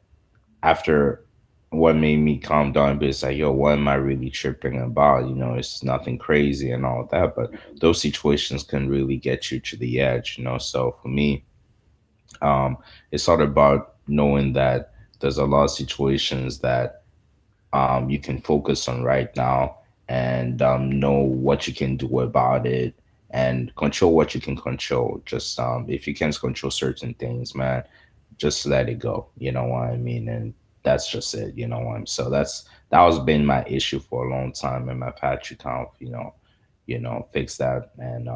S5: after what made me calm down, but it's like, yo, what am I really tripping about? It's nothing crazy and all that, but those situations can really get you to the edge, so for me, it's all about knowing that there's a lot of situations that you can focus on right now, and know what you can do about it, and control what you can control. Just if you can't control certain things, man, just let it go. You know what I mean? And that's just it. You know what I'm So that was been my issue for a long time, and I've had to kind of fix that, and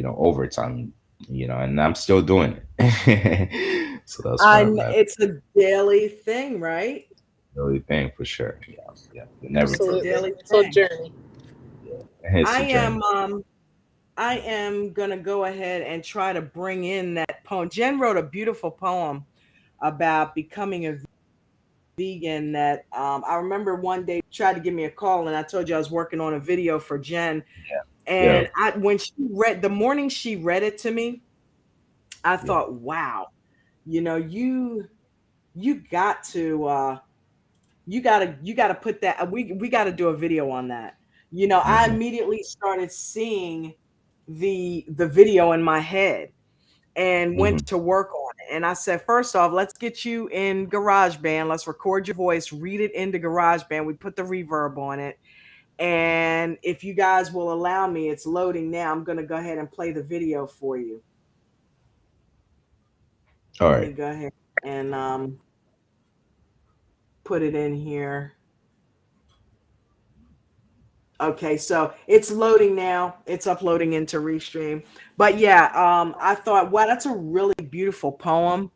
S5: over time, and I'm still doing it. So that's where I'm at.
S2: It's a daily thing, right?
S5: Really thing for sure. Yeah, yeah. Never
S2: It's a
S5: forget.
S6: Absolutely.
S2: daily
S6: It's a
S2: thing.
S6: journey.
S5: Yeah, it's
S2: I
S5: a journey.
S2: am I am gonna go ahead and try to bring in that poem. Jen wrote a beautiful poem about becoming a vegan, that I remember one day tried to give me a call, and I told you I was working on a video for Jen.
S5: Yeah.
S2: And I when she read the morning she read it to me, I
S5: Yeah.
S2: thought, wow, you know, you got to you gotta put that, we gotta do a video on that. I
S5: Hmm.
S2: immediately started seeing the video in my head and went
S5: Hmm.
S2: to work on it. And I said, first off, let's get you in GarageBand. Let's record your voice, read it into GarageBand. We put the reverb on it. And if you guys will allow me, it's loading now. I'm going to go ahead and play the video for you.
S5: All
S2: Let
S5: right.
S2: me go ahead and put it in here. Okay, so it's loading now. It's uploading into Restream. But yeah, I thought, wow, that's a really beautiful poem,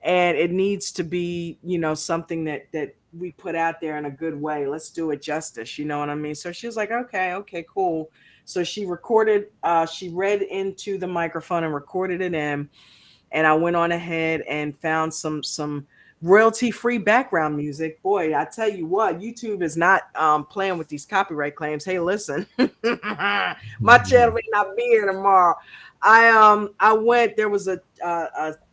S2: and it needs to be, something that we put out there in a good way. Let's do it justice. You know what I mean? So she was like, okay, okay, cool. So she recorded. She read into the microphone and recorded it in, and I went on ahead and found some royalty free background music. Boy, I tell you what, YouTube is not playing with these copyright claims. Hey, listen, my channel may not be here tomorrow. I went. There was a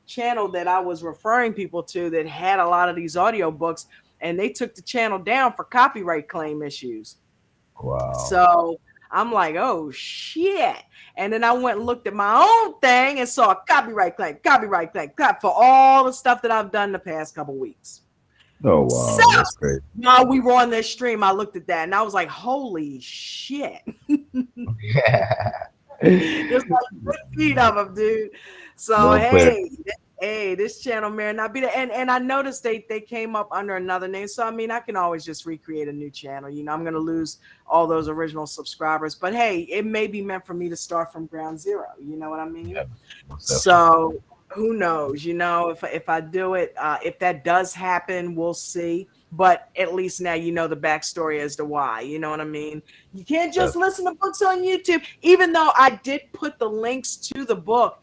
S2: channel that I was referring people to that had a lot of these audiobooks, and they took the channel down for copyright claim issues.
S5: Wow.
S2: So I'm like, oh shit. And then I went and looked at my own thing and saw a copyright claim for all the stuff that I've done the past couple weeks.
S5: Oh wow,
S2: So
S5: that's great.
S2: while we were on this stream, I looked at that and I was like, holy shit. There's like 10 feet of them, dude. So
S5: Well played.
S2: hey, this channel may not be there. And I noticed they came up under another name. So I mean, I can always just recreate a new channel. I'm gonna lose all those original subscribers. But hey, it may be meant for me to start from ground zero. You know what I mean?
S5: Yeah,
S2: So who knows? If I do it, if that does happen, we'll see. But at least now you know the backstory as to why. You know what I mean? You can't just listen to books on YouTube. Even though I did put the links to the book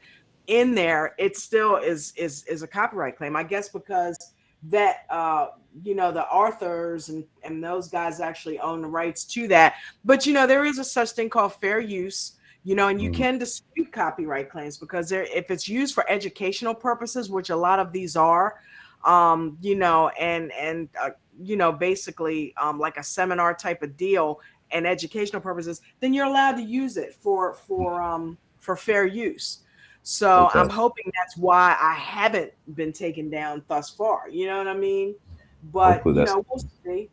S2: in there, it still is a copyright claim, I guess, because that the authors and those guys actually own the rights to that. But there is a such thing called fair use. And you can dispute copyright claims because if it's used for educational purposes, which a lot of these are, basically like a seminar type of deal and educational purposes, then you're allowed to use it for fair use. So
S5: Okay.
S2: I'm hoping that's why I haven't been taken down thus far. You know what I mean? But
S5: Hopefully that's
S2: we'll see.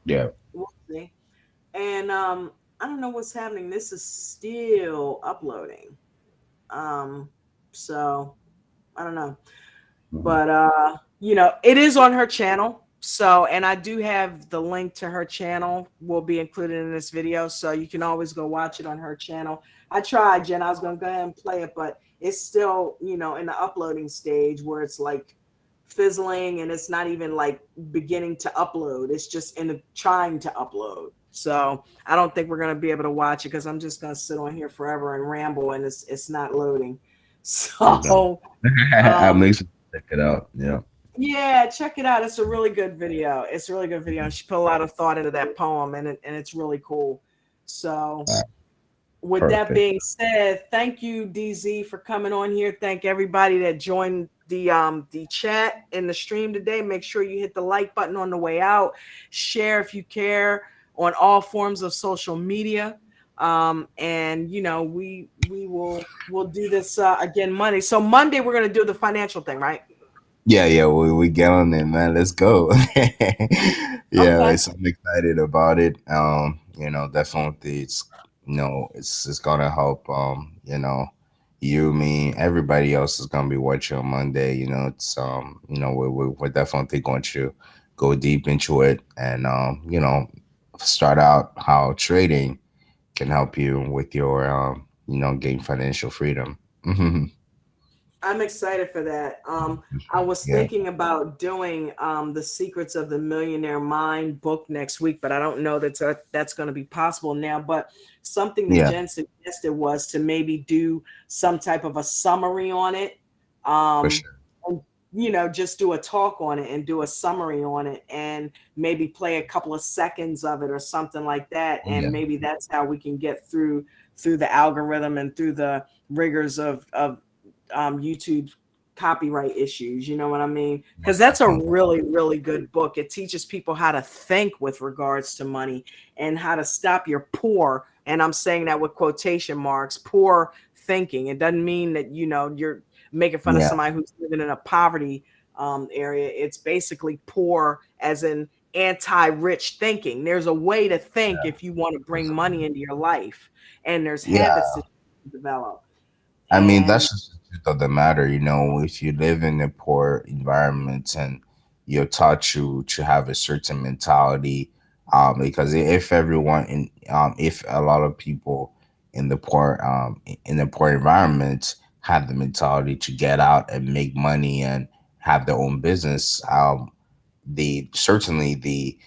S5: yeah.
S2: We'll see. And I don't know what's happening. This is still uploading. So I don't know. But it is on her channel. So, and I do have the link to her channel will be included in this video. So you can always go watch it on her channel. I tried, Jen. I was going to go ahead and play it, but it's still, in the uploading stage where it's like fizzling and it's not even like beginning to upload. It's just trying to upload. So I don't think we're going to be able to watch it because I'm just going to sit on here forever and ramble and it's not loading. So
S5: I'll make sure to check it out. Yeah.
S2: yeah, check it out. It's a really good video. It's a really good video. She put a lot of thought into that poem and it's really cool. So with that
S5: Perfect.
S2: being said, thank you, DZ, for coming on here. Thank everybody that joined the chat in the stream today. Make sure you hit the like button on the way out. Share if you care on all forms of social media. And we'll do this again Monday. So Monday we're gonna do the financial thing, right?
S5: Yeah, we get on it, man. Let's go. Yeah,
S2: Okay.
S5: so I'm excited about it. Definitely it's gonna help you, me, everybody else is gonna be watching on Monday. It's we're definitely going to go deep into it and start out how trading can help you with your gain financial freedom.
S2: I'm excited for that. I was
S5: Yeah.
S2: thinking about doing the Secrets of the Millionaire Mind book next week, but I don't know that's going to be possible now. But something that
S5: Yeah.
S2: Jen suggested was to maybe do some type of a summary on it.
S5: For sure.
S2: And, just do a talk on it and do a summary on it and maybe play a couple of seconds of it or something like that. And
S5: Yeah.
S2: maybe that's how we can get through the algorithm and through the rigors of YouTube copyright issues. You know what I mean? Because that's a really, really good book. It teaches people how to think with regards to money and how to stop your poor. And I'm saying that with quotation marks, poor thinking. It doesn't mean that, you're making fun of
S5: Yeah.
S2: somebody who's living in a poverty area. It's basically poor as in anti-rich thinking. There's a way to think if you want to bring money into your life. And there's
S5: Yeah.
S2: habits that you can develop.
S5: I mean,
S2: And
S5: that's just the truth of the matter. If you live in a poor environment and you're taught to have a certain mentality. Because if everyone if a lot of people in the poor environment have the mentality to get out and make money and have their own business, the certainly the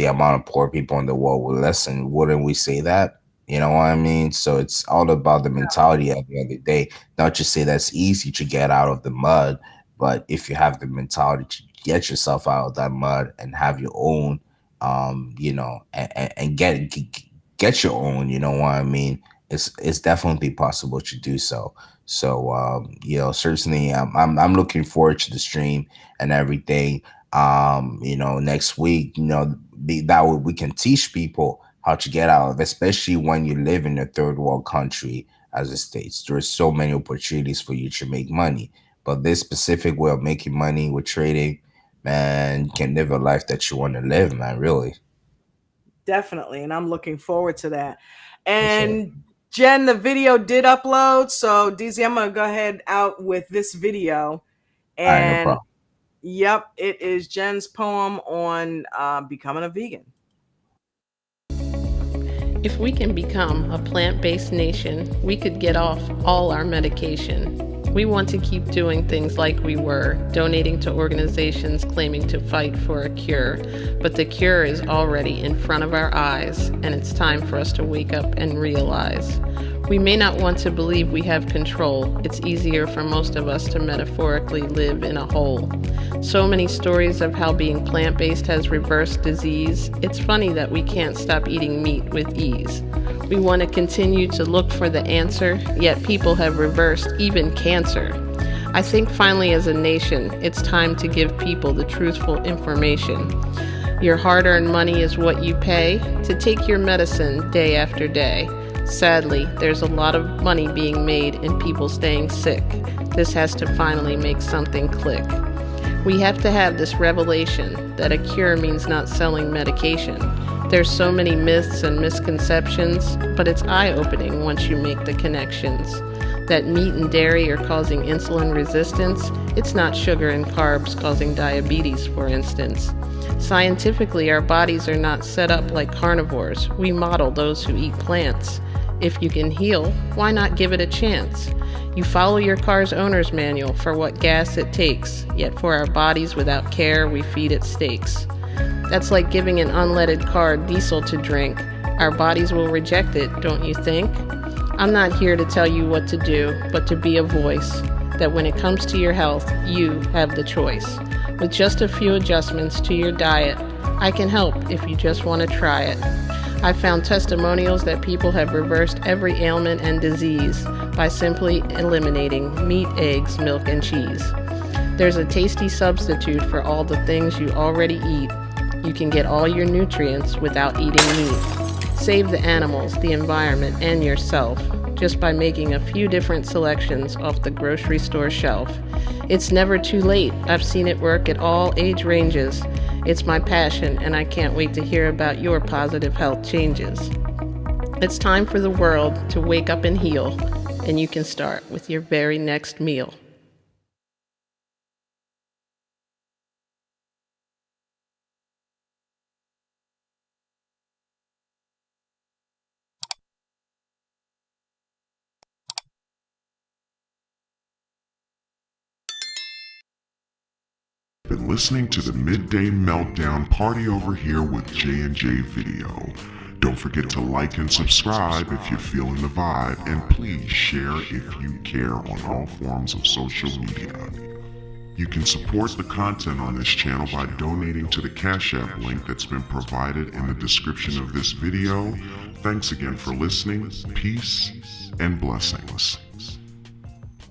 S5: amount of poor people in the world will lessen. Wouldn't we say that? You know what I mean? So it's all about the mentality at the end of the day. Not to say that's easy to get out of the mud, but if you have the mentality to get yourself out of that mud and have your own, and get your own, you know what I mean? It's definitely possible to do so. So certainly, I'm looking forward to the stream and everything. Next week, that way we can teach people how to get out of, especially when you live in a third world country as a states. There's so many opportunities for you to make money, but this specific way of making money with trading, man, you can live a life that you want to live, man. Really,
S2: Definitely. And I'm looking forward to that.
S5: for sure.
S2: And Jen, the video did upload. So DZ, I'm going to go ahead out with this video.
S5: All right, no
S2: And
S5: problem.
S2: yep, it is Jen's poem on becoming a vegan.
S6: If we can become a plant-based nation, we could get off all our medication. We want to keep doing things like we were, donating to organizations claiming to fight for a cure. But the cure is already in front of our eyes, and it's time for us to wake up and realize. We may not want to believe we have control. It's easier for most of us to metaphorically live in a hole. So many stories of how being plant-based has reversed disease. It's funny that we can't stop eating meat with ease. We want to continue to look for the answer, yet people have reversed even cancer. I think finally as a nation, it's time to give people the truthful information. Your hard-earned money is what you pay to take your medicine day after day. Sadly, there's a lot of money being made in people staying sick. This has to finally make something click. We have to have this revelation that a cure means not selling medication. There's so many myths and misconceptions, but it's eye-opening once you make the connections. That meat and dairy are causing insulin resistance. It's not sugar and carbs causing diabetes, for instance. Scientifically, our bodies are not set up like carnivores. We model those who eat plants. If you can heal, why not give it a chance? You follow your car's owner's manual for what gas it takes, yet for our bodies without care, we feed it steaks. That's like giving an unleaded car diesel to drink. Our bodies will reject it, don't you think? I'm not here to tell you what to do, but to be a voice, that when it comes to your health, you have the choice. With just a few adjustments to your diet, I can help if you just want to try it. I've found testimonials that people have reversed every ailment and disease by simply eliminating meat, eggs, milk, and cheese. There's a tasty substitute for all the things you already eat. You can get all your nutrients without eating meat. Save the animals, the environment, and yourself just by making a few different selections off the grocery store shelf. It's never too late. I've seen it work at all age ranges. It's my passion, and I can't wait to hear about your positive health changes. It's time for the world to wake up and heal, and you can start with your very next meal.
S1: Been listening to the Midday Meltdown Party Over Here with J&J Video. Don't forget to like and subscribe if you're feeling the vibe, and please share if you care on all forms of social media. You can support the content on this channel by donating to the Cash App link that's been provided in the description of this video. Thanks again for listening. Peace and blessings.